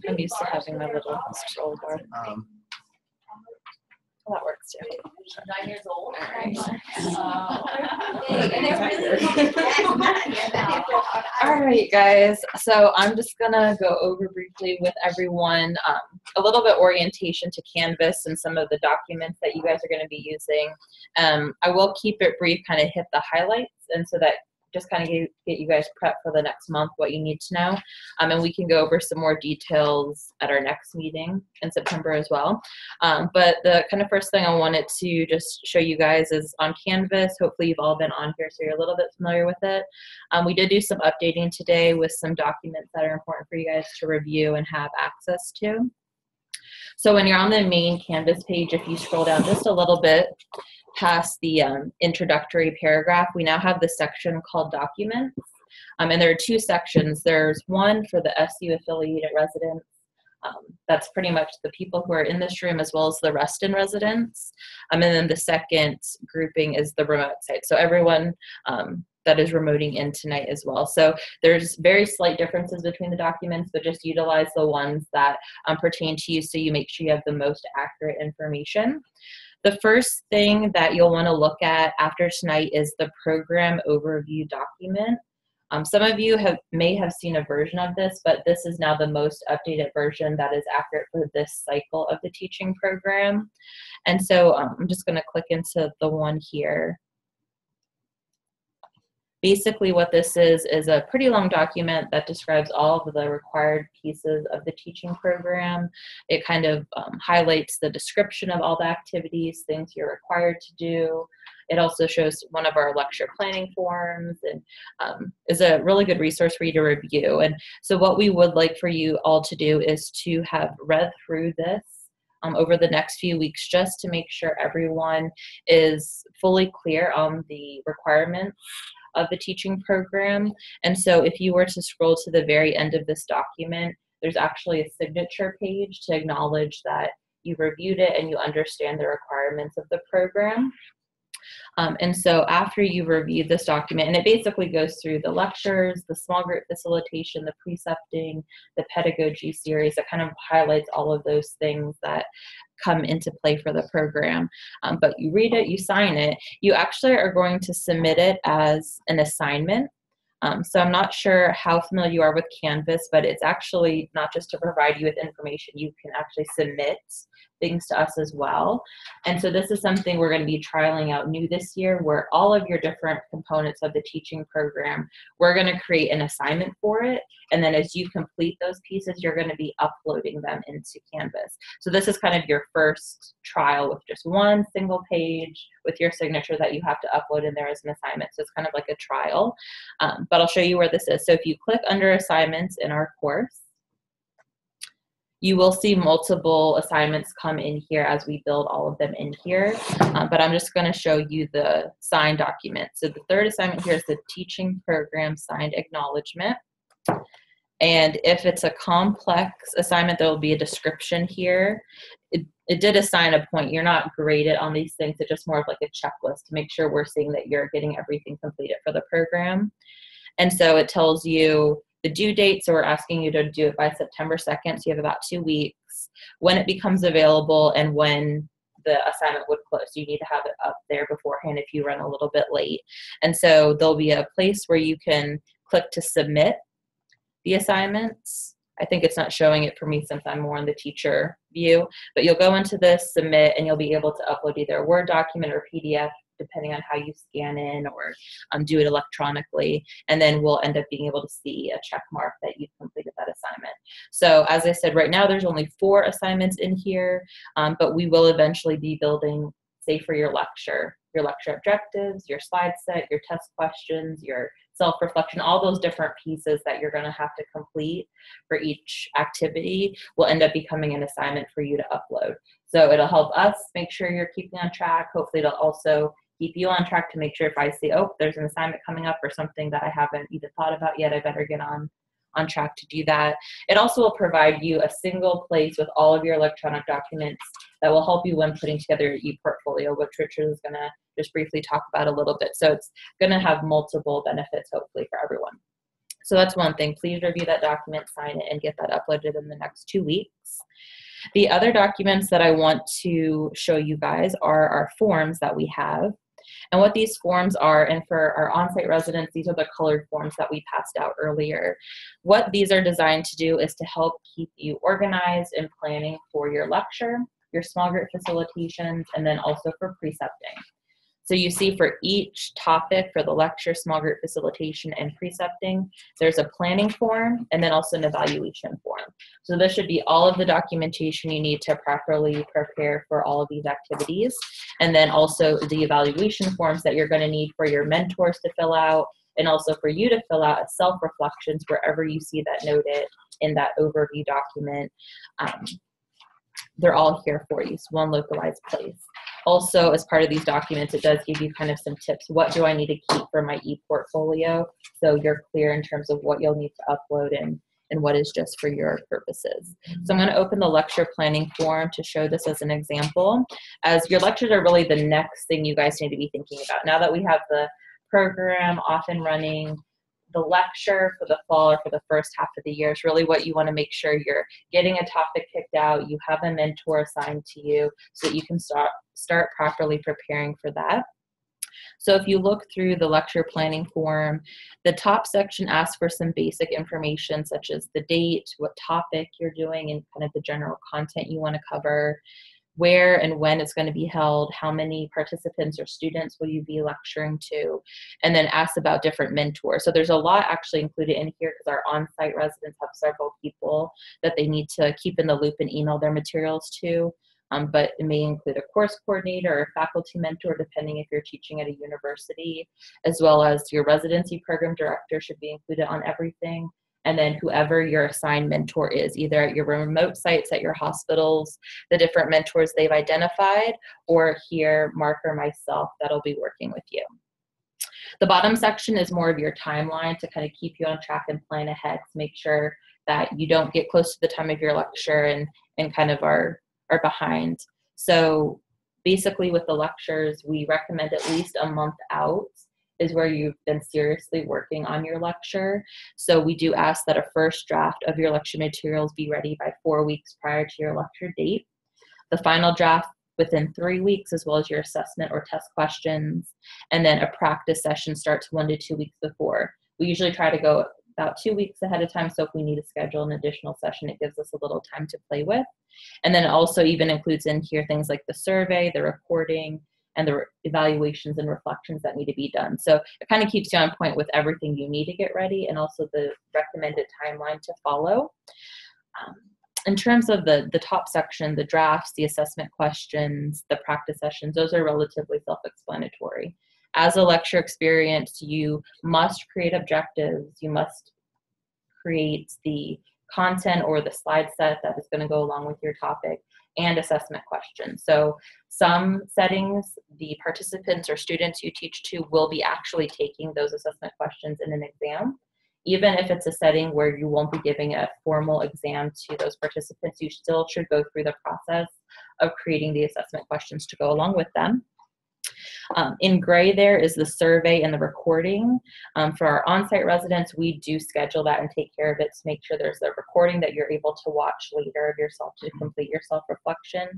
I'm used to having my little scroll bar. That works too. 9 years old. All right, guys. So I'm just gonna go over briefly with everyone a little bit orientation to Canvas and some of the documents that you guys are going to be using. I will keep it brief, kind of hit the highlights, and so that just kind of get you guys prepped for the next month, what you need to know. And we can go over some more details at our next meeting in September as well. But the kind of first thing I wanted to just show you guys is on Canvas. Hopefully you've all been on here, so you're a little bit familiar with it. We did do some updating today with some documents that are important for you guys to review and have access to. So when you're on the main Canvas page, if you scroll down just a little bit, past the introductory paragraph, we now have the section called Documents. And there are two sections. There's one for the SU affiliated residents. That's pretty much the people who are in this room as well as the Reston residents. And then the second grouping is the remote site. So everyone that is remoting in tonight as well. So there's very slight differences between the documents, but just utilize the ones that pertain to you so you make sure you have the most accurate information. The first thing that you'll want to look at after tonight is the program overview document. Some of you may have seen a version of this, but this is now the most updated version that is accurate for this cycle of the teaching program. And so I'm just going to click into the one here. Basically what this is a pretty long document that describes all of the required pieces of the teaching program. It kind of highlights the description of all the activities, things you're required to do. It also shows one of our lecture planning forms and is a really good resource for you to review. And so what we would like for you all to do is to have read through this over the next few weeks just to make sure everyone is fully clear on the requirements of the teaching program. And so if you were to scroll to the very end of this document, there's actually a signature page to acknowledge that you reviewed it and you understand the requirements of the program. And so after you've reviewed this document, and it basically goes through the lectures, the small group facilitation, the precepting, the pedagogy series, that kind of highlights all of those things that come into play for the program. But you read it, you sign it, you actually are going to submit it as an assignment. So I'm not sure how familiar you are with Canvas, but it's actually not just to provide you with information, you can actually submit things to us as well. And so this is something we're going to be trialing out new this year, where all of your different components of the teaching program, we're going to create an assignment for it. And then as you complete those pieces, you're going to be uploading them into Canvas. So this is kind of your first trial with just one single page with your signature that you have to upload in there as an assignment. So it's kind of like a trial, but I'll show you where this is. So if you click under assignments in our course, you will see multiple assignments come in here as we build all of them in here, but I'm just going to show you the signed document. So the third assignment here is the teaching program signed acknowledgement. And if it's a complex assignment, there will be a description here. It did assign a point. You're not graded on these things. It's just more of like a checklist to make sure we're seeing that you're getting everything completed for the program. And so it tells you the due date, so we're asking you to do it by September 2nd, so you have about 2 weeks, when it becomes available, and when the assignment would close. You need to have it up there beforehand if you run a little bit late. And so there'll be a place where you can click to submit the assignments. I think it's not showing it for me since I'm more in the teacher view, but you'll go into this, submit, and you'll be able to upload either a Word document or PDF, depending on how you scan in or do it electronically. And then we'll end up being able to see a check mark that you've completed that assignment. So as I said, right now there's only 4 assignments in here, but we will eventually be building, say for your lecture objectives, your slide set, your test questions, your self-reflection, all those different pieces that you're going to have to complete for each activity will end up becoming an assignment for you to upload. So it'll help us make sure you're keeping on track. Hopefully it'll also keep you on track to make sure if I see, oh, there's an assignment coming up or something that I haven't even thought about yet, I better get on track to do that. It also will provide you a single place with all of your electronic documents that will help you when putting together your e-portfolio, which Richard is going to just briefly talk about a little bit. So it's going to have multiple benefits, hopefully, for everyone. So that's one thing. Please review that document, sign it, and get that uploaded in the next 2 weeks. The other documents that I want to show you guys are our forms that we have. And what these forms are, and for our on-site residents, these are the colored forms that we passed out earlier. What these are designed to do is to help keep you organized in planning for your lecture, your small group facilitations, and then also for precepting. So you see for each topic, for the lecture, small group facilitation, and precepting, there's a planning form and then also an evaluation form. So this should be all of the documentation you need to properly prepare for all of these activities. And then also the evaluation forms that you're going to need for your mentors to fill out, and also for you to fill out as self-reflections wherever you see that noted in that overview document. They're all here for you. It's one localized place. Also, as part of these documents, it does give you kind of some tips. What do I need to keep for my e-portfolio? So you're clear in terms of what you'll need to upload and what is just for your purposes. So I'm going to open the lecture planning form to show this as an example, as your lectures are really the next thing you guys need to be thinking about. Now that we have the program off and running, the lecture for the fall or for the first half of the year is really what you want to make sure you're getting a topic picked out, you have a mentor assigned to you so that you can start properly preparing for that. So if you look through the lecture planning form, the top section asks for some basic information such as the date, what topic you're doing, and kind of the general content you want to cover, where and when it's going to be held, how many participants or students will you be lecturing to, and then asks about different mentors. So there's a lot actually included in here because our on-site residents have several people that they need to keep in the loop and email their materials to. But it may include a course coordinator or a faculty mentor, depending if you're teaching at a university, as well as your residency program director should be included on everything. And then whoever your assigned mentor is, either at your remote sites at your hospitals, the different mentors they've identified, or here, Mark or myself, that'll be working with you. The bottom section is more of your timeline to kind of keep you on track and plan ahead to make sure that you don't get close to the time of your lecture and kind of are behind. So basically with the lectures, we recommend at least a month out is where you've been seriously working on your lecture. So we do ask that a first draft of your lecture materials be ready by 4 weeks prior to your lecture date. The final draft within 3 weeks, as well as your assessment or test questions. And then a practice session starts 1 to 2 weeks before. We usually try to go about 2 weeks ahead of time. So if we need to schedule an additional session, it gives us a little time to play with. And then it also even includes in here things like the survey, the recording, and the evaluations and reflections that need to be done. So it kind of keeps you on point with everything you need to get ready and also the recommended timeline to follow. In terms of the top section, the drafts, the assessment questions, the practice sessions, those are relatively self-explanatory. As a lecture experience, you must create objectives, you must create the content or the slide set that is going to go along with your topic, and assessment questions. So some settings, the participants or students you teach to will be actually taking those assessment questions in an exam. Even if it's a setting where you won't be giving a formal exam to those participants, you still should go through the process of creating the assessment questions to go along with them. In gray there is the survey and the recording. For our on-site residents, we do schedule that and take care of it to make sure there's a recording that you're able to watch later of yourself to complete your self-reflection,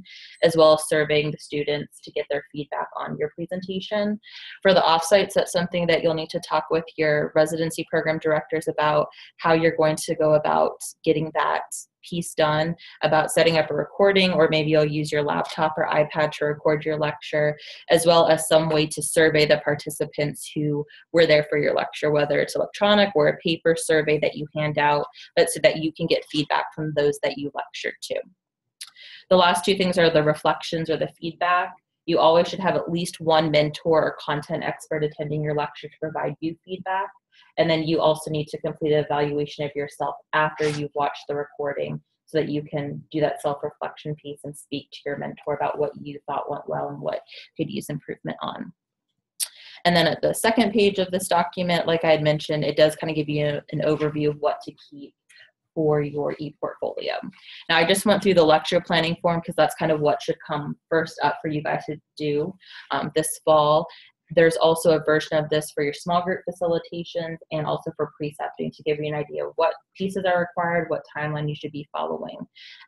as well as surveying the students to get their feedback on your presentation. For the off-sites, that's something that you'll need to talk with your residency program directors about how you're going to go about getting that piece done, about setting up a recording, or maybe you'll use your laptop or iPad to record your lecture, as well as some way to survey the participants who were there for your lecture, whether it's electronic or a paper survey that you hand out, but so that you can get feedback from those that you lectured to. The last two things are the reflections or the feedback. You always should have at least one mentor or content expert attending your lecture to provide you feedback. And then you also need to complete an evaluation of yourself after you've watched the recording so that you can do that self-reflection piece and speak to your mentor about what you thought went well and what could use improvement on. And then at the second page of this document, like I had mentioned, it does kind of give you an overview of what to keep for your e-portfolio. Now I just went through the lecture planning form because that's kind of what should come first up for you guys to do this fall. There's also a version of this for your small group facilitations and also for precepting to give you an idea of what pieces are required, what timeline you should be following.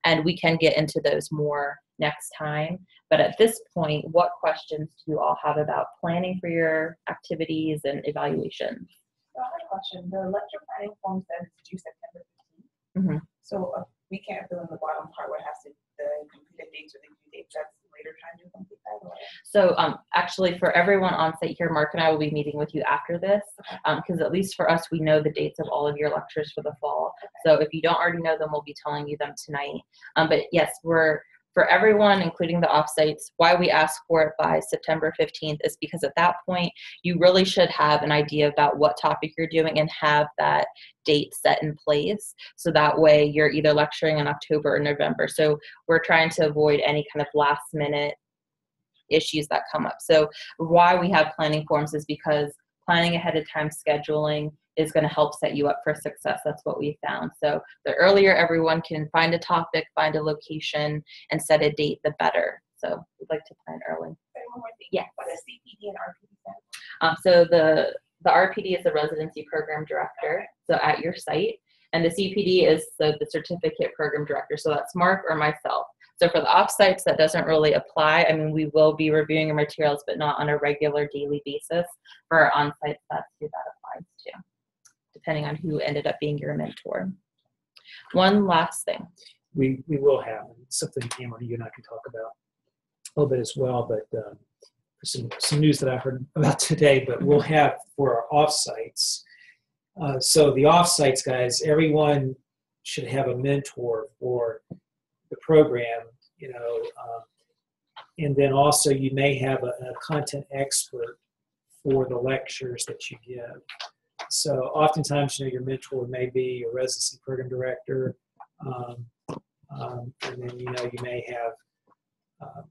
And we can get into those more next time. But at this point, what questions do you all have about planning for your activities and evaluations? So I have a question. The lecture planning form says it's due September 15th. Mm-hmm. So we can't fill in the bottom part where it has to, the completed dates or the due dates. That's later trying to complete that? Or? So actually for everyone on site here, Mark and I will be meeting with you after this because at least for us, we know the dates of all of your lectures for the fall. Okay. So if you don't already know them, we'll be telling you them tonight. But yes, for everyone, including the offsites, why we ask for it by September 15th is because at that point, you really should have an idea about what topic you're doing and have that date set in place. So that way you're either lecturing in October or November. So we're trying to avoid any kind of last minute issues that come up. So why we have planning forums is because planning ahead of time, scheduling is going to help set you up for success. That's what we found. So the earlier everyone can find a topic, find a location, and set a date, the better. So we'd like to plan early. One more thing. Yeah. What does CPD and RPD stand for? So the RPD is the residency program director, so at your site, and the CPD is the certificate program director. So that's Mark or myself. So for the off-sites, that doesn't really apply. I mean, we will be reviewing your materials, but not on a regular daily basis. For our on-sites, that's who that applies to, depending on who ended up being your mentor. One last thing. We will have something, Amber, you and I can talk about a little bit as well, but some news that I heard about today, but we'll have for our off-sites. So the off-sites, guys, everyone should have a mentor for the program, and then also you may have a content expert for the lectures that you give. So oftentimes, your mentor may be a residency program director, and then you may have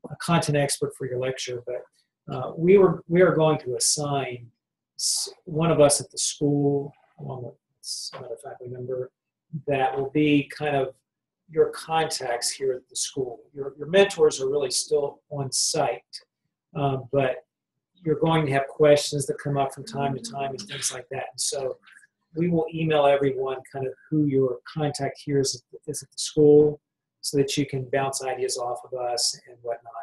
a content expert for your lecture. But we are going to assign one of us at the school, along with another faculty member, that will be kind of your contacts here at the school. Your mentors are really still on site, but you're going to have questions that come up from time to time and things like that. And so we will email everyone kind of who your contact here is at the school, so that you can bounce ideas off of us and whatnot.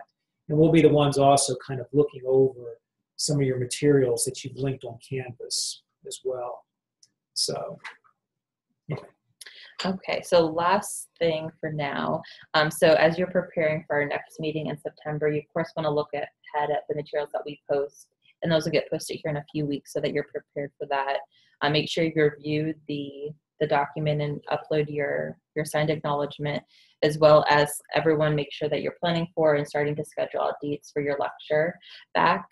And we'll be the ones also kind of looking over some of your materials that you've linked on Canvas as well. So, yeah. Okay, so last thing for now. So as you're preparing for our next meeting in September, you of course want to look ahead at the materials that we post, and those will get posted here in a few weeks so that you're prepared for that. Make sure you review the document and upload your signed acknowledgement, as well as everyone make sure that you're planning for and starting to schedule out dates for your lecture back.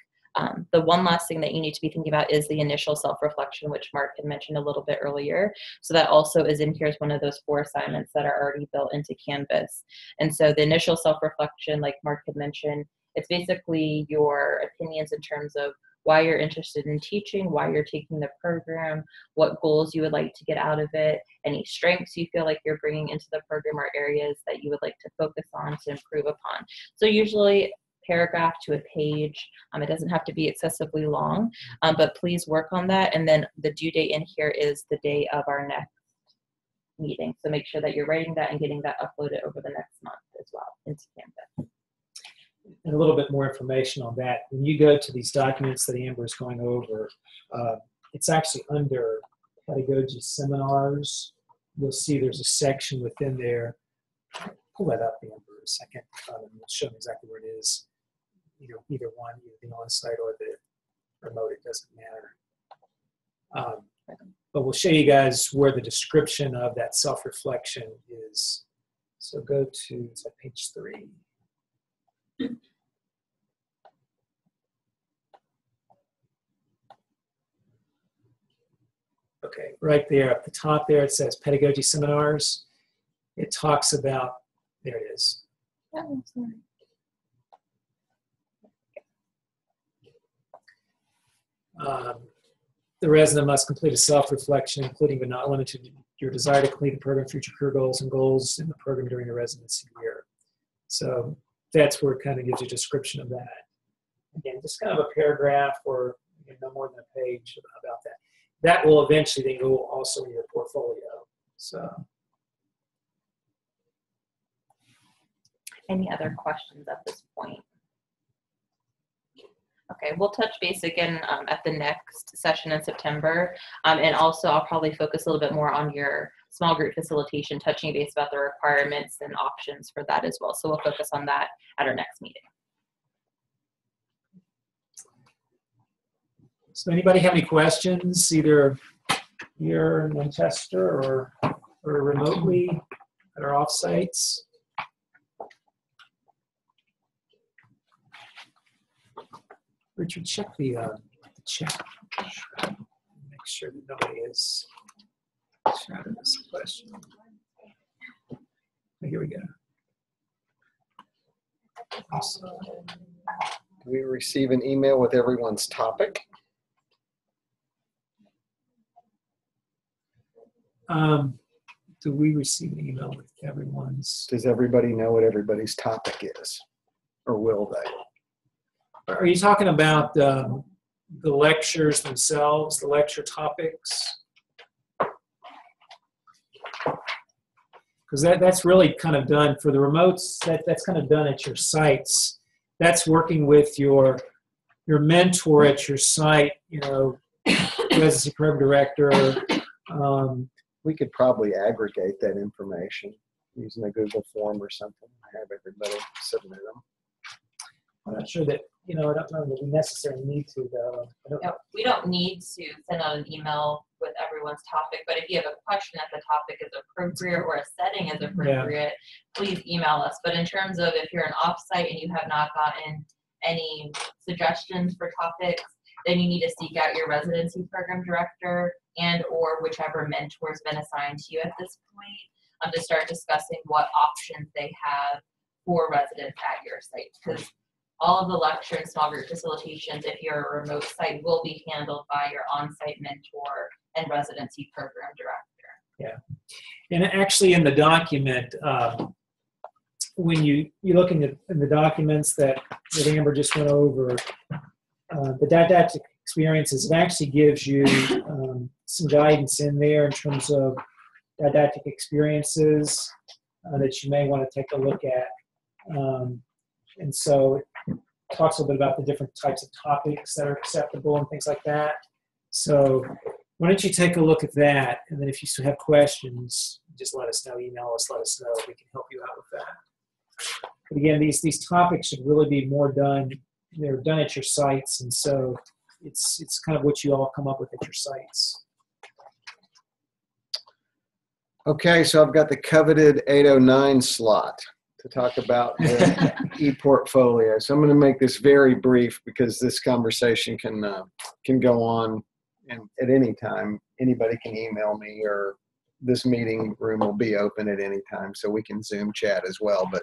The one last thing that you need to be thinking about is the initial self-reflection, which Mark had mentioned a little bit earlier. So that also is in here as one of those 4 assignments that are already built into Canvas. And so the initial self-reflection, like Mark had mentioned, it's basically your opinions in terms of why you're interested in teaching, why you're taking the program, what goals you would like to get out of it, any strengths you feel like you're bringing into the program, or areas that you would like to focus on to improve upon. So usually paragraph to a page. It doesn't have to be excessively long, but please work on that. And then the due date in here is the day of our next meeting. So make sure that you're writing that and getting that uploaded over the next month as well into Canvas. And a little bit more information on that. When you go to these documents that Amber is going over, it's actually under pedagogy seminars. You'll see there's a section within there. Pull that up, Amber, a second. It'll show me exactly where it is. Either one, either the on-site or the remote, it doesn't matter. But we'll show you guys where the description of that self-reflection is. So go to, it's like page 3. Okay, right there at the top there, it says pedagogy seminars. It talks about, there it is. Oh, sorry. The resident must complete a self-reflection, including but not limited to your desire to complete the program, future career goals, and goals in the program during the residency year. So that's where it kind of gives you a description of that. Again, just kind of a paragraph or no more than a page about that. That will eventually then go also in your portfolio. So. Any other questions at this point? Okay, we'll touch base again at the next session in September. And also I'll probably focus a little bit more on your small group facilitation, touching base about the requirements and options for that as well. So we'll focus on that at our next meeting. So anybody have any questions, either here in Manchester or remotely at our offsites? Richard, check the chat. Make sure that nobody is shouting this question. Here we go. We receive an email with everyone's topic. Do we receive an email with everyone's? Does everybody know what everybody's topic is? Or will they? Are you talking about the lectures themselves, the lecture topics? Because that's really kind of done for the remotes. That's kind of done at your sites. That's working with your mentor at your site. You know, residency program director. We could probably aggregate that information using a Google form or something. Have everybody submit them. I'm not sure that, I don't know that we necessarily need to, though. No, we don't need to send out an email with everyone's topic, but if you have a question that the topic is appropriate or a setting is appropriate, please email us. But in terms of if you're an offsite and you have not gotten any suggestions for topics, then you need to seek out your residency program director and or whichever mentor's been assigned to you at this point to start discussing what options they have for residents at your site. Because all of the lecture and small group facilitations, if you're a remote site, will be handled by your on-site mentor and residency program director. Yeah. And actually in the document, when you're looking at in the documents that Amber just went over, the didactic experiences, it actually gives you some guidance in there in terms of didactic experiences that you may want to take a look at. And so it talks a little bit about the different types of topics that are acceptable and things like that. So why don't you take a look at that, and then if you still have questions, just let us know, email us, let us know. We can help you out with that. But again, these topics should really be more done. They're done at your sites, and so it's kind of what you all come up with at your sites. Okay, so I've got the coveted 809 slot to talk about the e-portfolio. So I'm going to make this very brief because this conversation can go on, and at any time anybody can email me, or this meeting room will be open at any time, so we can Zoom chat as well. But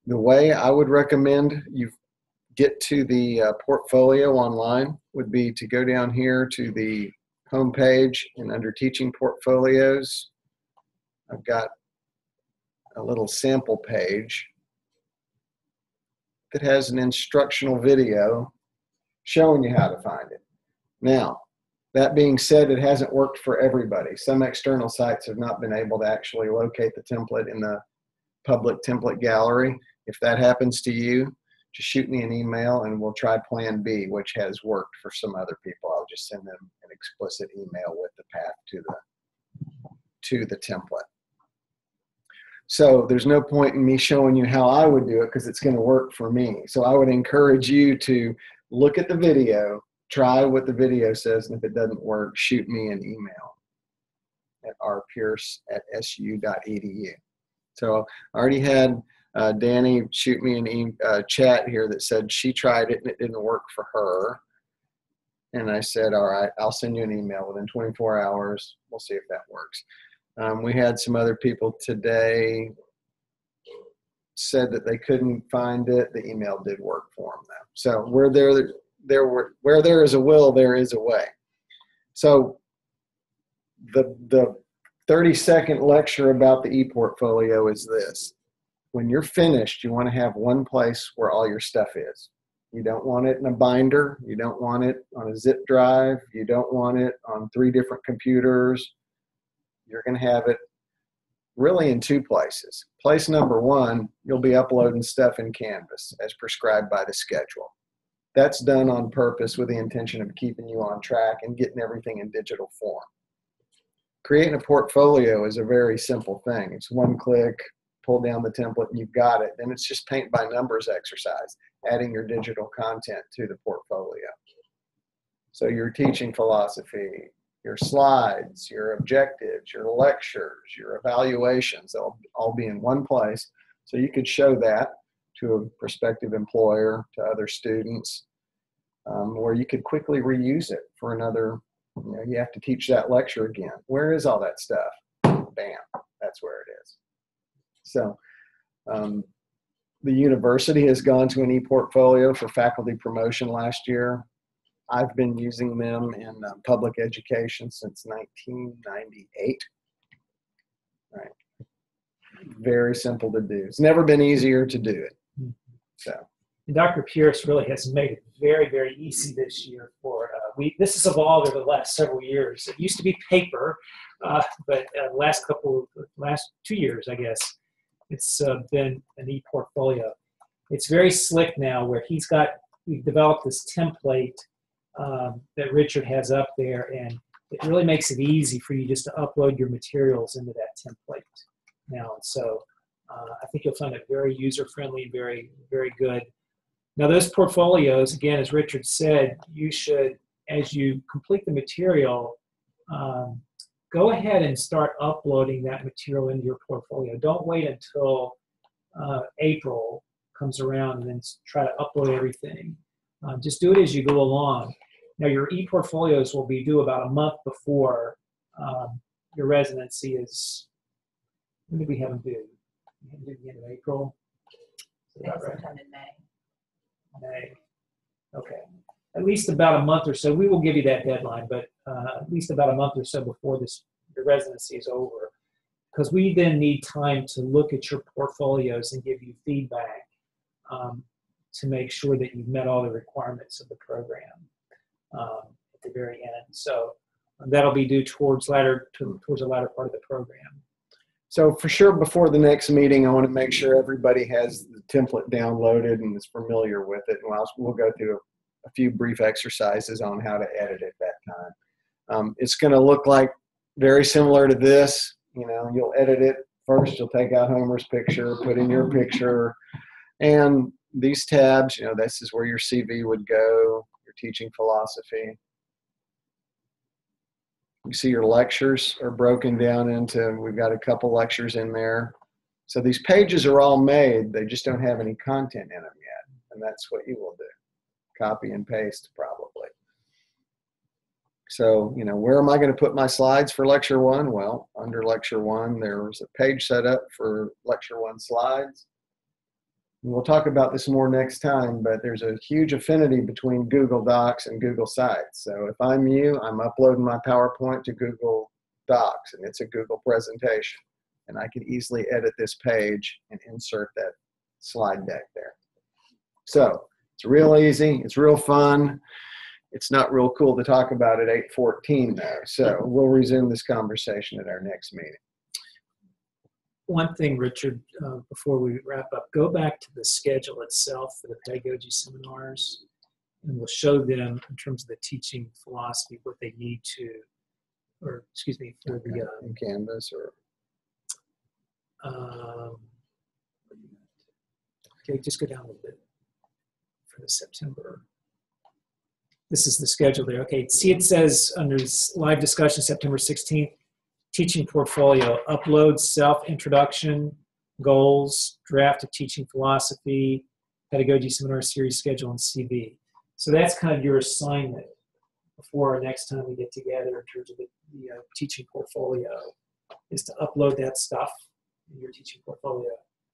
the way I would recommend you get to the portfolio online would be to go down here to the home page, and under teaching portfolios, I've got a little sample page that has an instructional video showing you how to find it. Now, that being said, it hasn't worked for everybody. Some external sites have not been able to actually locate the template in the public template gallery. If that happens to you, just shoot me an email and we'll try plan B, which has worked for some other people. I'll just send them an explicit email with the path to the template. So there's no point in me showing you how I would do it because it's going to work for me. So I would encourage you to look at the video, try what the video says, and if it doesn't work, shoot me an email at rpierce@su.edu. So I already had Danny shoot me an chat here that said she tried it and it didn't work for her. And I said, all right, I'll send you an email within 24 hours. We'll see if that works. We had some other people today said that they couldn't find it. The email did work for them though. So where there is a will, there is a way. So the 30-second lecture about the e-portfolio is this. When you're finished, you want to have one place where all your stuff is. You don't want it in a binder. You don't want it on a zip drive. You don't want it on 3 different computers. You're going to have it really in 2 places. Place number 1, you'll be uploading stuff in Canvas as prescribed by the schedule. That's done on purpose with the intention of keeping you on track and getting everything in digital form. Creating a portfolio is a very simple thing. It's one click, pull down the template, and you've got it. Then it's just paint by numbers exercise, adding your digital content to the portfolio. So your teaching philosophy, your slides, your objectives, your lectures, your evaluations, they'll all be in one place. So you could show that to a prospective employer, to other students, or you could quickly reuse it for another, you have to teach that lecture again. Where is all that stuff? Bam, that's where it is. So the university has gone to an e-portfolio for faculty promotion last year. I've been using them in public education since 1998. Right. Very simple to do. It's never been easier to do it. So. And Dr. Pierce really has made it very, very easy this year for this has evolved over the last several years. It used to be paper, but last 2 years, I guess, it's been an e-portfolio. It's very slick now where we've developed this template that Richard has up there, and it really makes it easy for you just to upload your materials into that template now. And so I think you'll find it very user-friendly and very, very good. Now those portfolios, again, as Richard said, you should, as you complete the material, go ahead and start uploading that material into your portfolio. Don't wait until April comes around and then try to upload everything. Just do it as you go along. Now your e-portfolios will be due about a month before your residency is, when did we have them due? We have them due at the end of April? Is that right? Sometime in May. May. Okay. At least about a month or so. We will give you that deadline, but at least about a month or so before your residency is over, because we then need time to look at your portfolios and give you feedback to make sure that you've met all the requirements of the program at the very end. So that'll be due towards the latter part of the program. So for sure, before the next meeting, I want to make sure everybody has the template downloaded and is familiar with it. And we'll go through a few brief exercises on how to edit it that time. It's going to look like very similar to this. You know, you'll edit it first. You'll take out Homer's picture, put in your picture, and these tabs. You know, this is where your CV would go. Your teaching philosophy. You see your lectures are broken down into, we've got a couple lectures in there. So these pages are all made, they just don't have any content in them yet. And that's what you will do. Copy and paste probably. So, you know, where am I going to put my slides for lecture one? Well, under lecture one, there's a page set up for lecture one slides. And we'll talk about this more next time, but there's a huge affinity between Google Docs and Google Sites. So if I'm you, I'm uploading my PowerPoint to Google Docs, and it's a Google presentation. And I can easily edit this page and insert that slide deck there. So it's real easy. It's real fun. It's not real cool to talk about at 8:14 though. So we'll resume this conversation at our next meeting. One thing, Richard, before we wrap up, go back to the schedule itself for the pedagogy seminars, and we'll show them in terms of the teaching philosophy what they need to, or excuse me, for the in Canvas or. Okay, just go down a little bit for the September. This is the schedule there. Okay, see it says under live discussion September 16th. Teaching portfolio, upload self-introduction, goals, draft of teaching philosophy, pedagogy seminar series schedule, and CV. So that's kind of your assignment before our next time we get together in terms of the teaching portfolio, is to upload that stuff in your teaching portfolio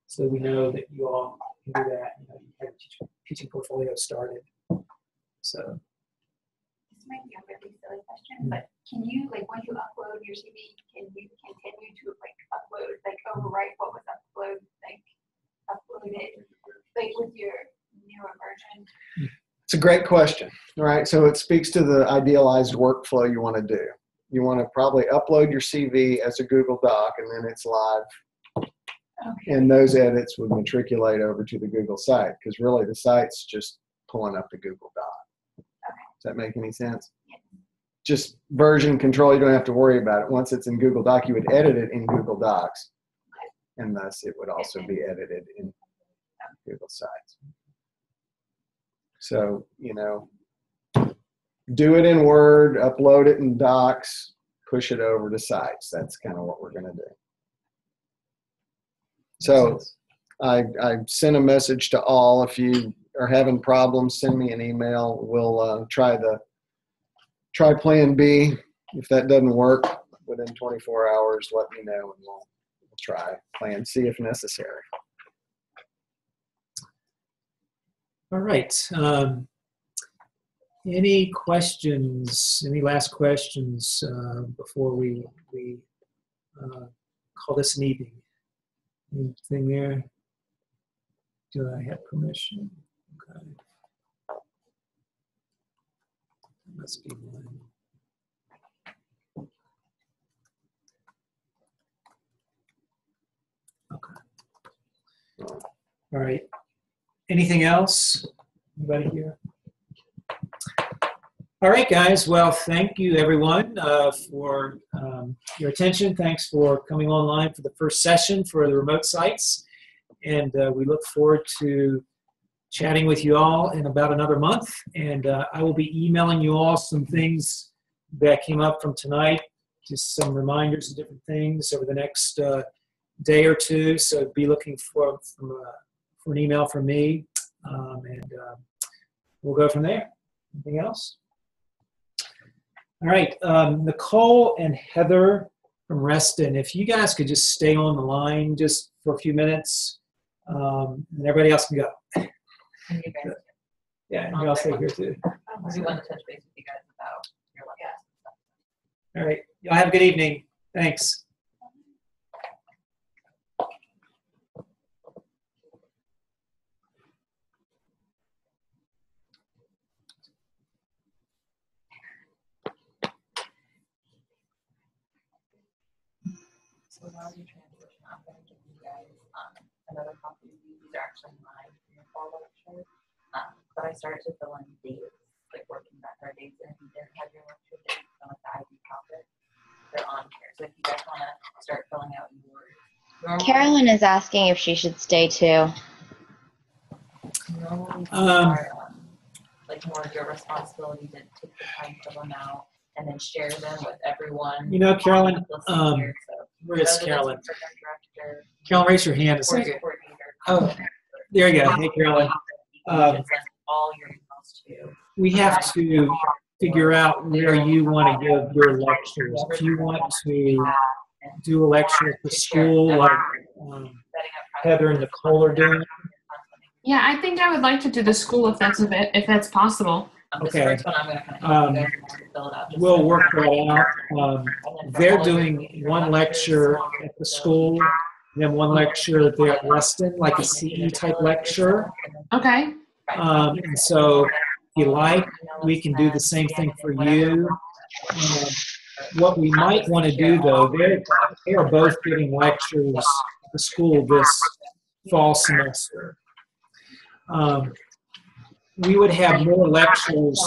so that we know that you all can do that. You know, you have your teaching portfolio started. So. This might be a really silly question, but can you, like, when you upload your CV, can you continue to, like, upload, like, overwrite what was uploaded, like, with your newer version? It's a great question. All right, so it speaks to the idealized workflow you want to do. You want to probably upload your CV as a Google Doc, and then it's live. Okay. And those edits would matriculate over to the Google site, because really the site's just pulling up the Google Doc. Does that make any sense? Yeah. Just version control, you don't have to worry about it. Once it's in Google Doc, you would edit it in Google Docs, and thus it would also be edited in Google Sites. So, you know, do it in Word, upload it in Docs, push it over to Sites. That's kind of what we're going to do. So I sent a message to all. If you are having problems, send me an email. We'll try plan B. If that doesn't work within 24 hours, let me know, and we'll try plan C if necessary. All right. Any questions? Any last questions before we call this an evening? Anything there? Do I have permission? Okay. Must be one. Okay. All right. Anything else? Anybody here? All right, guys. Well, thank you, everyone, for your attention. Thanks for coming online for the first session for the remote sites. And we look forward to chatting with you all in about another month. And I will be emailing you all some things that came up from tonight, just some reminders of different things over the next day or two. So be looking for an email from me, and we'll go from there. Anything else? All right, Nicole and Heather from Reston, if you guys could just stay on the line just for a few minutes, and everybody else can go. And you guys, Yeah, and I'll stay here too. we want to touch base with you guys about your life. All right, y'all have a good evening. Thanks. So while you transition, I'm going to give you guys another copy of these. These are actually mine for your fall lecture. But I started to fill in dates, like working backward dates, and if you didn't have your lecture dates on the ID topic, they're on here. So if you guys want to start filling out yours. Carolyn is asking if she should stay too. Normally are like more of your responsibility to take the time to fill them out and then share them with everyone. You know, Carolyn, Here, so where is Carolyn? director, Carolyn, raise your hand a second. Oh, there you go. Hey, Carolyn. all your emails to. We have to figure out where you want to give your lectures. If you want to do a lecture at the school like Heather and Nicole are doing. Yeah, I think I would like to do the school if that's possible. Okay. We'll work that out. They're doing one lecture at the school, and then one lecture there at Reston, like a CE type lecture. Okay. And so if you like, we can do the same thing for you. What we might want to do, though, they are both giving lectures at the school this fall semester. We would have more lectures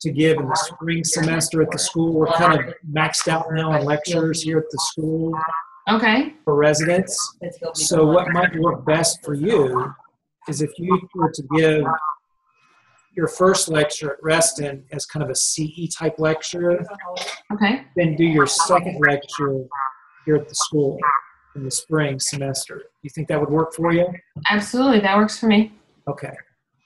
to give in the spring semester at the school. We're kind of maxed out now on lectures here at the school. Okay. For residents. So what might work best for you is if you were to give your first lecture at Reston as kind of a CE type lecture. Okay. Then do your second lecture here at the school in the spring semester. You think that would work for you? Absolutely, that works for me. Okay.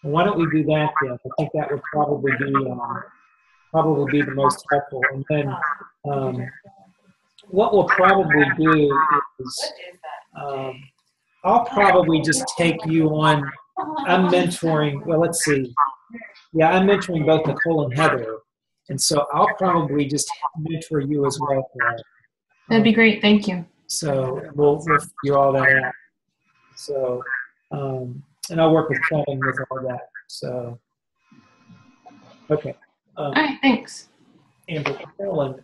Well, why don't we do that then? I think that would probably be the most helpful. And then what we'll probably do is I'll probably just take you on. I'm mentoring. Well, let's see. Yeah, I'm mentoring both Nicole and Heather, and so I'll probably just mentor you as well. That'd be great. Thank you. So we'll figure all that out. So, and I'll work with Kevin with all that. So, okay. All right. Thanks. And Carolyn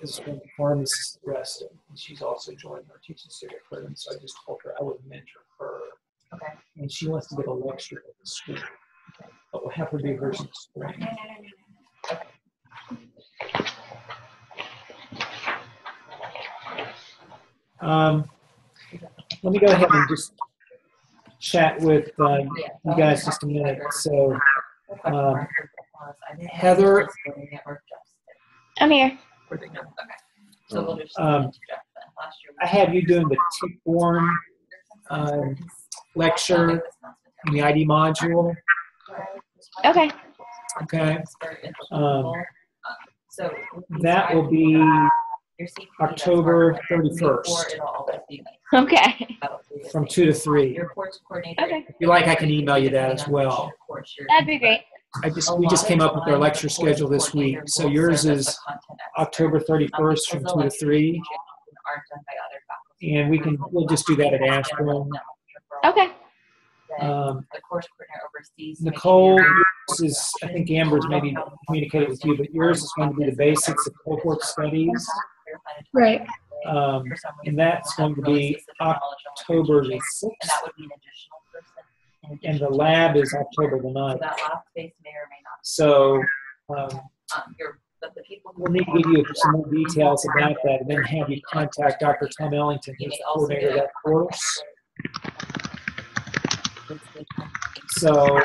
is one of the pharmacists at Reston, and she's also joined our teaching student program. So I just told her I would mentor her. Okay. And she wants to get a lecture at the school. Okay. But we'll have her do hers in the spring. Let me go ahead and just chat with you guys just a minute. So, Heather, I'm here. I have you doing the tick-borne lecture in the ID module. Okay. Okay. That will be October 31st Okay. from 2 to 3. Okay. If you like, I can email you that as well. That'd be great. We just came up with our lecture schedule this week. So yours is October 31st from 2 to 3. And we'll just do that at Ashburn. Okay. Nicole, yours is, I think Amber's maybe communicated with you, but yours is going to be the basics of cohort studies. Right. And that's going to be October the 6th. And the lab is October the 9th. So we'll need to give you some more details about that and then have you contact Dr. Tom Ellington, who's the coordinator of that course. So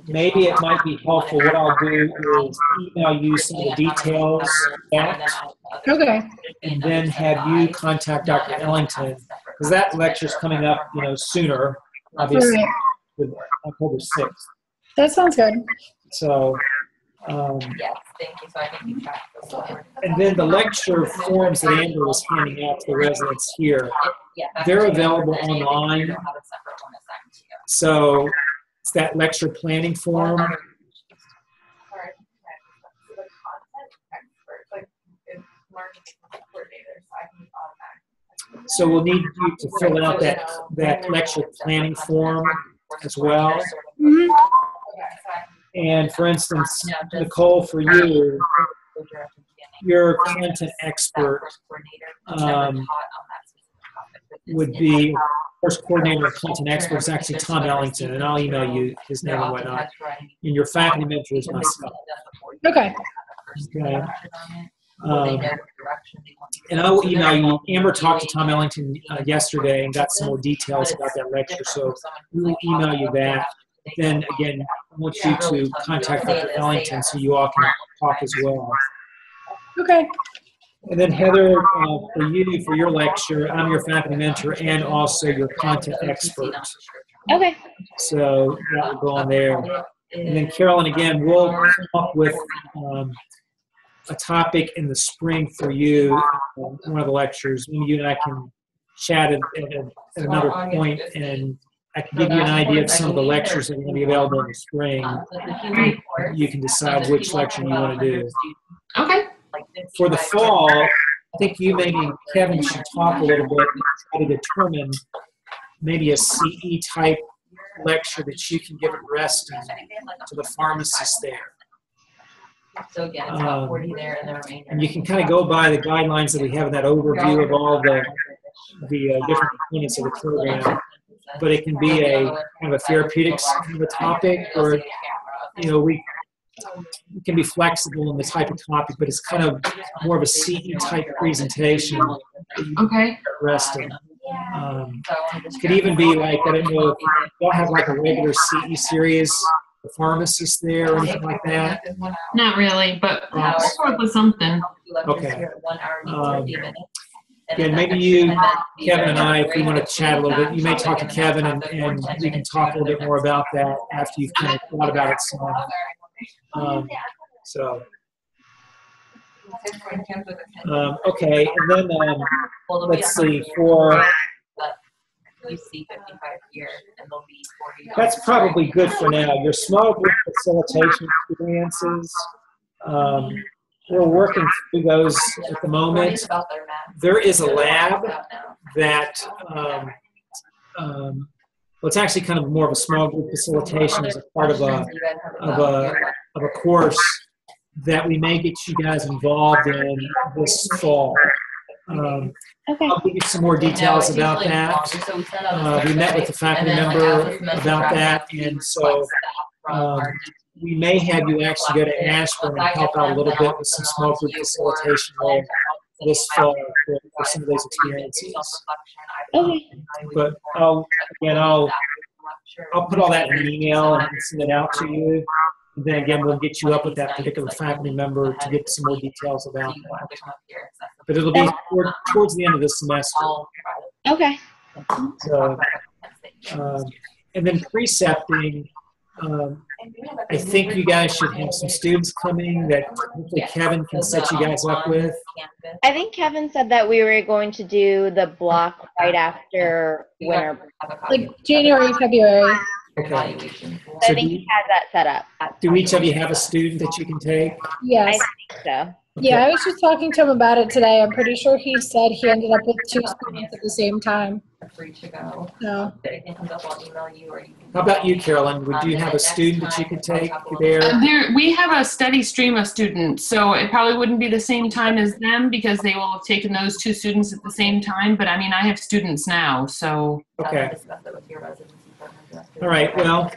maybe it might be helpful. What I'll do is email you some of the details back. Okay. And then have you contact Dr. Ellington, because that lecture's coming up, sooner, obviously, Right. with October 6th. That sounds good. So, Yes, thank you. So I think you tracked this one. and then the lecture forms that Amber was handing out to the residents here, they're available online. So it's that lecture planning form. So we'll need you to fill out that lecture planning form as well. Mhm. And for instance, Nicole, for you, your content expert would be, course coordinator and content expert is actually Tom Ellington, and I'll email you his name and whatnot. And your faculty mentor is myself. Okay. Okay. And I will email you. Amber talked to Tom Ellington yesterday and got some more details about that lecture, so we will email you that. Then again, I want you to contact Dr. Ellington so you all can talk as well. Okay. And then Heather, for you, for your lecture, I'm your faculty mentor and also your content expert. Okay. So that will go on there. And then Carolyn, again, we'll come up with a topic in the spring for you, one of the lectures. You and I can chat at another point, and I can give you an idea of some of the lectures that are going to be available in the spring. You can decide which lecture you want to do. Okay. For the fall, I think you maybe, Kevin, should talk a little bit and try to determine maybe a CE type lecture that you can give at Reston to the pharmacists there. So again, it's about 40 there and the remainder. And you can kind of go by the guidelines that we have in that overview of all the different components of the program. But it can be a kind of a therapeutics kind of a topic, or we can be flexible in the type of topic, but it's kind of more of a CE type presentation. Okay. Resting. It could even be like, I don't know if y'all have like a regular CE series, the pharmacist there or anything like that. Not really, but we'll come up with something. Okay. Again, maybe you, Kevin, and I, if we want to chat a little bit, you may talk to Kevin and we can talk a little bit more about that after you've kind of thought about it some. Okay, and then let's see, for that's probably good for now. Your small group facilitation experiences, we're working through those at the moment. There is a lab that, well, it's actually kind of more of a small group facilitation as a part of a course that we may get you guys involved in this fall. I'll give you some more details about that. We met with the faculty member about that, and so we may have you actually go to Ashburn and help out a little bit with some small group facilitation there this fall for some of those experiences. But I'll put all that in an email and send it out to you. And then again, we'll get you up with that particular faculty member to get some more details about that. But it'll be towards the end of this semester. Okay. So, and then precepting, I think you guys should have some students coming that hopefully Kevin can set you guys up with. I think Kevin said that we were going to do the block right after winter break. Like January, February. Okay. I think he has that set up. Do each of you have a student that you can take? Yes. I think so. Yeah, I was just talking to him about it today. I'm pretty sure he said he ended up with 2 students at the same time. Free to go. No. If anything comes up, I'll email you or you can. How about you, Carolyn? Would you have a student that you could take there? We have a steady stream of students, so it probably wouldn't be the same time as them because they will have taken those 2 students at the same time. But I mean, I have students now, so. Okay. All right. Well,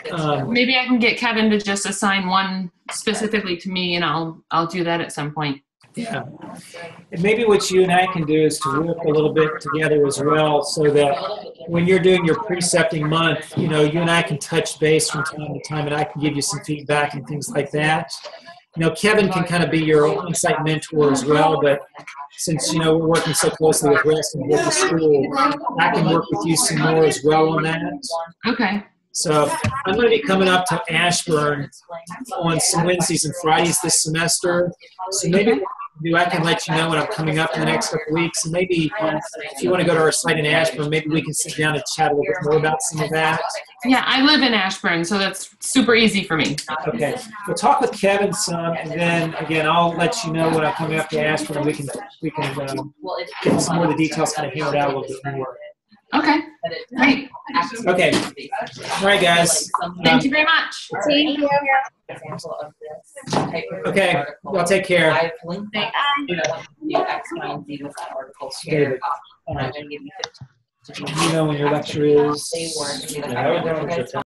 maybe I can get Kevin to just assign one specifically to me, and I'll do that at some point. yeah. And maybe what you and I can do is to work a little bit together as well, so that when you're doing your precepting month, you know, you and I can touch base from time to time, and I can give you some feedback and things like that. You know, Kevin can kind of be your on-site mentor as well, but since, you know, we're working so closely with West and with the school, I can work with you some more as well on that. Okay. So I'm going to be coming up to Ashburn on some Wednesdays and Fridays this semester. So maybe I can let you know when I'm coming up in the next couple of weeks. And maybe if you want to go to our site in Ashburn, maybe we can sit down and chat a little bit more about some of that. Yeah, I live in Ashburn, so that's super easy for me. Okay. We'll talk with Kevin some, and then again, I'll let you know when I'm coming up to Ashburn. We can get some more of the details kind of hammered out a little bit more. Okay. Great. Okay. All right, guys. Thank you very much. Thank you. Okay. Well, take care. I've linked that. X, Y, and Z with that article David. shared. I'm going to give you 15. You know when your lecture is? They weren't. Yeah, I would